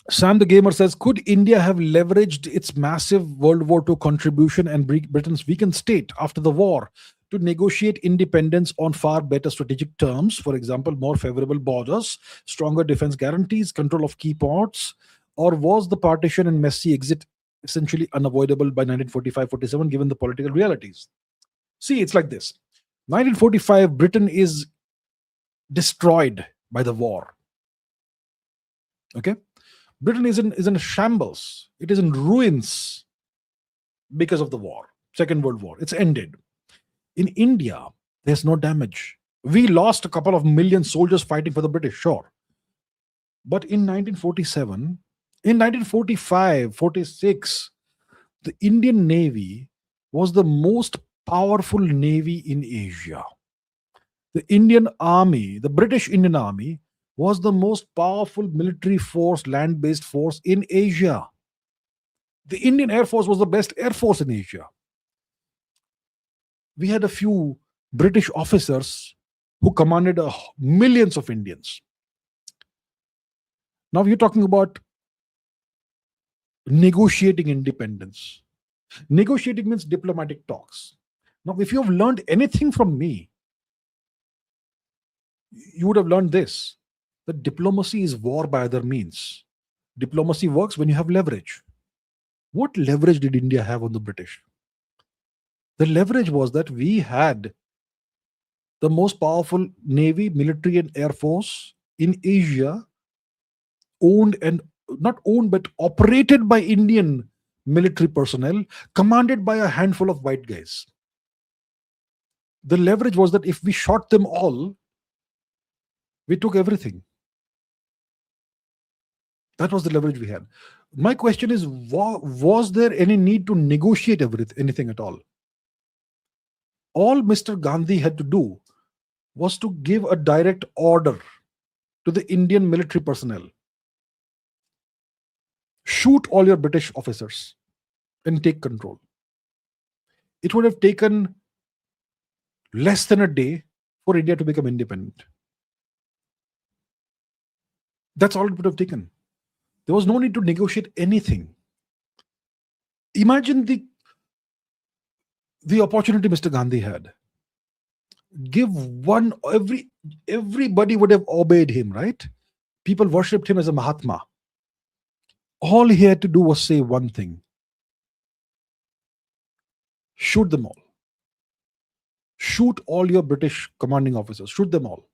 Sam the Gamer says, could India have leveraged its massive World War II contribution and Britain's weakened state after the war to negotiate independence on far better strategic terms? For example, more favorable borders, stronger defense guarantees, control of key ports, or was the partition and messy exit essentially unavoidable by 1945-47, given the political realities. See, it's like this. 1945, Britain is destroyed by the war. Okay? Britain is in shambles. It is in ruins because of the war. Second World War. It's ended. In India, there's no damage. We lost a couple of million soldiers fighting for the British, sure. But in 1947, in 1945, 46, the Indian Navy was the most powerful navy in Asia. The Indian Army, the British Indian Army, was the most powerful military force, land-based force in Asia. The Indian Air Force was the best air force in Asia. We had a few British officers who commanded millions of Indians. Now you're talking about negotiating independence. Negotiating means diplomatic talks. Now, if you have learned anything from me, you would have learned this, that diplomacy is war by other means. Diplomacy works when you have leverage. What leverage did India have on the British? The leverage was that we had the most powerful navy, military, and air force in Asia, owned and not owned, but operated by Indian military personnel, commanded by a handful of white guys. The leverage was that if we shot them all, we took everything. That was the leverage we had. My question is, was there any need to negotiate anything at all? All Mr. Gandhi had to do was to give a direct order to the Indian military personnel. Shoot all your British officers and take control. It would have taken less than a day for India to become independent. That's all it would have taken. There was no need to negotiate anything. Imagine the opportunity Mr. Gandhi had. Give one, everybody would have obeyed him, right? People worshipped him as a Mahatma. All he had to do was say one thing. Shoot them all. Shoot all your British commanding officers. Shoot them all.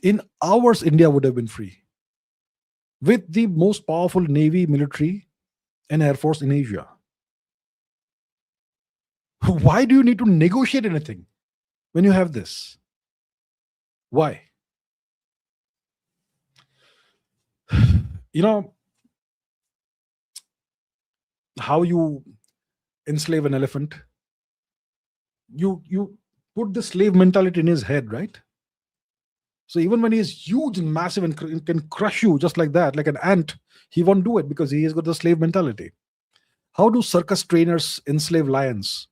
In hours, India would have been free, with the most powerful navy, military, and air force in Asia. Why do you need to negotiate anything when you have this? Why? You know how you enslave an elephant? You put the slave mentality in his head, right? So even when he is huge and massive and can crush you just like that, like an ant, he won't do it because he has got the slave mentality. How do circus trainers enslave lions?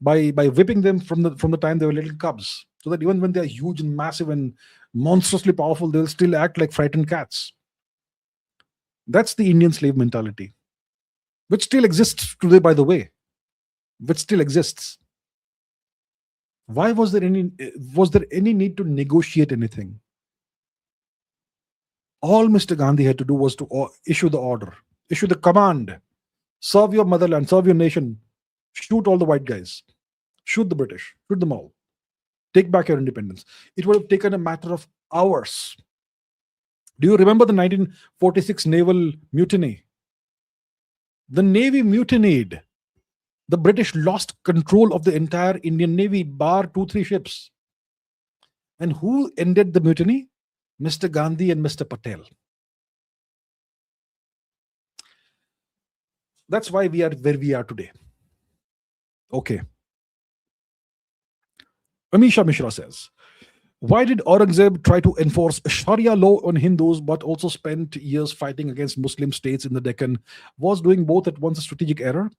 By whipping them from the time they were little cubs, so that even when they are huge and massive and monstrously powerful, they'll still act like frightened cats. That's the Indian slave mentality, which still exists today, by the way. Which still exists. Why was there any need to negotiate anything? All Mr. Gandhi had to do was to issue the order, issue the command: serve your motherland, serve your nation, shoot all the white guys, shoot the British, shoot them all, take back your independence. It would have taken a matter of hours. Do you remember the 1946 naval mutiny? The Navy mutinied. The British lost control of the entire Indian Navy, bar 2-3 ships. And who ended the mutiny? Mr. Gandhi and Mr. Patel. That's why we are where we are today. Okay. Amisha Mishra says, why did Aurangzeb try to enforce Sharia law on Hindus but also spent years fighting against Muslim states in the Deccan? Was doing both at once a strategic error?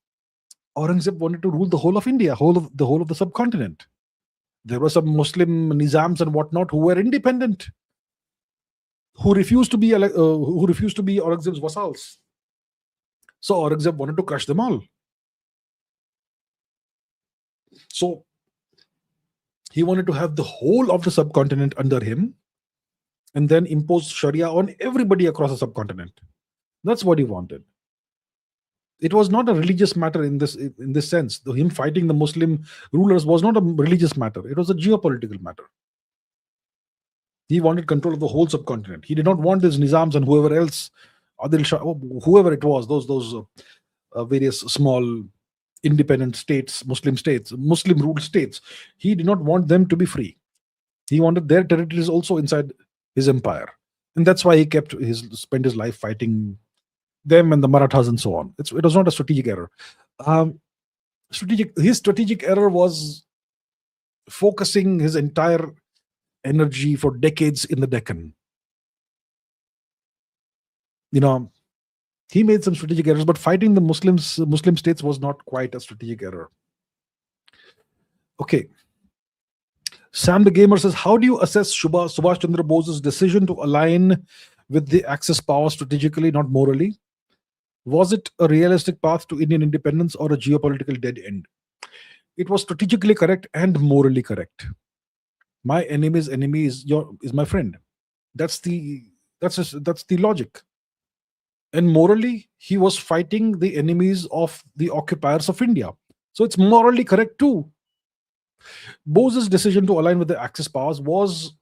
Aurangzeb wanted to rule the whole of India, the whole of the subcontinent. There were some Muslim nizams and whatnot who were independent, who refused to be Aurangzeb's vassals. So Aurangzeb wanted to crush them all. So he wanted to have the whole of the subcontinent under him and then impose Sharia on everybody across the subcontinent. That's what he wanted. It was not a religious matter in this sense. Him fighting the Muslim rulers was not a religious matter. It was a geopolitical matter. He wanted control of the whole subcontinent. He did not want these Nizams and whoever else, Adil Shah, whoever it was, those various small independent states, Muslim ruled states. He did not want them to be free. He wanted their territories also inside his empire, and that's why he spent his life fighting them and the Marathas and so on. It was not a strategic error. His strategic error was focusing his entire energy for decades in the Deccan. He made some strategic errors, but fighting the Muslim states was not quite a strategic error. Okay. Sam the Gamer says, how do you assess Subhash Chandra Bose's decision to align with the Axis power strategically, not morally? Was it a realistic path to Indian independence or a geopolitical dead end? It was strategically correct and morally correct. My enemy's enemy is my friend. That's the logic. And morally, he was fighting the enemies of the occupiers of India. So it's morally correct too. Bose's decision to align with the Axis powers was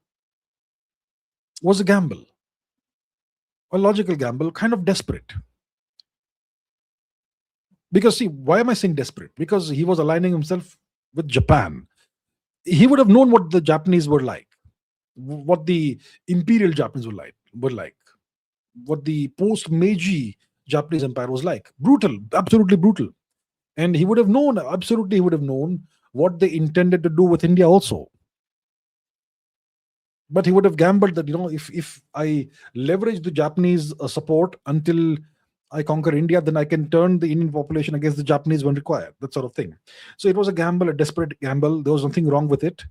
a gamble, a logical gamble, kind of desperate. Because see, why am I saying desperate? Because he was aligning himself with Japan. He would have known what the Japanese were like, what the imperial Japanese were like, what the post-Meiji Japanese empire was like. Brutal, absolutely brutal. And he would have known, what they intended to do with India also. But he would have gambled that, if I leverage the Japanese support until I conquer India, then I can turn the Indian population against the Japanese when required, that sort of thing. So it was a gamble, a desperate gamble. There was nothing wrong with it.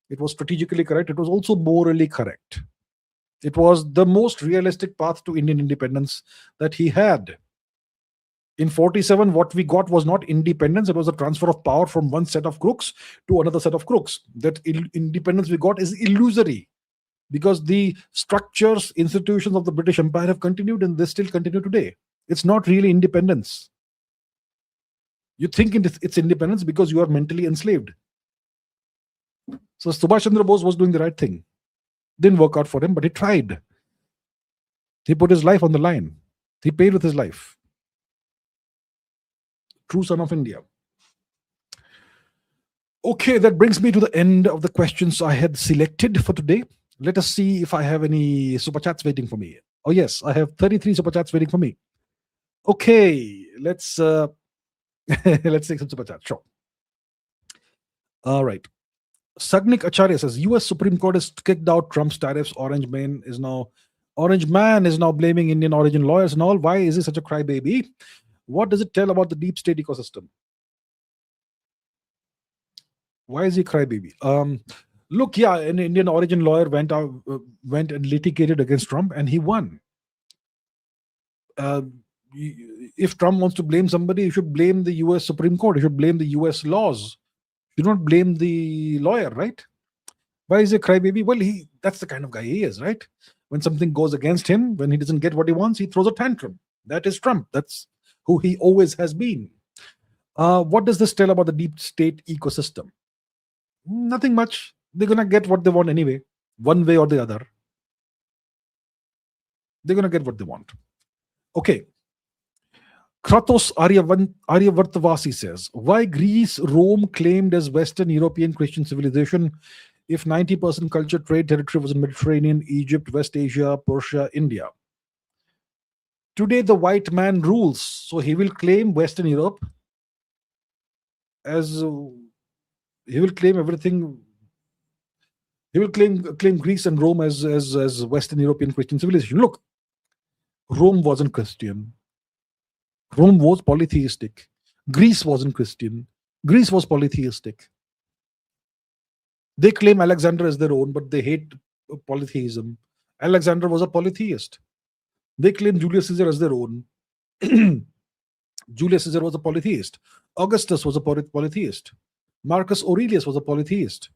It was strategically correct. It was also morally correct. It was the most realistic path to Indian independence that he had. In 47, what we got was not independence. It was a transfer of power from one set of crooks to another set of crooks. That independence we got is illusory, because the structures, institutions of the British Empire have continued, and they still continue today. It's not really independence. You think it's independence because you are mentally enslaved. So Subhash Chandra Bose was doing the right thing. Didn't work out for him, but he tried. He put his life on the line. He paid with his life. True son of India. Okay, that brings me to the end of the questions I had selected for today. Let us see if I have any super chats waiting for me. Oh yes, I have 33 super chats waiting for me. Okay, let's let's take some super chats. Sure. All right. Sagnik Acharya says, US Supreme Court has kicked out Trump's tariffs. Orange man is now blaming Indian origin lawyers and all. Why is he such a crybaby? What does it tell about the deep state ecosystem? Why is he crybaby? Look, yeah, an Indian origin lawyer went and litigated against Trump, and he won. If Trump wants to blame somebody, he should blame the US Supreme Court. He should blame the US laws. You don't blame the lawyer, right? Why is he a crybaby? Well, that's the kind of guy he is, right? When something goes against him, when he doesn't get what he wants, he throws a tantrum. That is Trump. That's who he always has been. What does this tell about the deep state ecosystem? Nothing much. They're going to get what they want anyway, one way or the other. They're going to get what they want. Okay. Kratos Aryavartavasi says, why Greece, Rome claimed as Western European Christian civilization if 90% culture trade territory was in Mediterranean, Egypt, West Asia, Persia, India? Today the white man rules, so he will claim Western Europe as he will claim everything. He will claim Greece and Rome as Western European Christian civilization. Look, Rome wasn't Christian. Rome was polytheistic. Greece wasn't Christian. Greece was polytheistic. They claim Alexander as their own, but they hate polytheism. Alexander was a polytheist. They claim Julius Caesar as their own. Julius Caesar was a polytheist. Augustus was a polytheist. Marcus Aurelius was a polytheist.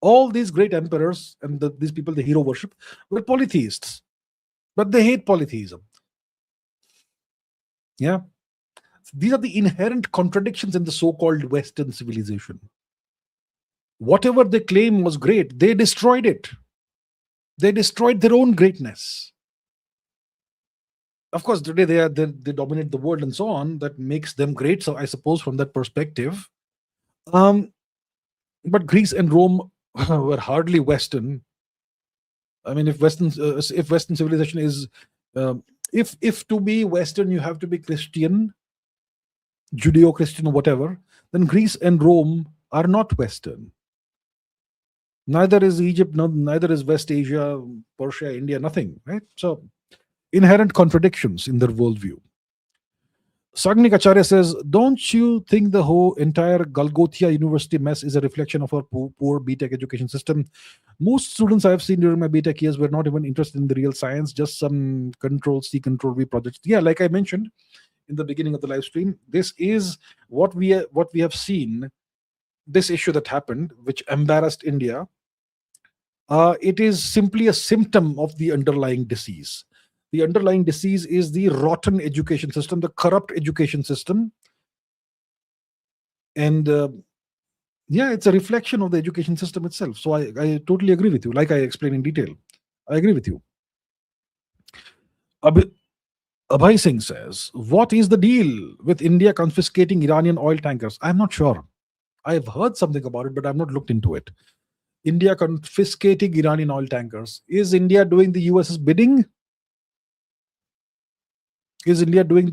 All these great emperors and these people the hero worship were polytheists, but they hate polytheism. Yeah. These are the inherent contradictions in the so-called Western civilization. Whatever they claim was great, they destroyed it. They destroyed their own greatness. Of course, today they dominate the world and so on. That makes them great. So I suppose from that perspective, but Greece and Rome were hardly Western. I mean, if Western civilization is, if to be Western you have to be Christian, Judeo-Christian or whatever, then Greece and Rome are not Western. Neither is Egypt, neither is West Asia, Persia, India, nothing, right? So inherent contradictions in their worldview. Sagnik Acharya says, don't you think the whole entire Golgothia University mess is a reflection of our poor BTech education system? Most students I have seen during my BTech years were not even interested in the real science, just some Control-C, Control-V projects. Yeah, like I mentioned in the beginning of the live stream, this is what we have seen, this issue that happened, which embarrassed India. It is simply a symptom of the underlying disease. The underlying disease is the rotten education system, the corrupt education system. And yeah, it's a reflection of the education system itself. So I totally agree with you, like I explained in detail. I agree with you. Abhay Singh says, what is the deal with India confiscating Iranian oil tankers? I'm not sure. I've heard something about it, but I've not looked into it. India confiscating Iranian oil tankers. Is India doing the US's bidding? Is India doing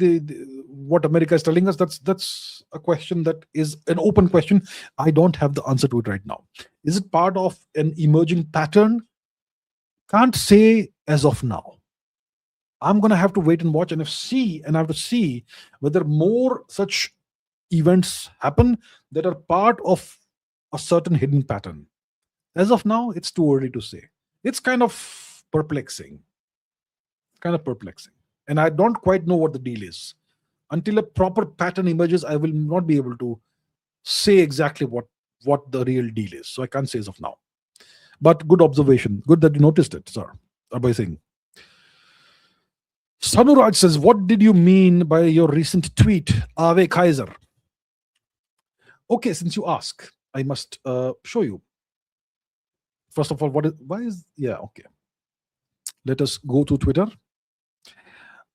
what America is telling us? That's a question that is an open question. I don't have the answer to it right now. Is it part of an emerging pattern? Can't say as of now. I'm going to have to wait and watch and I have to see whether more such events happen that are part of a certain hidden pattern. As of now, it's too early to say. It's kind of perplexing. And I don't quite know what the deal is. Until a proper pattern emerges, I will not be able to say exactly what the real deal is. So I can't say as of now. But good observation. Good that you noticed it, sir. Abhay Singh. Sanuraj says, what did you mean by your recent tweet, Ave Kaiser? Okay, since you ask, I must show you. First of all, okay. Let us go to Twitter.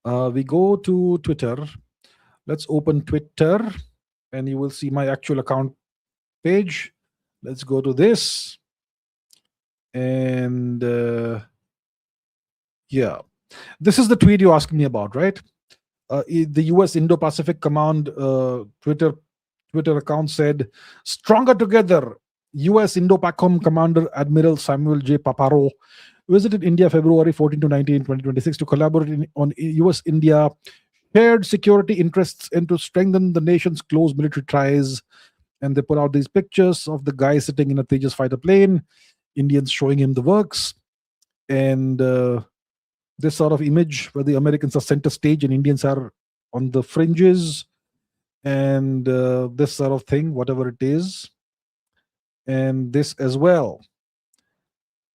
We go to Twitter. Let's open Twitter and you will see my actual account page. Let's go to this. And yeah, this is the tweet you asked me about, right? The US Indo-Pacific Command Twitter account said, stronger together. US Indo-PACOM Commander Admiral Samuel J. Paparo visited India February 14 to 19, 2026 to collaborate on US-India shared security interests and to strengthen the nation's close military ties. And they put out these pictures of the guy sitting in a Tejas fighter plane, Indians showing him the works, and this sort of image where the Americans are center stage and Indians are on the fringes, and this sort of thing, whatever it is, and this as well.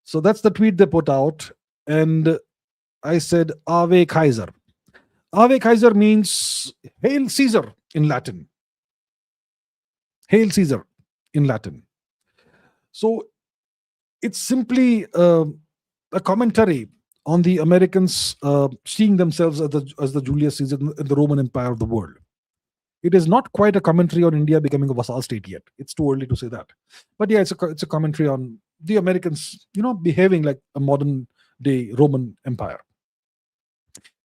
So that's the tweet they put out. And I said, Ave Kaiser. Ave Kaiser means Hail Caesar in Latin. Hail Caesar in Latin. So it's simply a commentary on the Americans seeing themselves as the Julius Caesar in the Roman Empire of the world. It is not quite a commentary on India becoming a vassal state yet. It's too early to say that. But yeah, it's a commentary on the Americans, behaving like a modern day Roman Empire.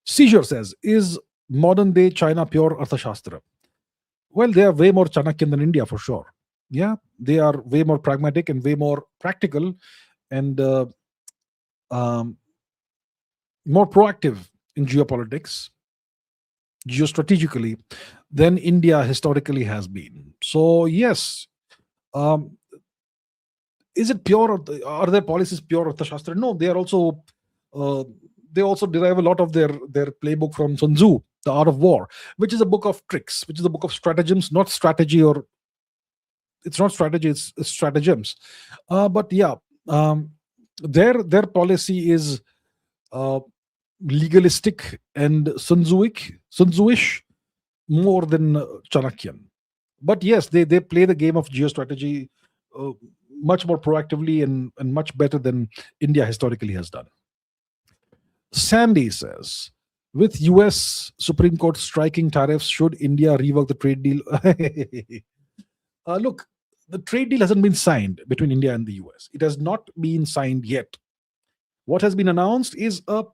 Seizure says, is modern day China pure Arthashastra? Well, they are way more Chanakyan than India for sure. Yeah, they are way more pragmatic and way more practical and more proactive in geopolitics, geostrategically, than India historically has been. So yes, is it pure? Are their policies pure Arthashastra? No, they are also. They also derive a lot of their playbook from Sun Tzu, The Art of War, which is a book of tricks, which is a book of stratagems, not strategy, or it's not strategy, it's stratagems. But yeah, their policy is legalistic and Sun Tzu-ish, more than Chanakyan. But yes, they play the game of geostrategy uh, much more proactively and much better than India historically has done. Sandy says, with US Supreme Court striking tariffs, should India rework the trade deal? Look, the trade deal hasn't been signed between India and the US. It has not been signed yet. What has been announced is a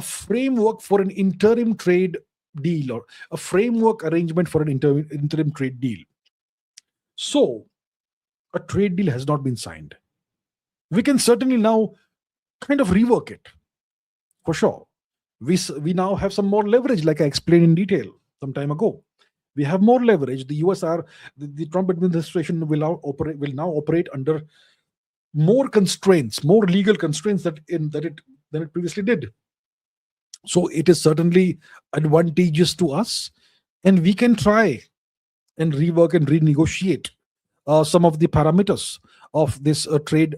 framework for an interim trade deal, or a framework arrangement for an interim trade deal. So, a trade deal has not been signed. We can certainly now kind of rework it, for sure. We now have some more leverage, like I explained in detail some time ago. We have more leverage. The Trump administration will now operate under more constraints, more legal constraints than it previously did. So it is certainly advantageous to us, and we can try and rework and renegotiate some of the parameters of this trade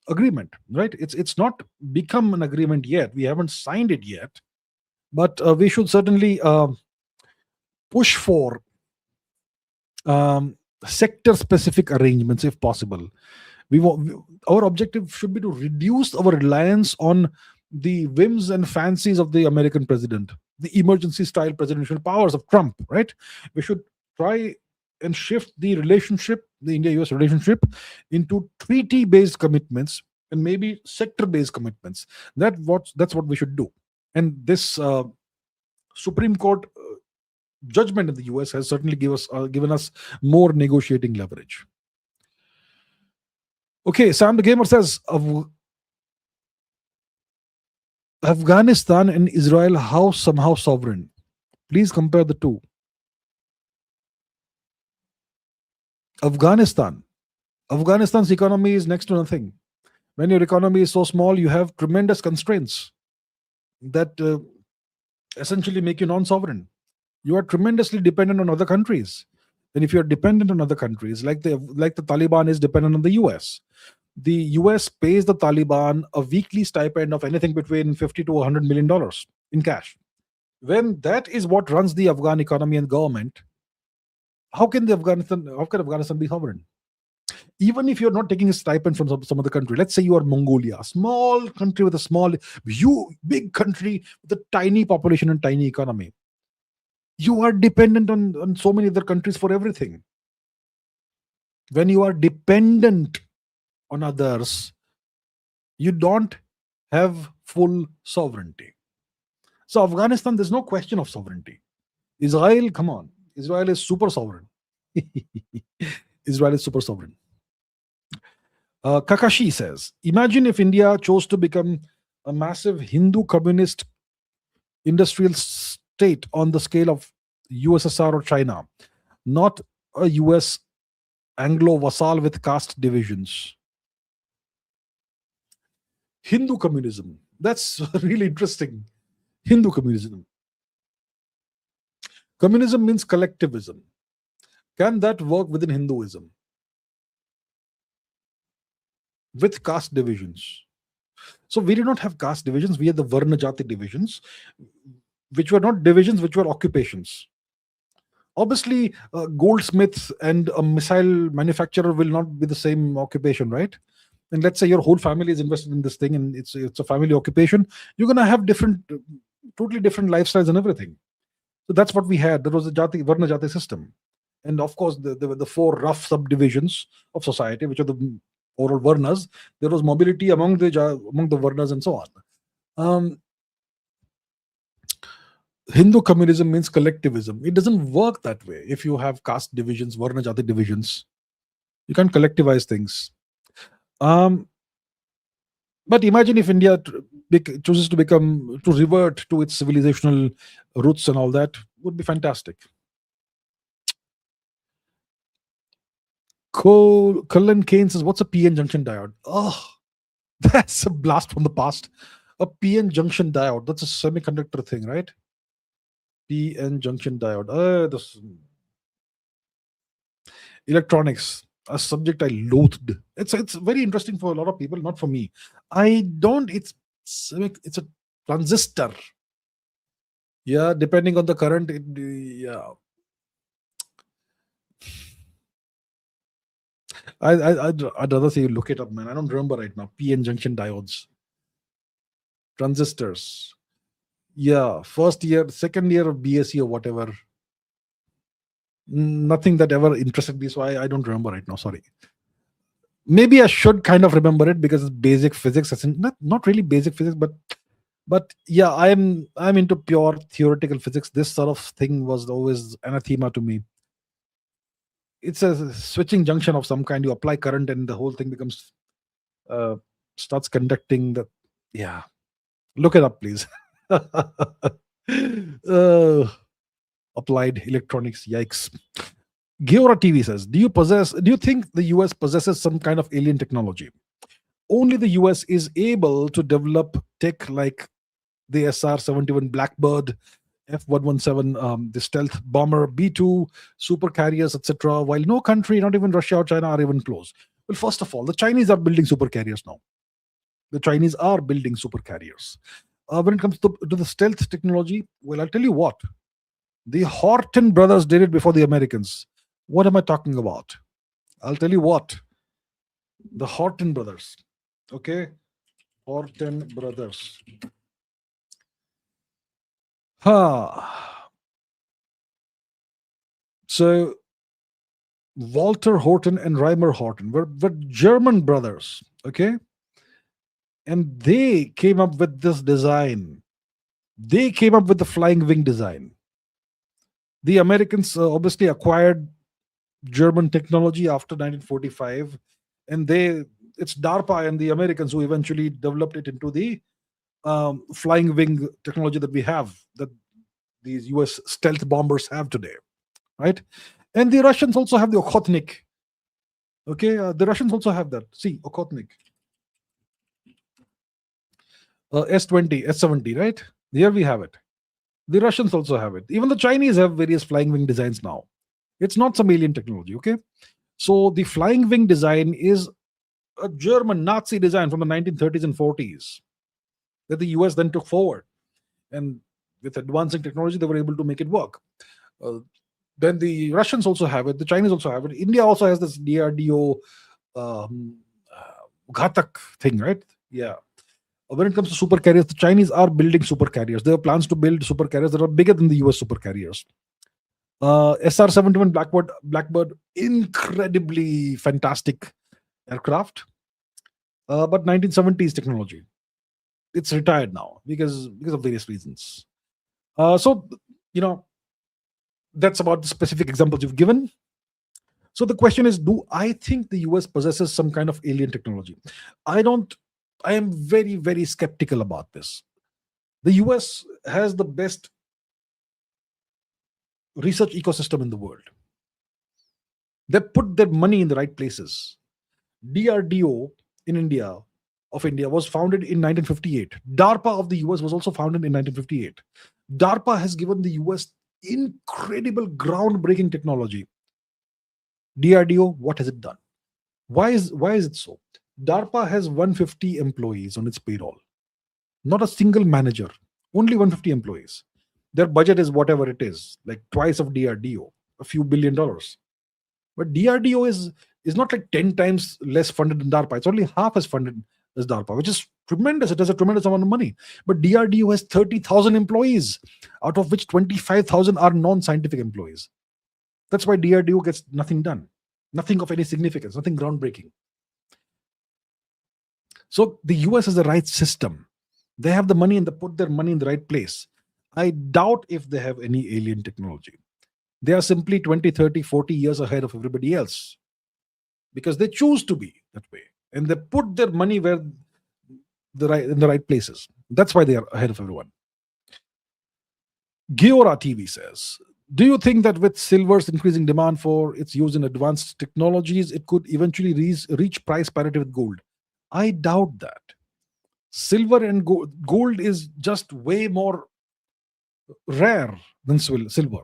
agreement. Right? It's not become an agreement yet. We haven't signed it yet, but we should certainly push for sector-specific arrangements if possible. Our objective should be to reduce our reliance on the whims and fancies of the American president, the emergency style presidential powers of Trump, right? We should try and shift the India-US relationship, into treaty-based commitments and maybe sector-based commitments. That's what we should do. And this Supreme Court judgment in the US has certainly given us more negotiating leverage. Okay, Sam the Gamer says, Afghanistan and Israel, how somehow sovereign? Please compare the two. Afghanistan's economy is next to nothing. When your economy is so small, you have tremendous constraints that essentially make you non-sovereign. You are tremendously dependent on other countries. And if you're dependent on other countries, like the Taliban is dependent on the US, the US pays the Taliban a weekly stipend of anything between $50 to $100 million in cash. When that is what runs the Afghan economy and government, how can Afghanistan be sovereign? Even if you're not taking a stipend from some other country, let's say you are Mongolia, a small country with big country with a tiny population and tiny economy, you are dependent on so many other countries for everything. When you are dependent on others, you don't have full sovereignty. So Afghanistan, there's no question of sovereignty. Israel, come on. Israel is super sovereign. Israel is super sovereign. Kakashi says, imagine if India chose to become a massive Hindu communist industrial state on the scale of USSR or China, not a US Anglo vassal with caste divisions. Hindu communism. That's really interesting. Hindu communism. Communism means collectivism. Can that work within Hinduism? With caste divisions. So we did not have caste divisions. We had the Varna Jati divisions, which were not divisions, which were occupations. Obviously, goldsmiths and a missile manufacturer will not be the same occupation, right? And let's say your whole family is invested in this thing and it's a family occupation. You're going to have totally different lifestyles and everything. So that's what we had. There was a Varna Jati system. And of course, there were the four rough subdivisions of society, which are the oral Varnas. There was mobility among the Varnas and so on. Hindu communism means collectivism. It doesn't work that way. If you have caste divisions, Varna Jati divisions, you can't collectivize things. But imagine if India chooses to revert to its civilizational roots and all that, would be fantastic. Cullen Kane says, what's a PN junction diode? Oh, that's a blast from the past. A PN junction diode. That's a semiconductor thing, right? PN junction diode. This electronics, a subject I loathed. It's very interesting for a lot of people, not for me. I don't. It's a transistor. Yeah, depending on the current, yeah. I'd rather say you look it up, man. I don't remember right now. PN junction diodes, transistors. Yeah, first year, second year of BSc or whatever. Nothing that ever interested me, so I don't remember right now. Sorry. Maybe I should kind of remember it because it's basic physics. Not really basic physics, but yeah, I'm into pure theoretical physics. This sort of thing was always anathema to me. It's a switching junction of some kind. You apply current, and the whole thing becomes uh, starts conducting. The yeah, look it up, please. uh, Applied electronics. Yikes. Geora TV says, do you think the US possesses some kind of alien technology? Only the US is able to develop tech like the SR-71 Blackbird, F-117, the stealth bomber, B-2, super carriers, etc., while no country, not even Russia or China, are even close. Well, first of all, the Chinese are building super carriers now. The Chinese are building super carriers. When it comes to the stealth technology, well, I'll tell you what. The Horton brothers did it before the Americans. What am I talking about? I'll tell you what. The Horton brothers. Okay? Horton brothers. So Walter Horton and Reimer Horton were German brothers. Okay? And they came up with this design. They came up with the flying wing design. The Americans obviously acquired German technology after 1945, and it's DARPA and the Americans who eventually developed it into the flying wing technology that we have, that these US stealth bombers have today, right? And the Russians also have the Okhotnik. Okay, the Russians also have that. See, Okhotnik. S-20, S-70, right? Here we have it. The Russians also have it. Even the Chinese have various flying wing designs now. It's not some alien technology, okay? So the flying wing design is a German Nazi design from the 1930s and 40s that the US then took forward. And with advancing technology, they were able to make it work. Then the Russians also have it. The Chinese also have it. India also has this DRDO Ghatak thing, right? Yeah. When it comes to super carriers, the Chinese are building super carriers. There are plans to build super carriers that are bigger than the US super carriers. SR-71 Blackbird, incredibly fantastic aircraft, but 1970s technology. It's retired now because of various reasons. So that's about the specific examples you've given. So the question is, do I think the US possesses some kind of alien technology? I don't. I am very, very skeptical about this. The US has the best research ecosystem in the world. They put their money in the right places. DRDO in India was founded in 1958. DARPA of the US was also founded in 1958. DARPA has given the US incredible groundbreaking technology. DRDO, what has it done? Why is it so? DARPA has 150 employees on its payroll. Not a single manager, only 150 employees. Their budget is whatever it is, like twice of DRDO, a few $billion. But DRDO is not like 10 times less funded than DARPA. It's only half as funded as DARPA, which is tremendous. It has a tremendous amount of money. But DRDO has 30,000 employees, out of which 25,000 are non-scientific employees. That's why DRDO gets nothing done, nothing of any significance, nothing groundbreaking. So the US has the right system. They have the money and they put their money in the right place. I doubt if they have any alien technology. They are simply 20, 30, 40 years ahead of everybody else because they choose to be that way. And they put their money in the right places. That's why they are ahead of everyone. Geora TV says, do you think that with silver's increasing demand for its use in advanced technologies, it could eventually reach price parity with gold? I doubt that. Silver and gold is just way more rare than silver.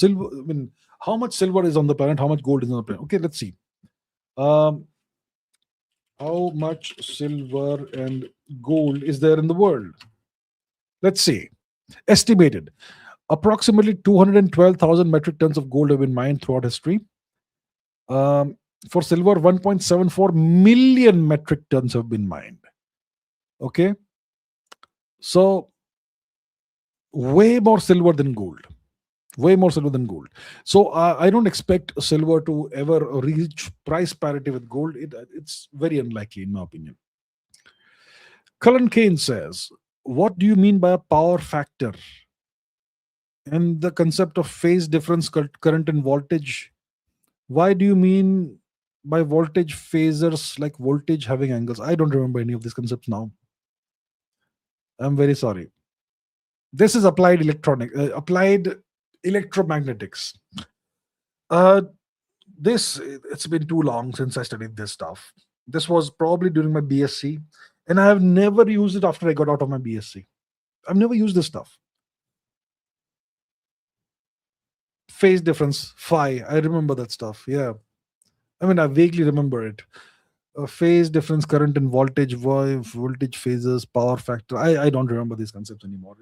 I mean, how much silver is on the planet? How much gold is on the planet? Okay, let's see. How much silver and gold is there in the world? Let's see. Estimated approximately 212,000 metric tons of gold have been mined throughout history. For silver, 1.74 million metric tons have been mined. Okay, so way more silver than gold. Way more silver than gold. So I don't expect silver to ever reach price parity with gold. It's very unlikely, in my opinion. Cullen Kane says, "What do you mean by a power factor and the concept of phase difference, current, and voltage? Why do you mean by voltage phasers like voltage having angles?" I don't remember any of these concepts now. I'm very sorry. This is applied electromagnetics. Uh, it's been too long since I studied this stuff. This was probably during my BSc, and I have never used it after I got out of my BSc. I've never used this stuff. Phase difference, phi. I remember that stuff. Yeah, I mean, I vaguely remember it. Phase difference, current and voltage, voltage phases, power factor. I don't remember these concepts anymore.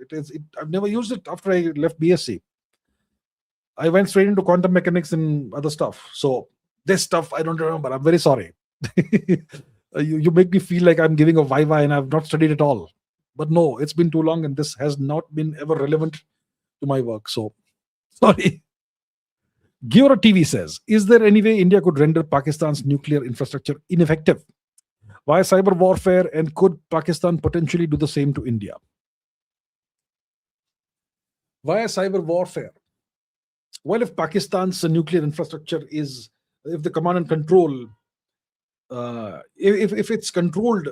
I've never used it after I left BSc. I went straight into quantum mechanics and other stuff. So this stuff I don't remember. I'm very sorry. You make me feel like I'm giving a viva and I've not studied it all. But no, it's been too long and this has not been ever relevant to my work. So sorry. Giora TV says, is there any way India could render Pakistan's nuclear infrastructure ineffective via cyber warfare, and could Pakistan potentially do the same to India? Via cyber warfare. Well, if Pakistan's nuclear infrastructure is, if the command and control, if it's controlled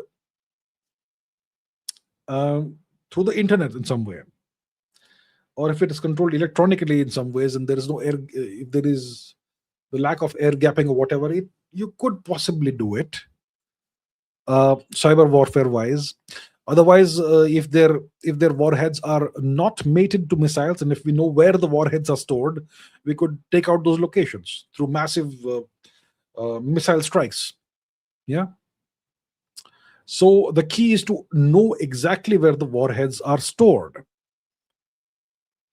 through the internet in some way, or if it is controlled electronically in some ways, and there is no air, if there is the lack of air gapping or whatever, you could possibly do it, cyber warfare wise. Otherwise, if their warheads are not mated to missiles, and if we know where the warheads are stored, we could take out those locations through massive missile strikes. Yeah. So the key is to know exactly where the warheads are stored.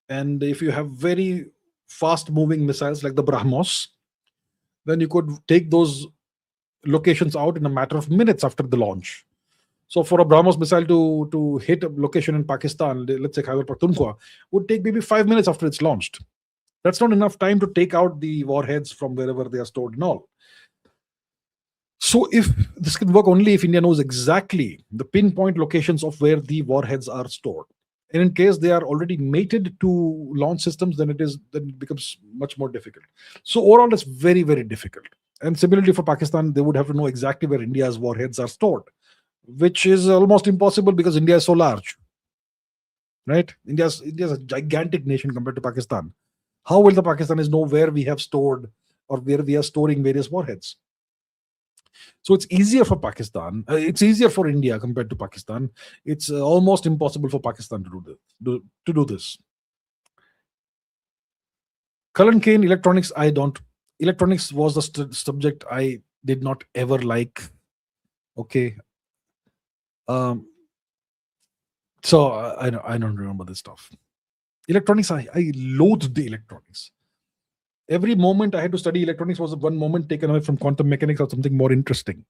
And if you have very fast moving missiles like the BrahMos, then you could take those locations out in a matter of minutes after the launch. So for a BrahMos missile to hit a location in Pakistan, let's say Khyber Pakhtunkhwa, would take maybe 5 minutes after it's launched. That's not enough time to take out the warheads from wherever they are stored and all. So if this can work only if India knows exactly the pinpoint locations of where the warheads are stored. And in case they are already mated to launch systems, then it becomes much more difficult. So overall, it's very, very difficult. And similarly for Pakistan, they would have to know exactly where India's warheads are stored, which is almost impossible because India is so large. Right? India's a gigantic nation compared to Pakistan. How will the Pakistanis know where we have stored or where we are storing various warheads? So it's easier for Pakistan. It's easier for India compared to Pakistan. It's almost impossible for Pakistan to do this. Cullen Kane, electronics. Electronics was the subject I did not ever like. Okay. So I don't remember this stuff. Electronics. I loathed the electronics. Every moment I had to study electronics was one moment taken away from quantum mechanics or something more interesting.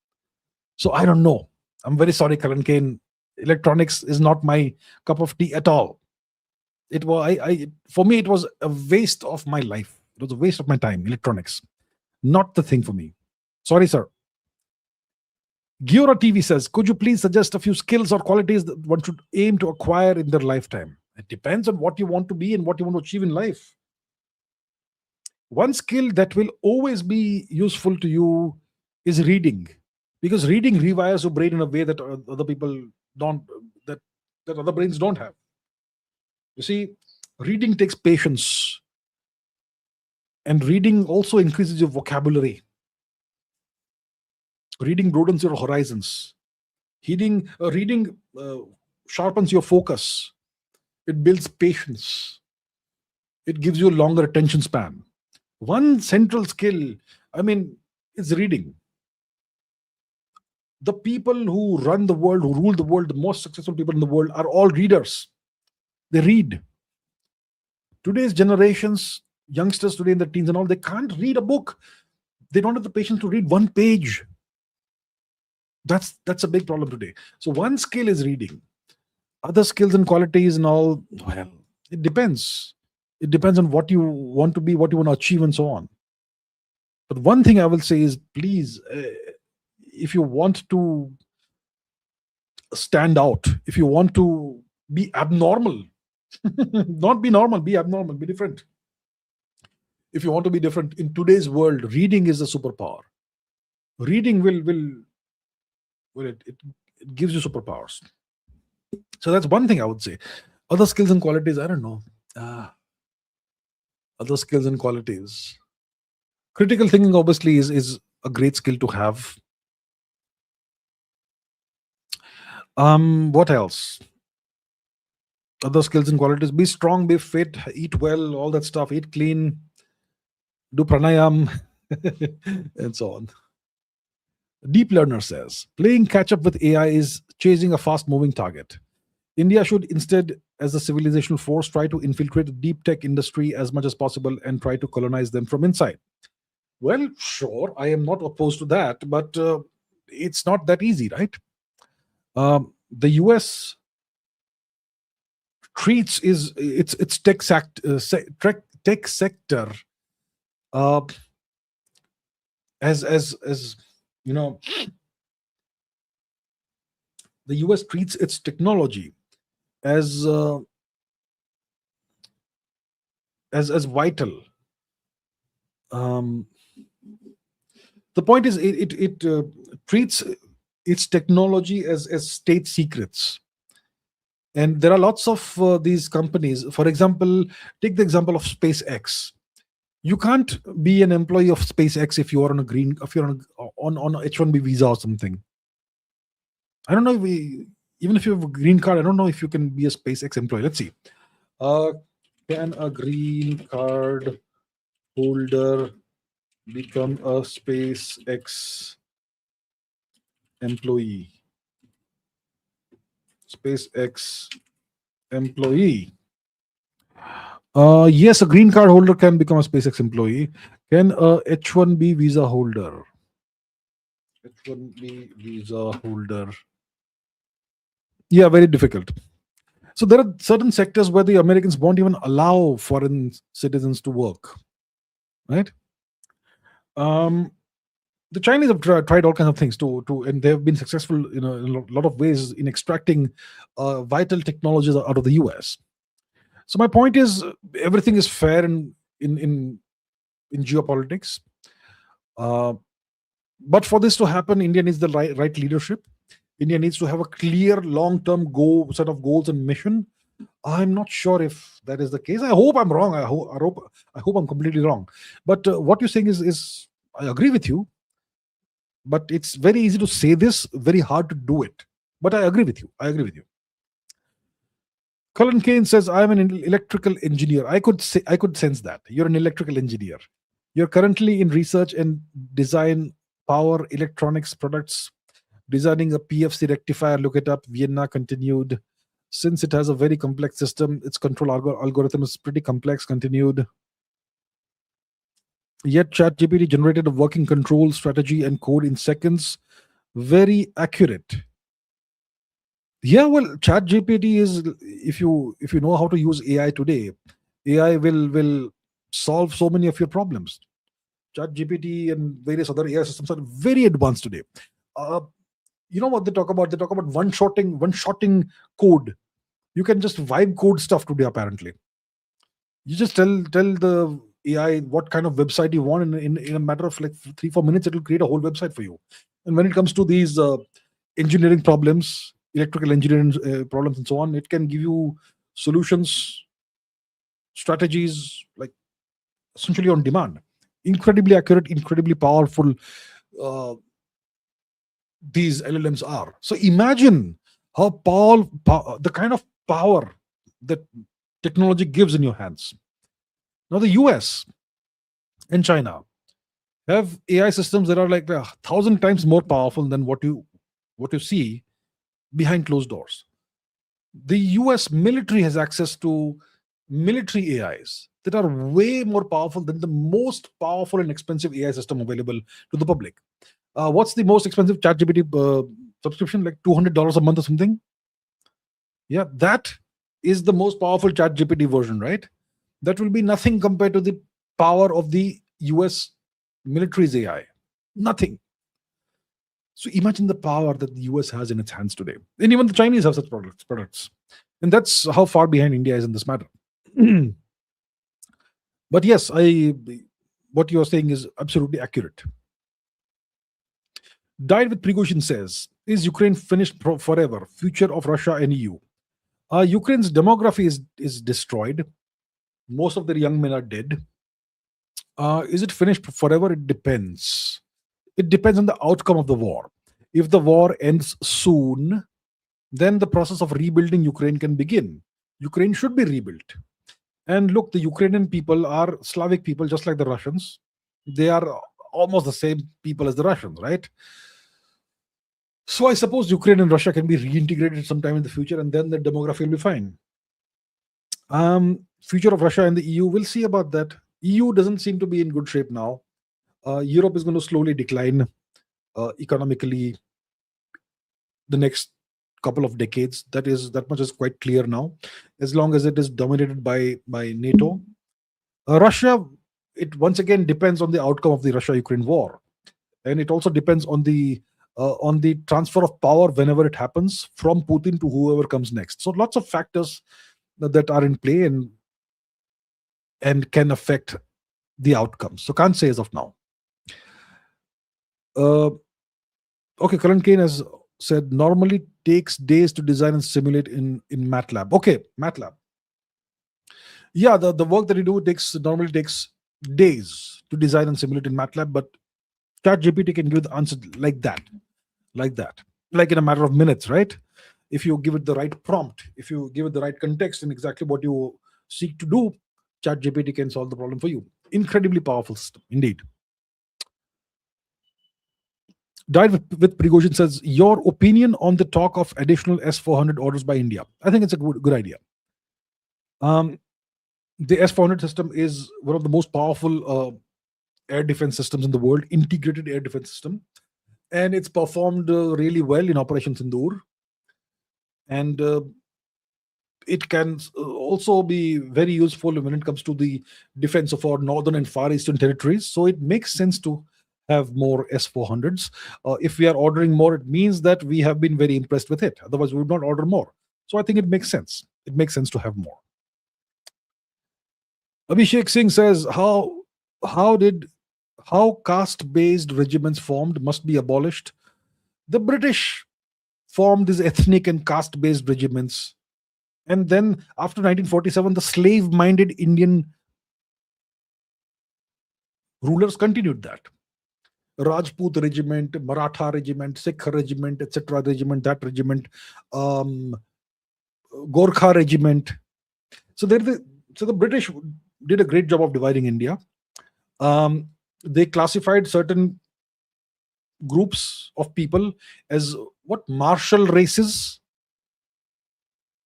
So I don't know. I'm very sorry, Cullen Kane. Electronics is not my cup of tea at all. It was for me, it was a waste of my life. It was a waste of my time. Electronics, not the thing for me. Sorry, sir. Giora TV says, could you please suggest a few skills or qualities that one should aim to acquire in their lifetime? It depends on what you want to be and what you want to achieve in life. One skill that will always be useful to you is reading, because reading rewires your brain in a way that other people don't, that other brains don't have. You see, reading takes patience, and reading also increases your vocabulary. Reading broadens your horizons. Reading sharpens your focus. It builds patience. It gives you a longer attention span. One central skill, is reading. The people who run the world, who rule the world, the most successful people in the world are all readers. They read. Today's generations, youngsters today in the teens and all, they can't read a book. They don't have the patience to read one page. That's a big problem today. So one skill is reading. Other skills and qualities and all, well, it depends. It depends on what you want to be, what you want to achieve, and so on. But one thing I will say is, please, if you want to stand out, if you want to be abnormal, not be normal, be abnormal, be different. If you want to be different in today's world, reading is a superpower. Reading it gives you superpowers. So that's one thing I would say. Other skills and qualities, I don't know. Other skills and qualities. Critical thinking obviously is a great skill to have. What else? Other skills and qualities: be strong, be fit, eat well, all that stuff, eat clean, do pranayam, and so on. Deep Learner says, playing catch up with AI is chasing a fast moving target. India should instead, as a civilizational force, try to infiltrate the deep tech industry as much as possible and try to colonize them from inside. Well, sure, I am not opposed to that, but it's not that easy, right? The US treats its tech sector as you know, the US treats its technology as vital. The point is, it treats its technology as state secrets. And there are lots of these companies. For example, take the example of SpaceX. You can't be an employee of SpaceX if you are on a on a H-1B visa or something. I don't know even if you have a green card, I don't know if you can be a SpaceX employee. Let's see. Can a green card holder become a SpaceX employee? SpaceX employee. Yes, a green card holder can become a SpaceX employee. Can a H-1B visa holder? H-1B visa holder. Yeah, very difficult. So there are certain sectors where the Americans won't even allow foreign citizens to work, right? The Chinese have tried all kinds of things and they have been successful in a lot of ways in extracting vital technologies out of the US. So my point is, everything is fair in geopolitics. But for this to happen, India needs the right leadership. India needs to have a clear long-term set of goals and mission. I'm not sure if that is the case. I hope I'm wrong. I hope I'm completely wrong. But what you're saying is I agree with you. But it's very easy to say this, very hard to do it. But I agree with you. Colin Kane says, I'm an electrical engineer. I could sense that. You're an electrical engineer. You're currently in research and design power electronics products, designing a PFC rectifier. Look it up. Vienna continued. Since it has a very complex system, its control algorithm is pretty complex. Continued. Yet ChatGPT generated a working control strategy and code in seconds. Very accurate. Yeah, well, ChatGPT is, if you know how to use AI today, AI will solve so many of your problems. ChatGPT and various other AI systems are very advanced today. You know what they talk about? They talk about one-shotting code. You can just vibe code stuff today, apparently. You just tell the AI what kind of website you want, in a matter of like 3-4 minutes, it will create a whole website for you. And when it comes to these engineering problems, electrical engineering problems and so on, it can give you solutions, strategies, like essentially on demand. Incredibly accurate, incredibly powerful these LLMs are. So imagine how the kind of power that technology gives in your hands. Now the US and China have AI systems that are like 1,000 times more powerful than what you see behind closed doors. The US military has access to military AIs that are way more powerful than the most powerful and expensive AI system available to the public. What's the most expensive ChatGPT subscription? Like $200 a month or something? Yeah, that is the most powerful ChatGPT version, right? That will be nothing compared to the power of the US military's AI. Nothing. So imagine the power that the US has in its hands today. And even the Chinese have such products. And that's how far behind India is in this matter. But yes, what you're saying is absolutely accurate. Died with Prigozhin says, is Ukraine finished forever? Future of Russia and EU. Ukraine's demography is destroyed. Most of their young men are dead. Is it finished forever? It depends. It depends on the outcome of the war. If the war ends soon, then the process of rebuilding Ukraine can begin. Ukraine should be rebuilt. And look, the Ukrainian people are Slavic people, just like the Russians. They are almost the same people as the Russians, right? So I suppose Ukraine and Russia can be reintegrated sometime in the future, and then the demography will be fine. Future of Russia and the EU, we'll see about that. EU doesn't seem to be in good shape now. Europe is going to slowly decline economically the next couple of decades. That much is quite clear now. As long as it is dominated by NATO, Russia, it once again depends on the outcome of the Russia-Ukraine war, and it also depends on the transfer of power whenever it happens from Putin to whoever comes next. So lots of factors that are in play and can affect the outcome. So can't say as of now. Okay, Karan Kane has said normally takes days to design and simulate in MATLAB. Okay, MATLAB. Yeah, the work that you do normally takes days to design and simulate in MATLAB, but ChatGPT can give the answer like that, like in a matter of minutes, right? If you give it the right prompt, if you give it the right context and exactly what you seek to do, ChatGPT can solve the problem for you. Incredibly powerful system, indeed. Died with Prigozhin says, your opinion on the talk of additional S-400 orders by India. I think it's a good idea. The S-400 system is one of the most powerful air defense systems in the world, integrated air defense system. And it's performed really well in Operation Sindoor. And it can also be very useful when it comes to the defense of our northern and far eastern territories. So it makes sense to have more S-400s. If we are ordering more, it means that we have been very impressed with it. Otherwise, we would not order more. So I think it makes sense. It makes sense to have more. Abhishek Singh says, how caste-based regiments formed must be abolished. The British formed these ethnic and caste-based regiments. And then after 1947, the slave-minded Indian rulers continued that. Rajput regiment, Maratha regiment, Sikh regiment, etc. regiment, that regiment, Gorkha regiment. So the British did a great job of dividing India. They classified certain groups of people as martial races,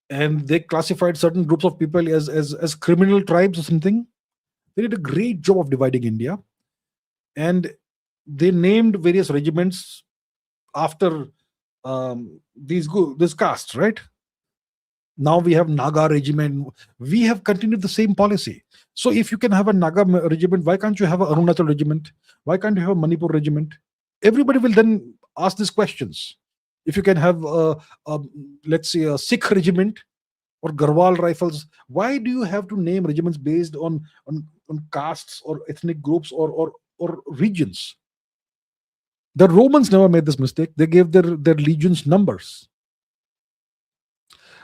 and they classified certain groups of people as criminal tribes or something. They did a great job of dividing India, and they named various regiments after these castes, right? Now we have Naga regiment. We have continued the same policy. So if you can have a Naga regiment, why can't you have an Arunachal regiment? Why can't you have a Manipur regiment? Everybody will then ask these questions. If you can have, let's say, a Sikh regiment or Garhwal rifles, why do you have to name regiments based on castes or ethnic groups or regions? The Romans never made this mistake. They gave their legions numbers.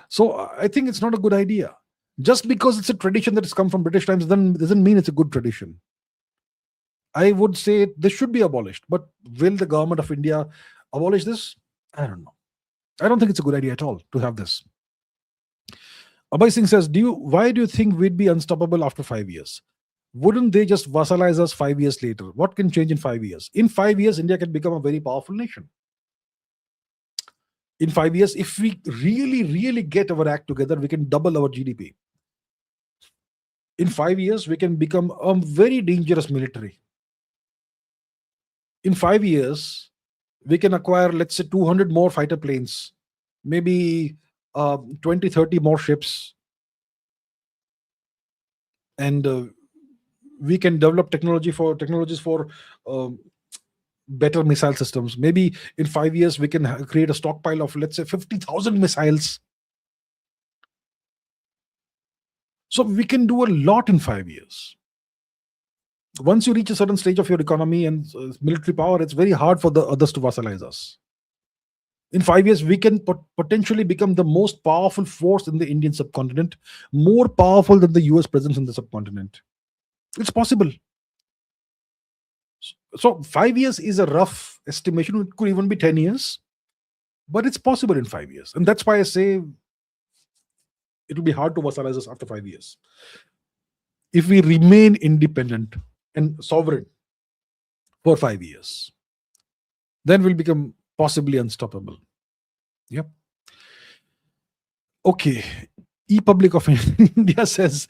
So I think it's not a good idea. Just because it's a tradition that has come from British times doesn't mean it's a good tradition. I would say this should be abolished. But will the government of India abolish this? I don't know. I don't think it's a good idea at all to have this. Abhay Singh says, why do you think we'd be unstoppable after 5 years? Wouldn't they just vassalize us 5 years later? What can change in 5 years? In 5 years, India can become a very powerful nation. In 5 years, if we really get our act together, we can double our GDP. In 5 years, we can become a very dangerous military. In 5 years, we can acquire, let's say, 200 more fighter planes, maybe 20, 30 more ships, and we can develop technologies for better missile systems. Maybe in 5 years, we can create a stockpile of, let's say, 50,000 missiles. So we can do a lot in 5 years. Once you reach a certain stage of your economy and military power, it's very hard for the others to vassalize us. In 5 years, we can potentially become the most powerful force in the Indian subcontinent, more powerful than the US presence in the subcontinent. It's possible. So 5 years is a rough estimation. It could even be 10 years, but it's possible in 5 years. And that's why I say it will be hard to vassalize us after 5 years. If we remain independent and sovereign for 5 years, then we'll become possibly unstoppable. Yep. Okay. ePublic of India says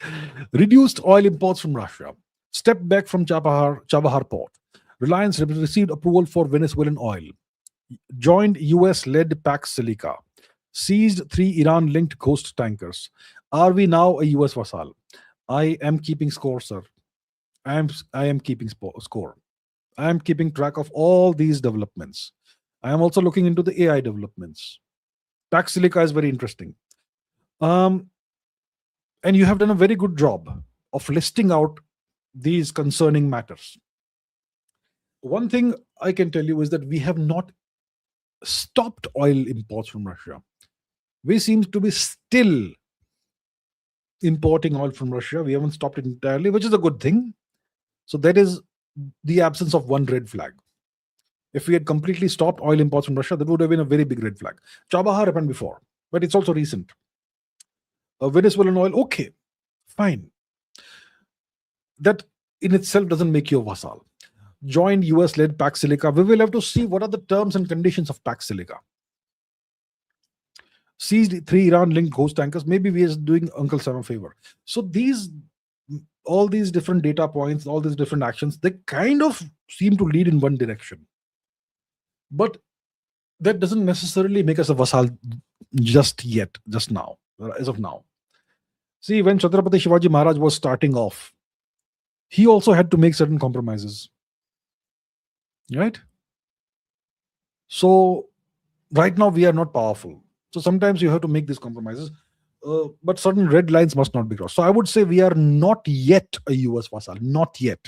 reduced oil imports from Russia. Step back from Chabahar port. Reliance received approval for Venezuelan oil. Joined US-led Pax Silica. Seized 3 Iran-linked ghost tankers. Are we now a US vassal? I am keeping score, sir. I am keeping score. I am keeping track of all these developments. I am also looking into the AI developments. Pax Silica is very interesting. And you have done a very good job of listing out these concerning matters. One thing I can tell you is that we have not stopped oil imports from Russia. We seem to be still importing oil from Russia. We haven't stopped it entirely, which is a good thing. So that is the absence of one red flag. If we had completely stopped oil imports from Russia, that would have been a very big red flag. Chabahar happened before, but it's also recent. Venezuelan oil, okay, fine. That in itself doesn't make you a vassal. Joined US-led Pax Silica. We will have to see what are the terms and conditions of Pax Silica. Seized 3 Iran-linked ghost tankers. Maybe we are doing Uncle Sam a favor. So all these different data points, all these different actions, they kind of seem to lead in one direction. But that doesn't necessarily make us a vassal just now, as of now. See, when Chhatrapati Shivaji Maharaj was starting off, he also had to make certain compromises. Right? So, right now we are not powerful. So, sometimes you have to make these compromises. But certain red lines must not be crossed. So, I would say we are not yet a US vassal. Not yet.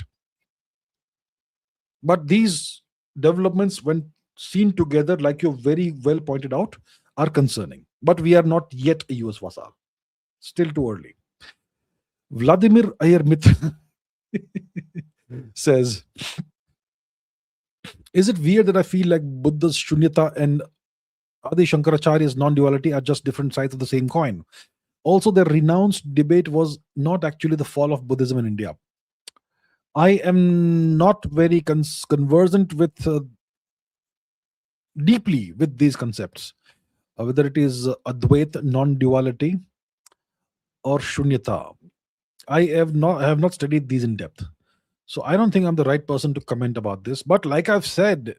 But these developments, when seen together, like you very well pointed out, are concerning. But we are not yet a US vassal. Still too early. Vladimir Ayermith says, is it weird that I feel like Buddha's Shunyata and Adi Shankaracharya's non-duality are just different sides of the same coin? Also, the renounced debate was not actually the fall of Buddhism in India. I am not very conversant with deeply with these concepts, whether it is Advait, non-duality, or Shunyata. I have not studied these in depth. So I don't think I'm the right person to comment about this. But like I've said,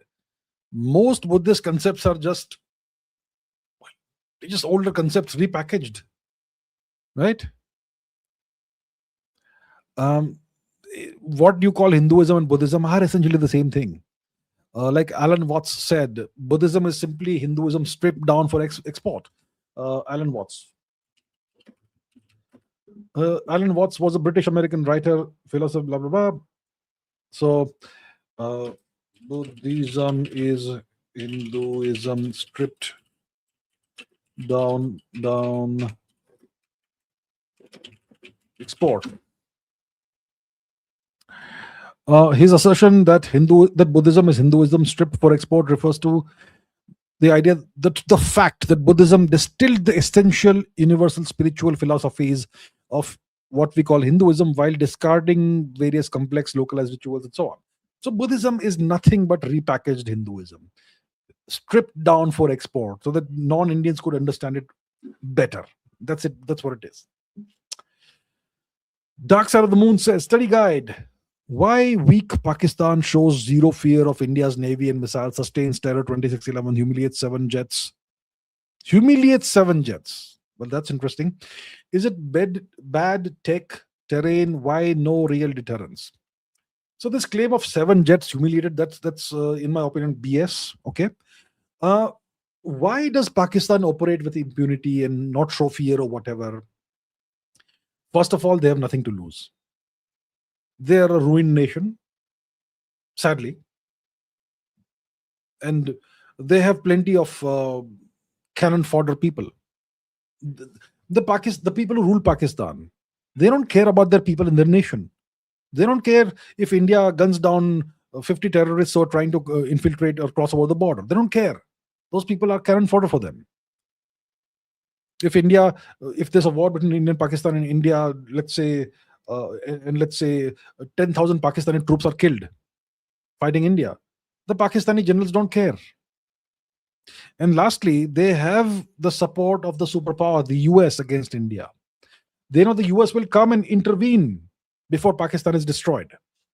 most Buddhist concepts are just older concepts repackaged. Right? What you call Hinduism and Buddhism are essentially the same thing. Like Alan Watts said, Buddhism is simply Hinduism stripped down for export. Alan Watts. Alan Watts was a British-American writer, philosopher, blah, blah, blah. So, Buddhism is Hinduism stripped down export. His assertion that Buddhism is Hinduism stripped for export refers to the idea that the fact that Buddhism distilled the essential universal spiritual philosophies of what we call Hinduism while discarding various complex localized rituals and so on. So Buddhism is nothing but repackaged Hinduism. stripped down for export so that non-Indians could understand it better. That's it. That's what it is. Dark Side of the Moon says, study guide. Why weak Pakistan shows zero fear of India's navy and missiles, sustains terror 2611, humiliates 7 jets. Humiliates 7 jets. Well, that's interesting. Is it bad tech, terrain? Why no real deterrence? So this claim of 7 jets humiliated, that's in my opinion, BS. Okay. Why does Pakistan operate with impunity and not show fear or whatever? First of all, they have nothing to lose. They are a ruined nation, sadly, and they have plenty of cannon fodder people. The people who rule Pakistan, they don't care about their people in their nation. They don't care if India guns down 50 terrorists who are trying to infiltrate or cross over the border. They don't care. Those people are cannon fodder for them. If there's a war between India and Pakistan and India, let's say 10,000 Pakistani troops are killed fighting India, the Pakistani generals don't care. And lastly, they have the support of the superpower, the US, against India. They know the US will come and intervene before Pakistan is destroyed,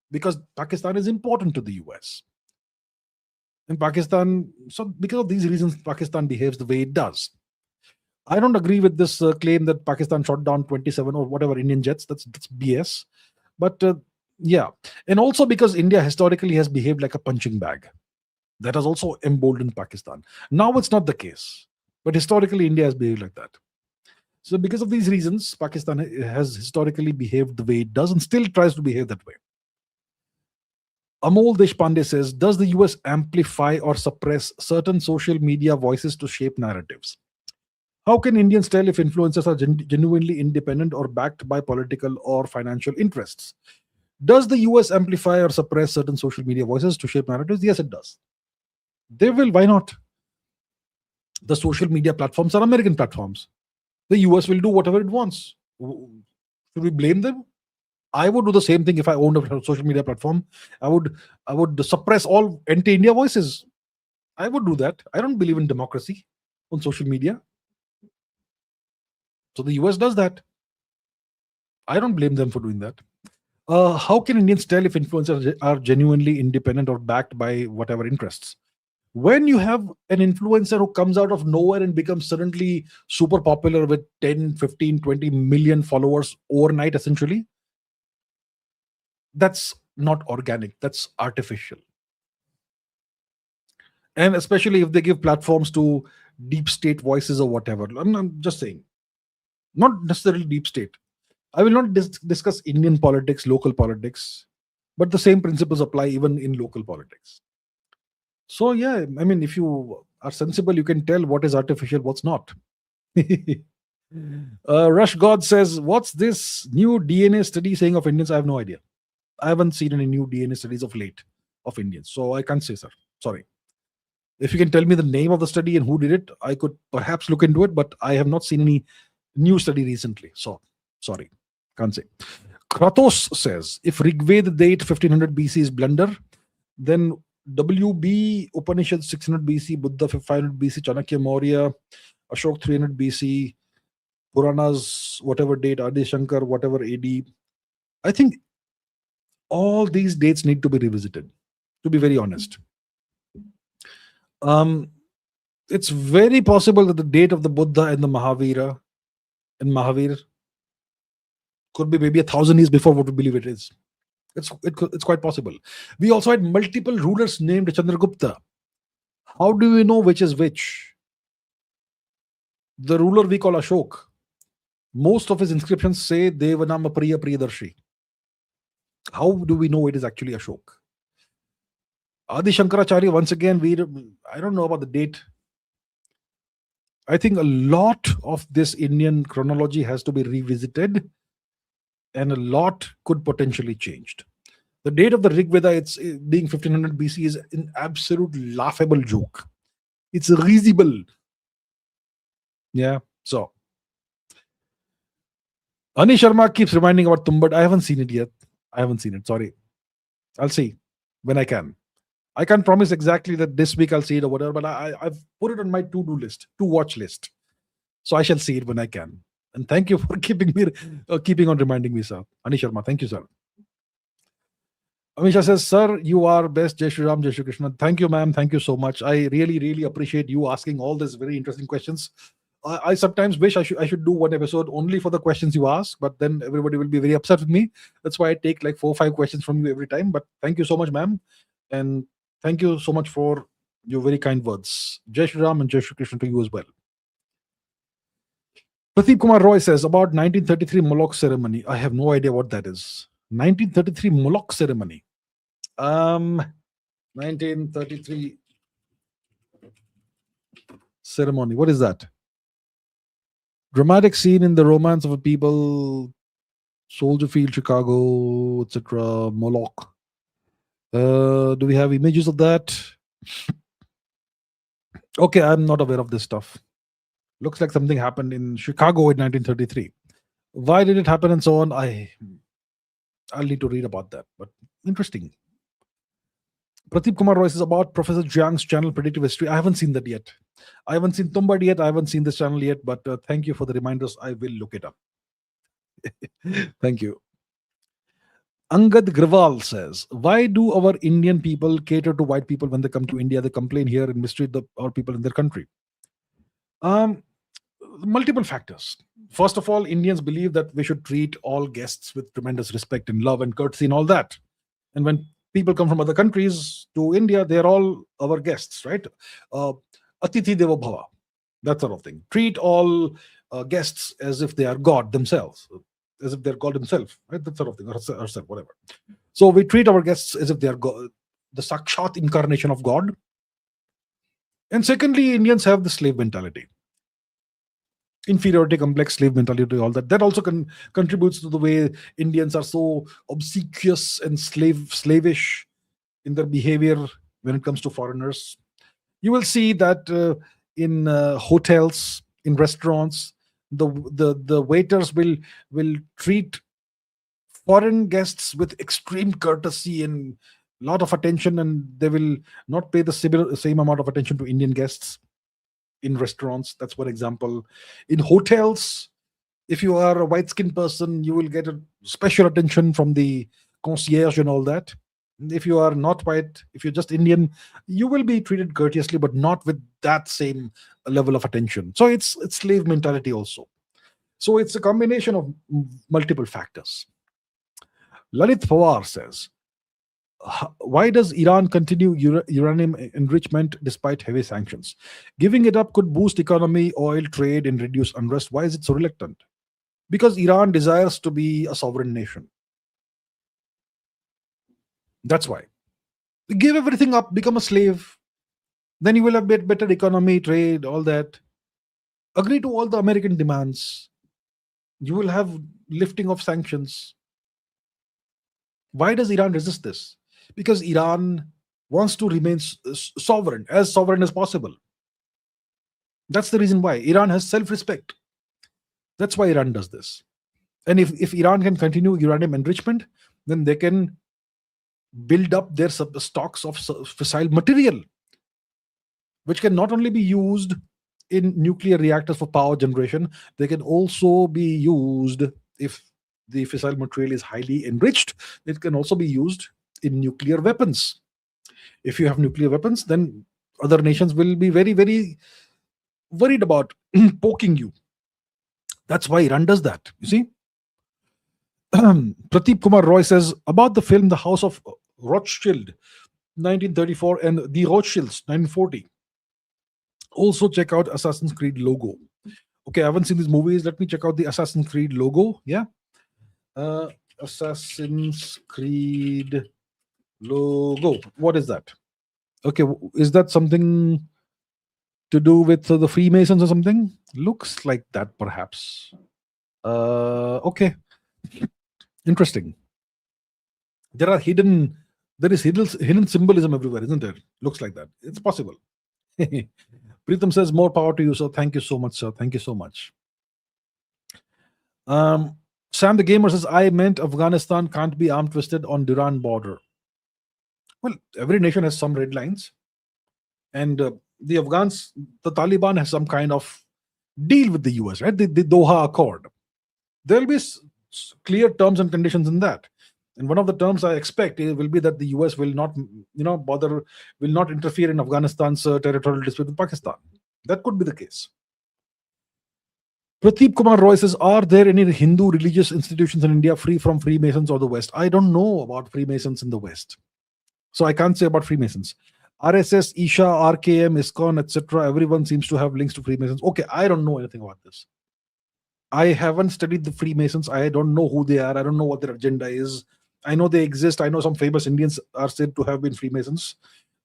because Pakistan is important to the US. And Pakistan, so because of these reasons, Pakistan behaves the way it does. I don't agree with this claim that Pakistan shot down 27 or whatever Indian jets. That's BS. But yeah. And also because India historically has behaved like a punching bag. That has also emboldened Pakistan. Now it's not the case. But historically, India has behaved like that. So because of these reasons, Pakistan has historically behaved the way it does and still tries to behave that way. Amol Deshpande says, does the US amplify or suppress certain social media voices to shape narratives? How can Indians tell if influencers are genuinely independent or backed by political or financial interests? Does the US amplify or suppress certain social media voices to shape narratives? Yes, it does. They will. Why not? The social media platforms are American platforms. The US will do whatever it wants. Should we blame them? I would do the same thing if I owned a social media platform. I would suppress all anti-India voices. I would do that. I don't believe in democracy on social media. So the US does that. I don't blame them for doing that. How can Indians tell if influencers are genuinely independent or backed by whatever interests? When you have an influencer who comes out of nowhere and becomes suddenly super popular with 10, 15, 20 million followers overnight, essentially, that's not organic. That's artificial. And especially if they give platforms to deep state voices or whatever. I'm just saying. Not necessarily deep state. I will not discuss Indian politics, local politics, but the same principles apply even in local politics. So yeah, I mean, if you are sensible, you can tell what is artificial, what's not. Rush God says, what's this new DNA study saying of Indians? I have no idea. I haven't seen any new DNA studies of late of Indians, so I can't say, sir. Sorry. If you can tell me the name of the study and who did it, I could perhaps look into it, but I have not seen any new study recently. So, sorry. Can't say. Kratos says, if Rigved date 1500 BC is blunder, then WB Upanishad 600 BC, Buddha 500 BC, Chanakya Maurya, Ashok 300 BC, Puranas, whatever date, Adi Shankar, whatever AD. I think all these dates need to be revisited, to be very honest. It's very possible that the date of the Buddha and the Mahavir could be maybe 1,000 years before what we believe it is. It's quite possible. We also had multiple rulers named Chandragupta. How do we know which is which? The ruler we call Ashok, most of his inscriptions say Devanama Priya Priyadarshi. How do we know it is actually Ashok? Adi Shankaracharya, once again, I don't know about the date. I think a lot of this Indian chronology has to be revisited, and a lot could potentially changed. The date of the Rig Veda, it's being 1500 BC, is an absolute laughable joke. It's risible. Yeah, so. Ani Sharma keeps reminding about Tumbad. I haven't seen it yet. I haven't seen it, sorry. I'll see when I can. I can't promise exactly that this week I'll see it or whatever, but I've put it on my to-do list, to watch list. So I shall see it when I can. And thank you for keeping on reminding me, sir. Ani Sharma, thank you, sir. Amisha says, sir, you are best. Jai Shri Ram, Jai Shri Krishna. Thank you, ma'am. Thank you so much. I really, really appreciate you asking all these very interesting questions. I sometimes wish I should do one episode only for the questions you ask, but then everybody will be very upset with me. That's why I take like 4 or 5 questions from you every time. But thank you so much, ma'am. And thank you so much for your very kind words. Jai Shri Ram and Jai Shri Krishna to you as well. Pradeep Kumar Roy says about 1933 Moloch ceremony. I have no idea what that is. 1933 Moloch ceremony. 1933 ceremony. What is that? Dramatic scene in the romance of a people, Soldier Field, Chicago, etc. Moloch. Do we have images of that? Okay, I'm not aware of this stuff. Looks like something happened in Chicago in 1933. Why did it happen and so on? I'll need to read about that, but interesting. Pradeep Kumar Roy says about Professor Jiang's channel Predictive History. I haven't seen that yet. I haven't seen Tumbad yet. I haven't seen this channel yet, but thank you for the reminders. I will look it up. Thank you. Angad Gravall says, why do our Indian people cater to white people when they come to India? They complain here and mistreat our people in their country. Multiple factors. First of all, Indians believe that we should treat all guests with tremendous respect and love and courtesy and all that. And when people come from other countries to India, they're all our guests, right? Atithi Devo Bhava, that sort of thing. Treat all guests as if they are God themselves, as if they're God himself, right? That sort of thing, or herself, whatever. So we treat our guests as if they are God, the Sakshat incarnation of God. And secondly, Indians have the slave mentality. Inferiority complex, slave mentality, all that. That also contributes to the way Indians are so obsequious and slavish in their behavior when it comes to foreigners. You will see that in hotels, in restaurants, the waiters will treat foreign guests with extreme courtesy and lot of attention, and they will not pay the same amount of attention to Indian guests. In restaurants, that's one example. In hotels, if you are a white-skinned person, you will get a special attention from the concierge and all that. If you are not white, if you're just Indian, you will be treated courteously, but not with that same level of attention. So it's slave mentality also. So it's a combination of multiple factors. Lalit Pawar says, why does Iran continue uranium enrichment despite heavy sanctions? Giving it up could boost economy, oil, trade, and reduce unrest. Why is it so reluctant? Because Iran desires to be a sovereign nation. That's why. Give everything up, become a slave. Then you will have better economy, trade, all that. Agree to all the American demands. You will have lifting of sanctions. Why does Iran resist this? Because Iran wants to remain sovereign as possible. That's the reason why. Iran has self-respect. That's why Iran does this. And if Iran can continue uranium enrichment, then they can build up their stocks of fissile material, which can not only be used in nuclear reactors for power generation, they can also be used, if the fissile material is highly enriched, it can also be used in nuclear weapons. If you have nuclear weapons, then other nations will be very, very worried about poking you. That's why Iran does that, you see. Pradeep Kumar Roy says about the film The House of Rothschild, 1934, and The Rothschilds, 1940. Also check out Assassin's Creed logo. Okay, I haven't seen these movies. Let me check out the Assassin's Creed logo. Yeah. Assassin's Creed logo. What is that? Okay, is that something to do with the Freemasons or something? Looks like that, perhaps. Okay. Interesting. There is hidden symbolism everywhere, isn't there? Looks like that. It's possible. Pritham says, more power to you, sir. Thank you so much, sir. Thank you so much. Sam the Gamer says, I meant Afghanistan can't be arm twisted on Durand border. Well, every nation has some red lines, and the Afghans, the Taliban has some kind of deal with the US, right? The Doha Accord. There will be clear terms and conditions in that. And one of the terms I expect will be that the US will not, will not interfere in Afghanistan's territorial dispute with Pakistan. That could be the case. Prateep Kumar Roy says, are there any Hindu religious institutions in India free from Freemasons or the West? I don't know about Freemasons in the West, so I can't say about Freemasons. RSS, Isha, RKM, ISKCON, etc. Everyone seems to have links to Freemasons. Okay, I don't know anything about this. I haven't studied the Freemasons. I don't know who they are. I don't know what their agenda is. I know they exist. I know some famous Indians are said to have been Freemasons.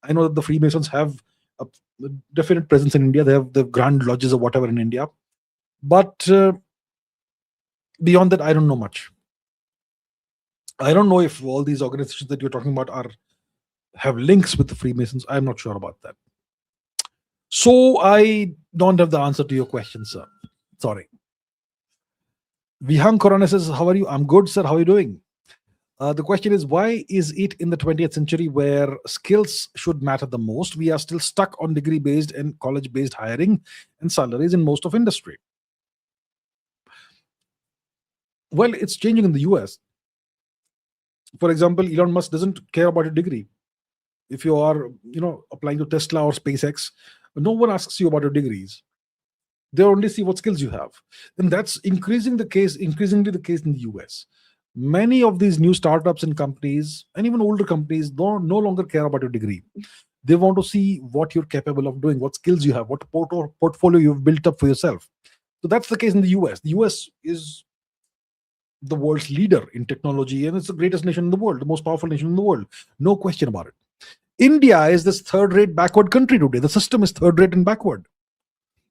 I know that the Freemasons have a definite presence in India. They have the grand lodges or whatever in India. But beyond that, I don't know much. I don't know if all these organizations that you're talking about have links with the Freemasons. I'm not sure about that. So I don't have the answer to your question, sir. Sorry. Vihang Korana says, how are you? I'm good, sir. How are you doing? The question is, why is it in the 20th century where skills should matter the most, we are still stuck on degree-based and college-based hiring and salaries in most of industry? Well, it's changing in the US. For example, Elon Musk doesn't care about your degree. If you are, applying to Tesla or SpaceX, no one asks you about your degrees. They only see what skills you have. And that's increasingly the case in the US. Many of these new startups and companies, and even older companies, no longer care about your degree. They want to see what you're capable of doing, what skills you have, what portfolio you've built up for yourself. So that's the case in the US. The US is the world's leader in technology, and it's the greatest nation in the world, the most powerful nation in the world. No question about it. India is this third-rate backward country today. The system is third-rate and backward.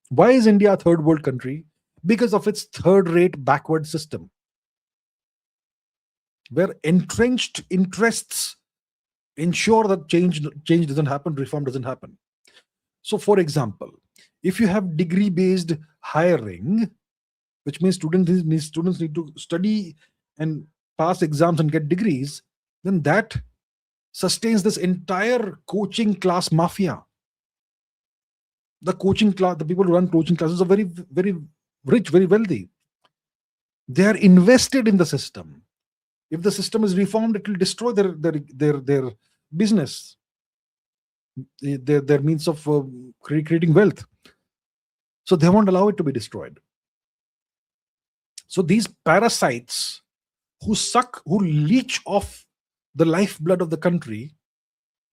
Why is India a third world country? Because of its third-rate backward system, where entrenched interests ensure that change doesn't happen, reform doesn't happen. So, for example, if you have degree-based hiring, which means students need to study and pass exams and get degrees, then that sustains this entire coaching class mafia. The coaching class, the people who run coaching classes are very, very rich, very wealthy. They are invested in the system. If the system is reformed, it will destroy their business, their means of creating wealth. So they won't allow it to be destroyed. So these parasites who leech off the lifeblood of the country,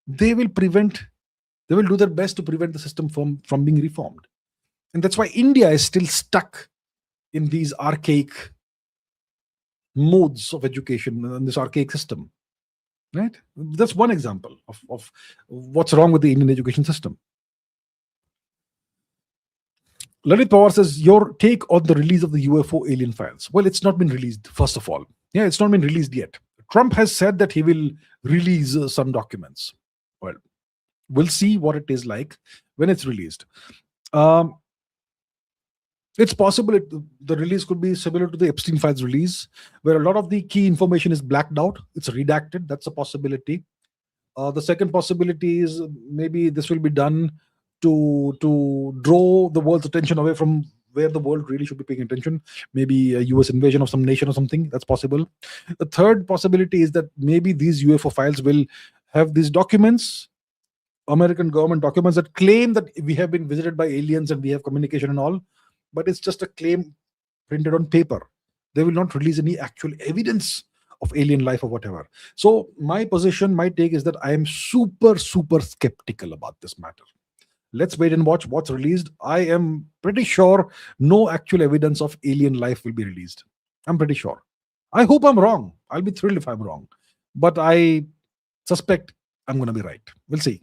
they will do their best to prevent the system from being reformed. And that's why India is still stuck in these archaic modes of education and this archaic system. Right? That's one example of what's wrong with the Indian education system. Lalit Pawar says, your take on the release of the UFO alien files. Well, it's not been released, first of all. Yeah, it's not been released yet. Trump has said that he will release some documents. Well, we'll see what it is like when it's released. It's possible the release could be similar to the Epstein files release, where a lot of the key information is blacked out. It's redacted. That's a possibility. The second possibility is maybe this will be done to draw the world's attention away from where the world really should be paying attention. Maybe a US invasion of some nation or something. That's possible. The third possibility is that maybe these UFO files will have these documents, American government documents, that claim that we have been visited by aliens and we have communication and all, but it's just a claim printed on paper. They will not release any actual evidence of alien life or whatever. So my take is that I am super, super skeptical about this matter. Let's wait and watch what's released. I am pretty sure no actual evidence of alien life will be released. I'm pretty sure. I hope I'm wrong. I'll be thrilled if I'm wrong. But I suspect I'm going to be right. We'll see.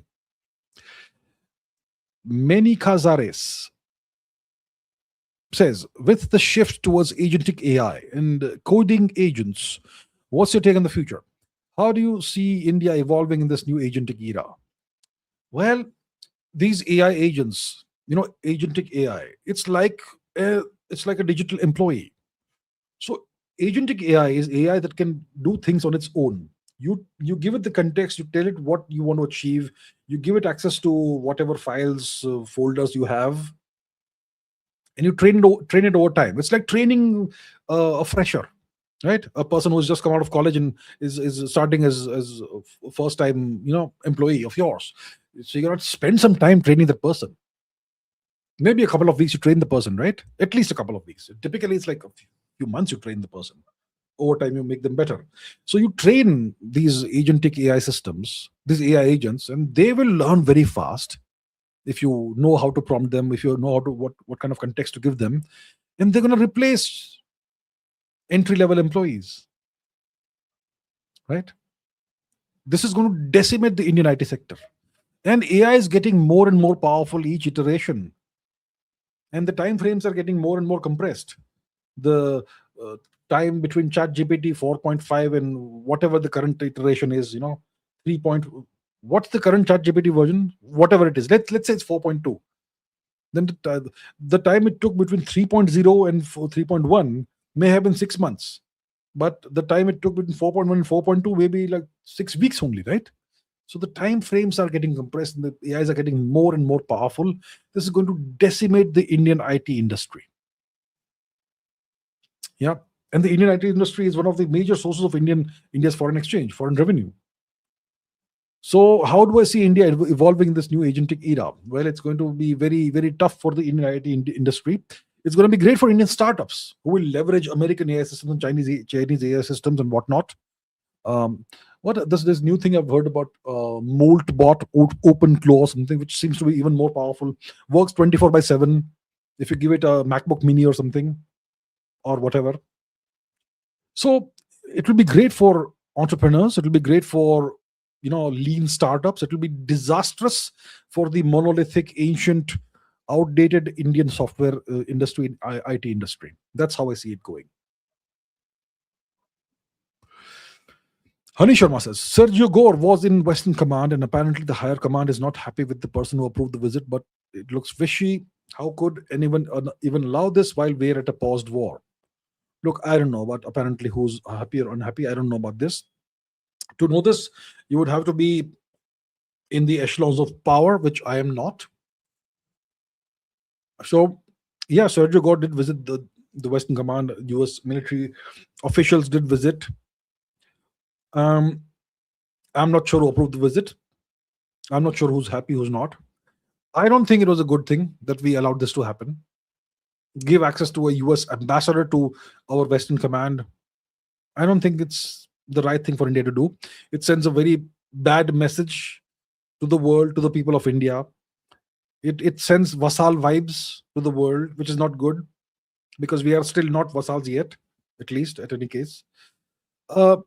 Many Cazares says, with the shift towards agentic AI and coding agents, what's your take on the future? How do you see India evolving in this new agentic era? Well, these AI agents, agentic AI, it's like a digital employee. So agentic AI is AI that can do things on its own. You give it the context, you tell it what you want to achieve, you give it access to whatever files, folders you have, and you train it over time. It's like training a fresher, right? A person who's just come out of college and is starting as a first time employee of yours. So you got to spend some time training that person. Maybe a couple of weeks you train the person, right? At least a couple of weeks. Typically it's like a few months you train the person. Over time you make them better. So you train these agentic AI systems, these AI agents, and they will learn very fast if you know how to prompt them, if you know how to what kind of context to give them, and they're going to replace entry level employees, right? This is going to decimate the Indian IT sector, and AI is getting more and more powerful each iteration, and the time frames are getting more and more compressed. The time between chat gpt 4.5 and whatever the current iteration is, 3 point, what's the current chat gpt version, whatever it is, let's say it's 4.2, then the time it took between 3.0 and 3.1 may have been 6 months, but the time it took between 4.1 and 4.2 may be like 6 weeks only, right? So the time frames are getting compressed and the AIs are getting more and more powerful. This is going to decimate the Indian IT industry. Yeah. And the Indian IT industry is one of the major sources of India's foreign exchange, foreign revenue. So how do I see India evolving in this new agentic era? Well, it's going to be very, very tough for the Indian IT industry. It's going to be great for Indian startups who will leverage American AI systems and Chinese AI systems and whatnot. This new thing I've heard about, Moltbot Open Claw, something which seems to be even more powerful. Works 24/7. If you give it a MacBook Mini or something, or whatever. So it will be great for entrepreneurs. It will be great for lean startups. It will be disastrous for the monolithic, ancient, outdated Indian software industry, IT industry. That's how I see it going. Hani Sharma says, Sergio Gore was in Western Command, and apparently the higher command is not happy with the person who approved the visit, but it looks fishy. How could anyone even allow this while we're at a paused war? Look, I don't know, but apparently who's happy or unhappy, I don't know about this. To know this, you would have to be in the echelons of power, which I am not. So, yeah, Sergio Gore did visit the Western Command. US military officials did visit. I'm not sure who approved the visit. I'm not sure who's happy, who's not. I don't think it was a good thing that we allowed this to happen. Give access to a US ambassador to our Western Command. I don't think it's the right thing for India to do. It sends a very bad message to the world, to the people of India. It sends vassal vibes to the world, which is not good, because we are still not vassals yet, at least, at any case. So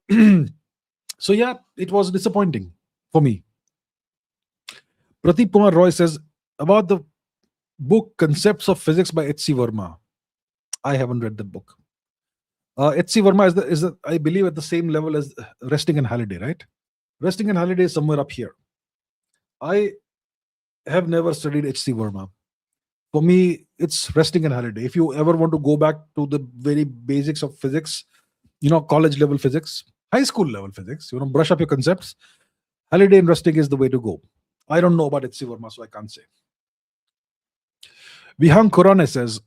yeah, it was disappointing for me. Pradeep Kumar Roy says, about the book Concepts of Physics by H.C. Verma. I haven't read the book. H.C. Verma is I believe at the same level as Resting and Halliday, right? Resting and Halliday is somewhere up here. I have never studied H.C. Verma. For me, it's Resting and Halliday. If you ever want to go back to the very basics of physics, college level physics, high school level physics, brush up your concepts, Halliday and Resting is the way to go. I don't know about H.C. Verma, so I can't say. Vihang Khurane says,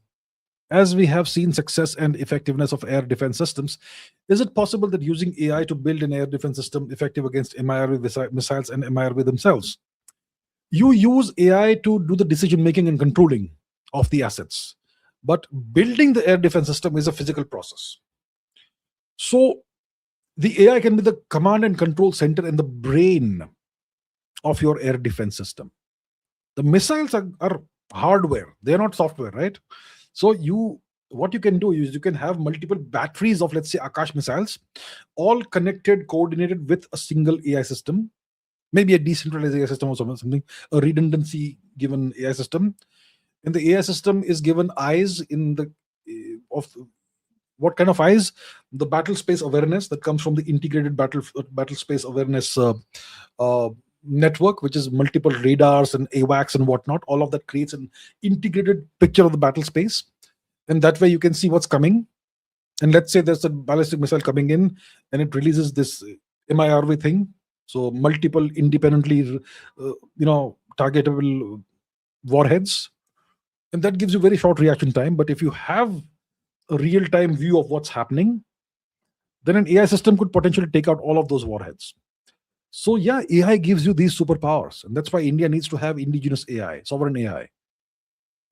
as we have seen success and effectiveness of air defense systems, is it possible that using AI to build an air defense system effective against MIRV missiles and MIRV themselves? You use AI to do the decision making and controlling of the assets, but building the air defense system is a physical process. So the AI can be the command and control center and the brain of your air defense system. The missiles are hardware, they're not software, right? So what you can do is you can have multiple batteries of, let's say, Akash missiles, all connected, coordinated with a single AI system, maybe a decentralized AI system or something, a redundancy given AI system. And the AI system is given eyes of what kind of eyes? The battle space awareness that comes from the integrated battle space awareness network, which is multiple radars and AWACS and whatnot. All of that creates an integrated picture of the battle space, and that way you can see what's coming. And let's say there's a ballistic missile coming in and it releases this MIRV thing. So multiple independently, targetable warheads, and that gives you very short reaction time. But if you have a real-time view of what's happening, then an AI system could potentially take out all of those warheads. So yeah, AI gives you these superpowers, and that's why India needs to have indigenous AI, sovereign AI.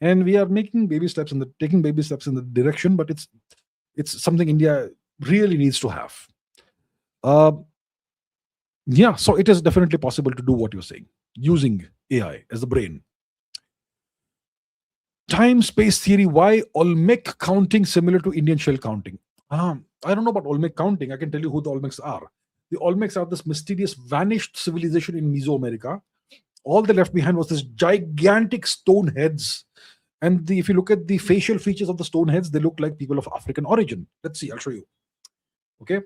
And we are taking baby steps in the direction, but it's something India really needs to have. Uh, yeah, so it is definitely possible to do what you're saying using AI as the brain. Time space theory. Why Olmec counting similar to Indian shell counting? I don't know about Olmec counting. I can tell you who the Olmecs are. The Olmecs are this mysterious vanished civilization in Mesoamerica. All they left behind was this gigantic stone heads. And if you look at the facial features of the stone heads, they look like people of African origin. Let's see, I'll show you. Okay.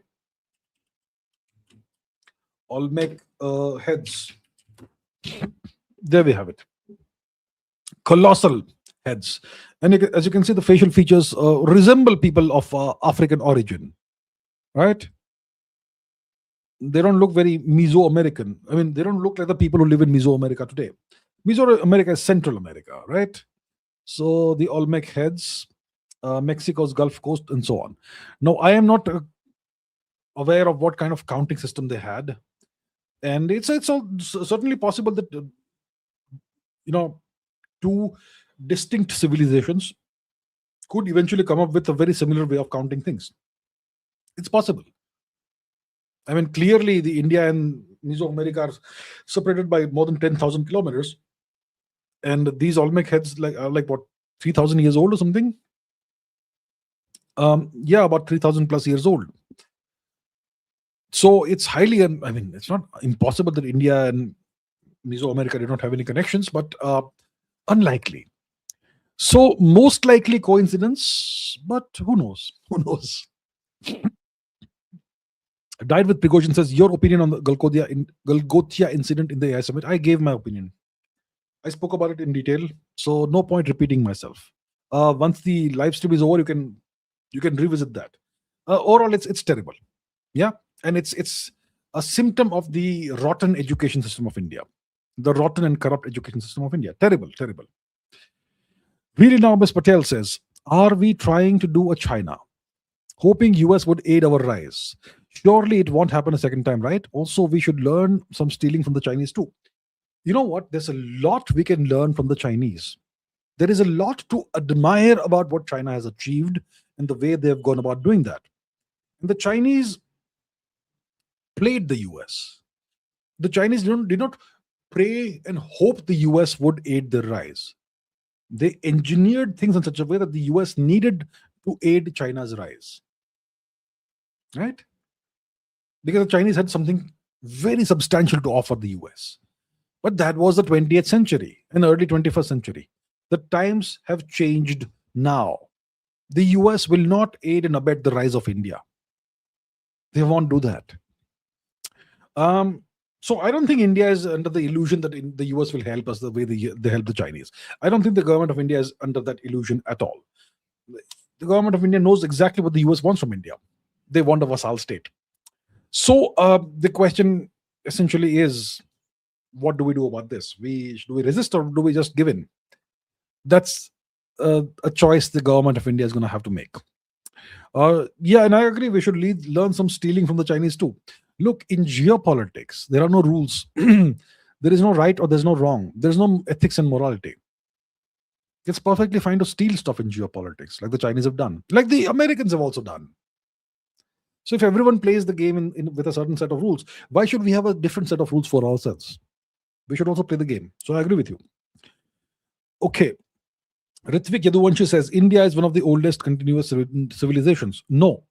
Olmec heads. There we have it. Colossal heads. And as you can see, the facial features resemble people of African origin. Right? They don't look very Mesoamerican. I mean, they don't look like the people who live in Mesoamerica today. Mesoamerica is Central America, right? So the Olmec heads, Mexico's Gulf Coast, and so on. Now, I am not aware of what kind of counting system they had, and it's certainly possible that two distinct civilizations could eventually come up with a very similar way of counting things. It's possible. I mean, clearly, the India and Mesoamerica are separated by more than 10,000 kilometers, and these Olmec heads are like what, 3,000 years old or something? Yeah, about 3,000 plus years old. So it's highly, I mean, it's not impossible that India and Mesoamerica did not have any connections, but unlikely. So most likely coincidence, but who knows? Who knows? Died with Prigozhin says, your opinion on the Golgothia incident in the AI summit. I gave my opinion. I spoke about it in detail, so no point repeating myself. Once the live stream is over, you can revisit that. Overall, it's terrible. Yeah, and it's a symptom of the rotten education system of India, the rotten and corrupt education system of India. Terrible, terrible. Really now, Ms. Patel says, are we trying to do a China, hoping US would aid our rise? Surely it won't happen a second time, right? Also, we should learn some stealing from the Chinese too. You know what? There's a lot we can learn from the Chinese. There is a lot to admire about what China has achieved and the way they have gone about doing that. And the Chinese played the US. The Chinese did not pray and hope the US would aid their rise. They engineered things in such a way that the US needed to aid China's rise. Right? Because the Chinese had something very substantial to offer the US. But that was the 20th century and early 21st century. The times have changed now. The US will not aid and abet the rise of India. They won't do that. So I don't think India is under the illusion that the US will help us the way they help the Chinese. I don't think the government of India is under that illusion at all. The government of India knows exactly what the US wants from India. They want a vassal state. So the question essentially is, what do we do about this? Do we resist or do we just give in? That's a choice the government of India is going to have to make. Yeah, and I agree. We should learn some stealing from the Chinese too. Look, in geopolitics, there are no rules. There is no right or there's no wrong. There's no ethics and morality. It's perfectly fine to steal stuff in geopolitics, like the Chinese have done, like the Americans have also done. So if everyone plays the game with a certain set of rules, why should we have a different set of rules for ourselves? We should also play the game. So I agree with you. Okay. Ritvik Yaduvanshi says, India is one of the oldest continuous civilizations. No.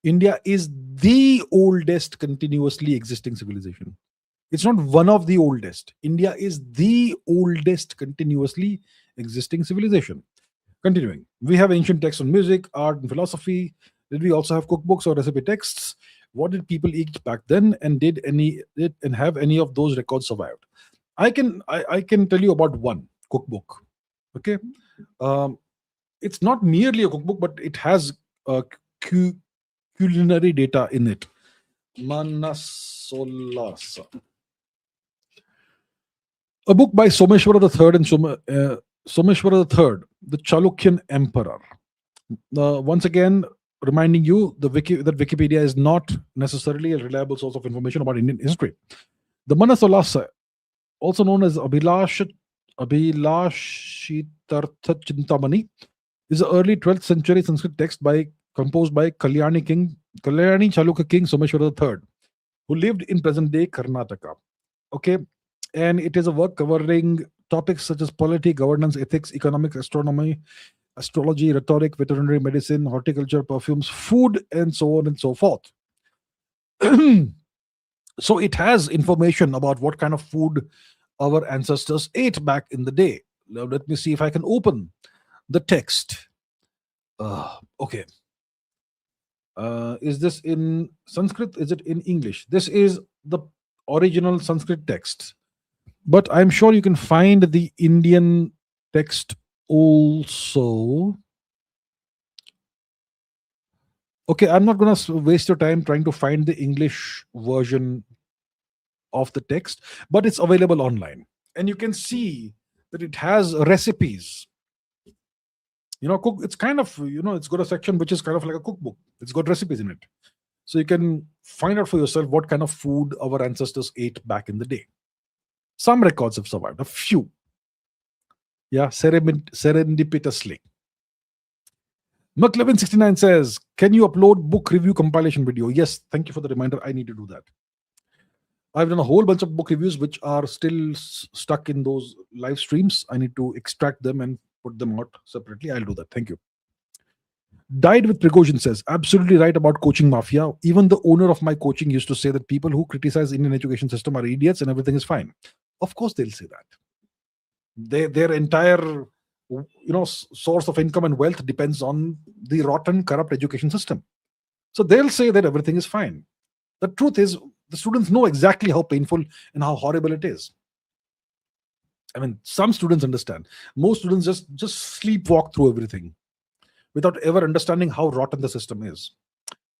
India is the oldest continuously existing civilization. It's not one of the oldest. India is the oldest continuously existing civilization. Continuing. We have ancient texts on music, art, and philosophy. Did we also have cookbooks or recipe texts? What did people eat back then? And have any of those records survived? I can tell you about one cookbook. Okay. It's not merely a cookbook, but it has culinary data in it. Manasollasa. A book by Someshwara III and Someshwara III, the Chalukyan Emperor. Once again, reminding you that Wikipedia is not necessarily a reliable source of information about Indian history. The Manasollasa, also known as Abhilashitartha Chintamani, is an early 12th century Sanskrit text composed by Kalyani Chalukya King Someshwara III, who lived in present-day Karnataka. Okay, and it is a work covering topics such as polity, governance, ethics, economics, astronomy, astrology, rhetoric, veterinary medicine, horticulture, perfumes, food, and so on and so forth. So it has information about what kind of food our ancestors ate back in the day. Now, let me see if I can open the text. Okay. Is this in Sanskrit? Is it in English? This is the original Sanskrit text. But I'm sure you can find the Indian text also. Okay, I'm not going to waste your time trying to find the English version of the text, but it's available online. And you can see that it has recipes. It's kind of, it's got a section which is kind of like a cookbook. It's got recipes in it. So you can find out for yourself what kind of food our ancestors ate back in the day. Some records have survived, a few. Yeah, serendipitously. McLevin69 says, can you upload book review compilation video? Yes, thank you for the reminder. I need to do that. I've done a whole bunch of book reviews which are still stuck in those live streams. I need to extract them and put them out separately. I'll do that. Thank you. Died with Prigozhin says, absolutely right about coaching mafia. Even the owner of my coaching used to say that people who criticize Indian education system are idiots and everything is fine. Of course they'll say that. Their entire source of income and wealth depends on the rotten, corrupt education system. So they'll say that everything is fine. The truth is, the students know exactly how painful and how horrible it is. I mean, some students understand. Most students just sleepwalk through everything without ever understanding how rotten the system is.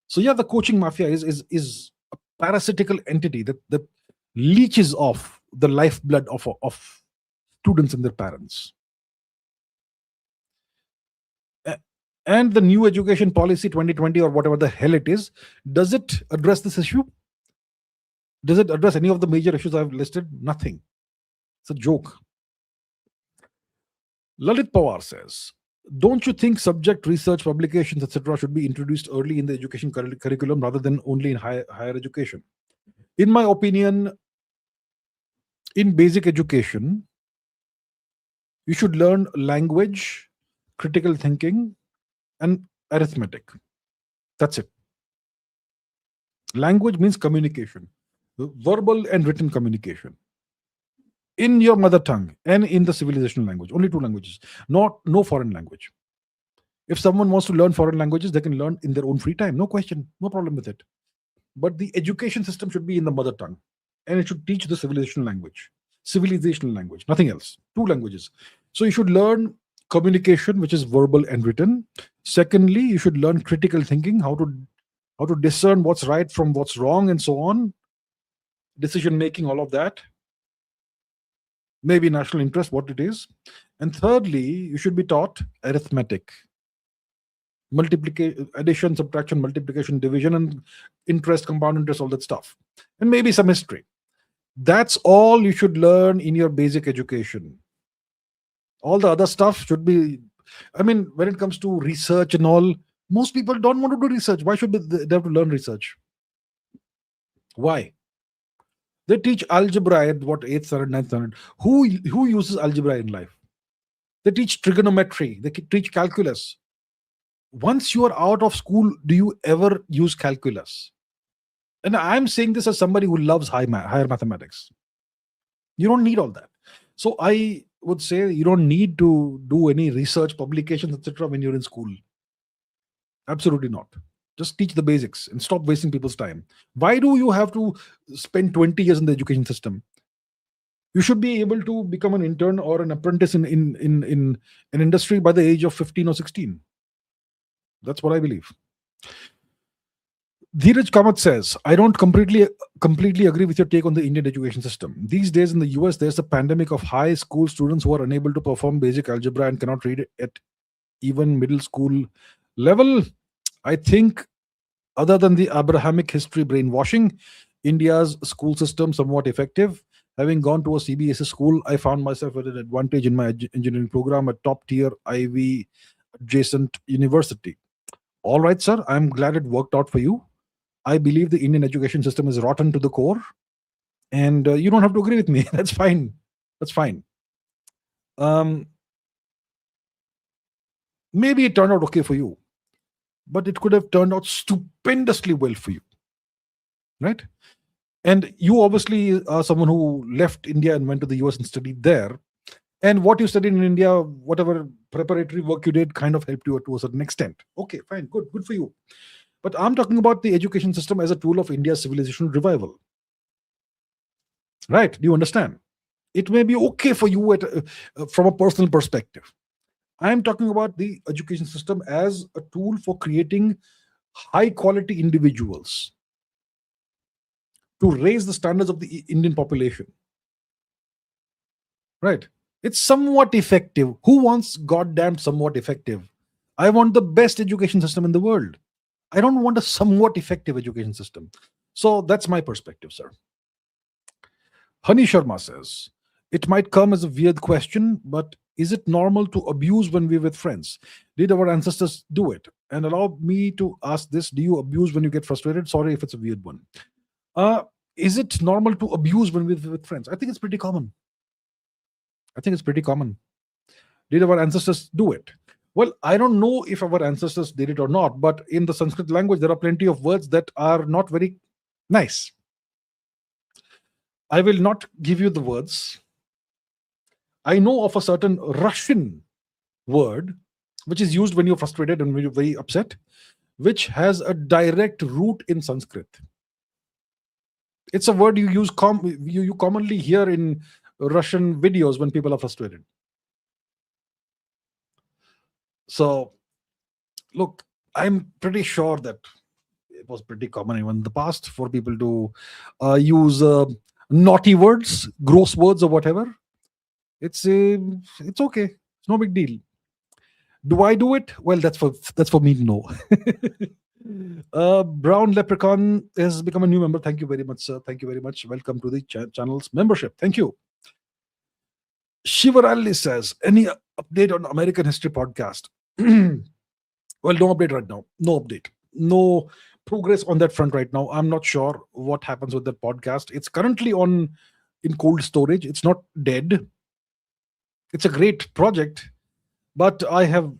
So yeah, the coaching mafia is a parasitical entity that leeches off the lifeblood of students and their parents. And the new education policy 2020 or whatever the hell it is, does it address this issue? Does it address any of the major issues I've listed? Nothing. It's a joke. Lalit Pawar says, don't you think subject research, publications, etc. should be introduced early in the education curriculum rather than only in higher education? In my opinion, in basic education, you should learn language, critical thinking, and arithmetic. That's it. Language means communication, verbal and written communication. In your mother tongue and in the civilizational language. Only two languages. No foreign language. If someone wants to learn foreign languages, they can learn in their own free time. No question. No problem with it. But the education system should be in the mother tongue. And it should teach the civilizational language. Civilizational language. Nothing else. Two languages. So you should learn communication, which is verbal and written. Secondly, you should learn critical thinking, how to discern what's right from what's wrong and so on. Decision making, all of that. Maybe national interest, what it is. And thirdly, you should be taught arithmetic, multiplication, addition, subtraction, multiplication, division, and interest, compound interest, all that stuff. And maybe some history. That's all you should learn in your basic education. All the other stuff should be, I mean, when it comes to research and all, most people don't want to do research. Why should they have to learn research? Why? They teach algebra at what, 8th standard, 9th standard. Who uses algebra in life? They teach trigonometry. They teach calculus. Once you are out of school, do you ever use calculus? And I'm saying this as somebody who loves higher mathematics. You don't need all that. So I would say you don't need to do any research, publications, etc. when you're in school. Absolutely not. Just teach the basics and stop wasting people's time. Why do you have to spend 20 years in the education system? You should be able to become an intern or an apprentice in an industry by the age of 15 or 16. That's what I believe. Dheeraj Kamath says, I don't completely agree with your take on the Indian education system. These days in the US, there's a pandemic of high school students who are unable to perform basic algebra and cannot read at even middle school level. I think, other than the Abrahamic history brainwashing, India's school system somewhat effective. Having gone to a CBSE school, I found myself at an advantage in my engineering program at top tier Ivy adjacent university. All right, sir. I'm glad it worked out for you. I believe the Indian education system is rotten to the core, and you don't have to agree with me. That's fine. That's fine. Um, Maybe it turned out okay for you, but it could have turned out stupendously well for you, right? And you obviously are someone who left India and went to the US and studied there. And what you studied in India, whatever preparatory work you did, kind of helped you to a certain extent. Okay, fine, good for you. But I'm talking about the education system as a tool of India's civilizational revival. Right? Do you understand? It may be okay for you from a personal perspective. I'm talking about the education system as a tool for creating high quality individuals to raise the standards of the Indian population. Right? It's somewhat effective. Who wants goddamn somewhat effective? I want the best education system in the world. I don't want a somewhat effective education system. So that's my perspective, sir. Hani Sharma says, it might come as a weird question, but is it normal to abuse when we're with friends? Did our ancestors do it? And allow me to ask this: do you abuse when you get frustrated? Sorry if it's a weird one. Is it normal to abuse when we're with friends? I think it's pretty common. Did our ancestors do it? Well, I don't know if our ancestors did it or not, but in the Sanskrit language, there are plenty of words that are not very nice. I will not give you the words. I know of a certain Russian word which is used when you're frustrated and when you're very upset, which has a direct root in Sanskrit. It's a word you use you commonly hear in Russian videos when people are frustrated. So, look, I'm pretty sure that it was pretty common even in the past for people to use naughty words, gross words, or whatever. It's okay. It's no big deal. Do I do it? Well, that's for me to know. Brown Leprechaun has become a new member. Thank you very much, sir. Thank you very much. Welcome to the channel's membership. Thank you. Shivaralli says, any update on American History podcast? Well, no update right now. No update. No progress on that front right now. I'm not sure what happens with that podcast. It's currently in cold storage. It's not dead. It's a great project, but I have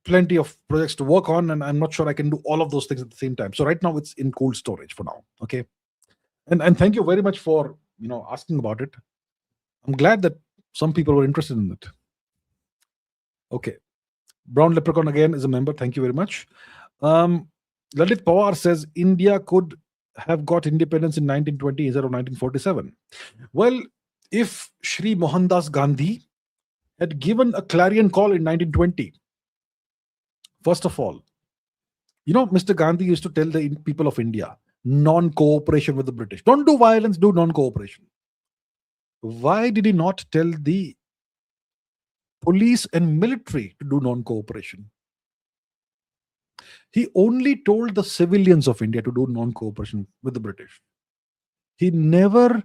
plenty of projects to work on, and I'm not sure I can do all of those things at the same time. So right now it's in cold storage for now. Okay. And thank you very much for asking about it. I'm glad that some people were interested in it. Okay. Brown Leprechaun again is a member. Thank you very much. Lalit Pawar says India could have got independence in 1920 instead of 1947. Well, if Shri Mohandas Gandhi had given a clarion call in 1920, first of all, Mr. Gandhi used to tell the people of India, non-cooperation with the British. Don't do violence, do non-cooperation. Why did he not tell the police and military to do non-cooperation? He only told the civilians of India to do non-cooperation with the British. He never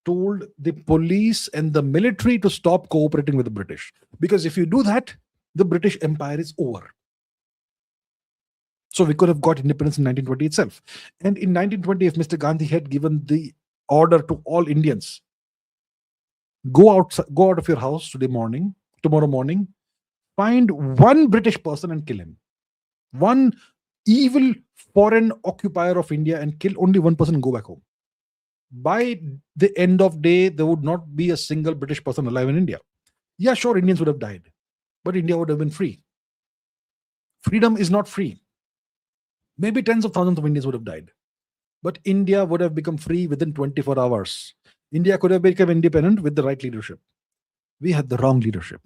told the police and the military to stop cooperating with the British. Because if you do that, the British Empire is over. So we could have got independence in 1920 itself. And in 1920, if Mr. Gandhi had given the order to all Indians, go out of your house tomorrow morning, find one British person and kill him. One evil foreign occupier of India, and kill only one person and go back home. By the end of day, there would not be a single British person alive in India. Yeah, sure, Indians would have died, but India would have been free. Freedom is not free. Maybe tens of thousands of Indians would have died, but India would have become free within 24 hours. India could have become independent with the right leadership. We had the wrong leadership.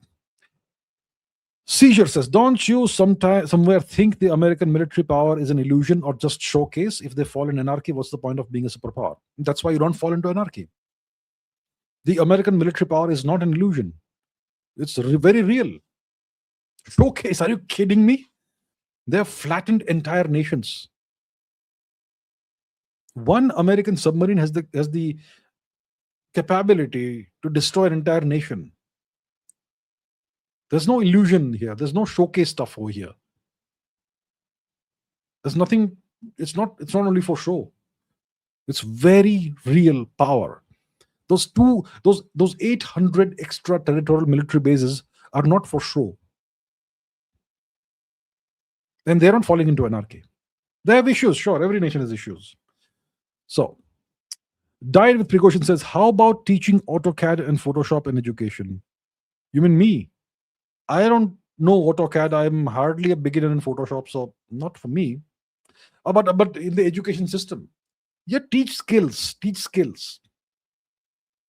Seizure says, don't you somewhere think the American military power is an illusion or just showcase? If they fall in anarchy, what's the point of being a superpower? That's why you don't fall into anarchy. The American military power is not an illusion. It's very real. Showcase? Are you kidding me? They have flattened entire nations. One American submarine has the capability to destroy an entire nation. There's no illusion here. There's no showcase stuff over here. There's nothing. It's not only for show. It's very real power. Those 800 extraterritorial military bases are not for show. And they're not falling into anarchy. They have issues, sure. Every nation has issues. So, Died with Precaution says, how about teaching AutoCAD and Photoshop in education? You mean me? I don't know AutoCAD. I'm hardly a beginner in Photoshop, so not for me. But in the education system, yeah, teach skills. Teach skills.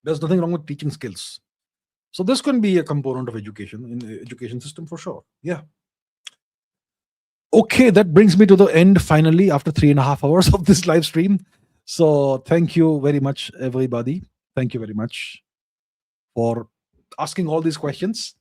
There's nothing wrong with teaching skills. So this can be a component of education in the education system for sure. Yeah. Okay, that brings me to the end finally after 3.5 hours of this live stream. So thank you very much, everybody. Thank you very much for asking all these questions.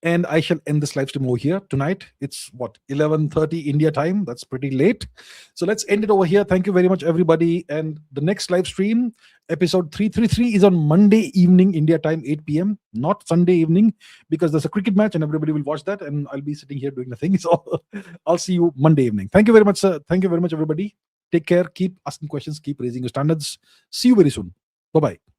And I shall end this live stream over here tonight. It's what, 11:30 India time? That's pretty late. So let's end it over here. Thank you very much, everybody. And the next live stream, episode 333, is on Monday evening India time, 8 p.m. Not Sunday evening, because there's a cricket match and everybody will watch that. And I'll be sitting here doing nothing. So I'll see you Monday evening. Thank you very much, sir. Thank you very much, everybody. Take care. Keep asking questions. Keep raising your standards. See you very soon. Bye-bye.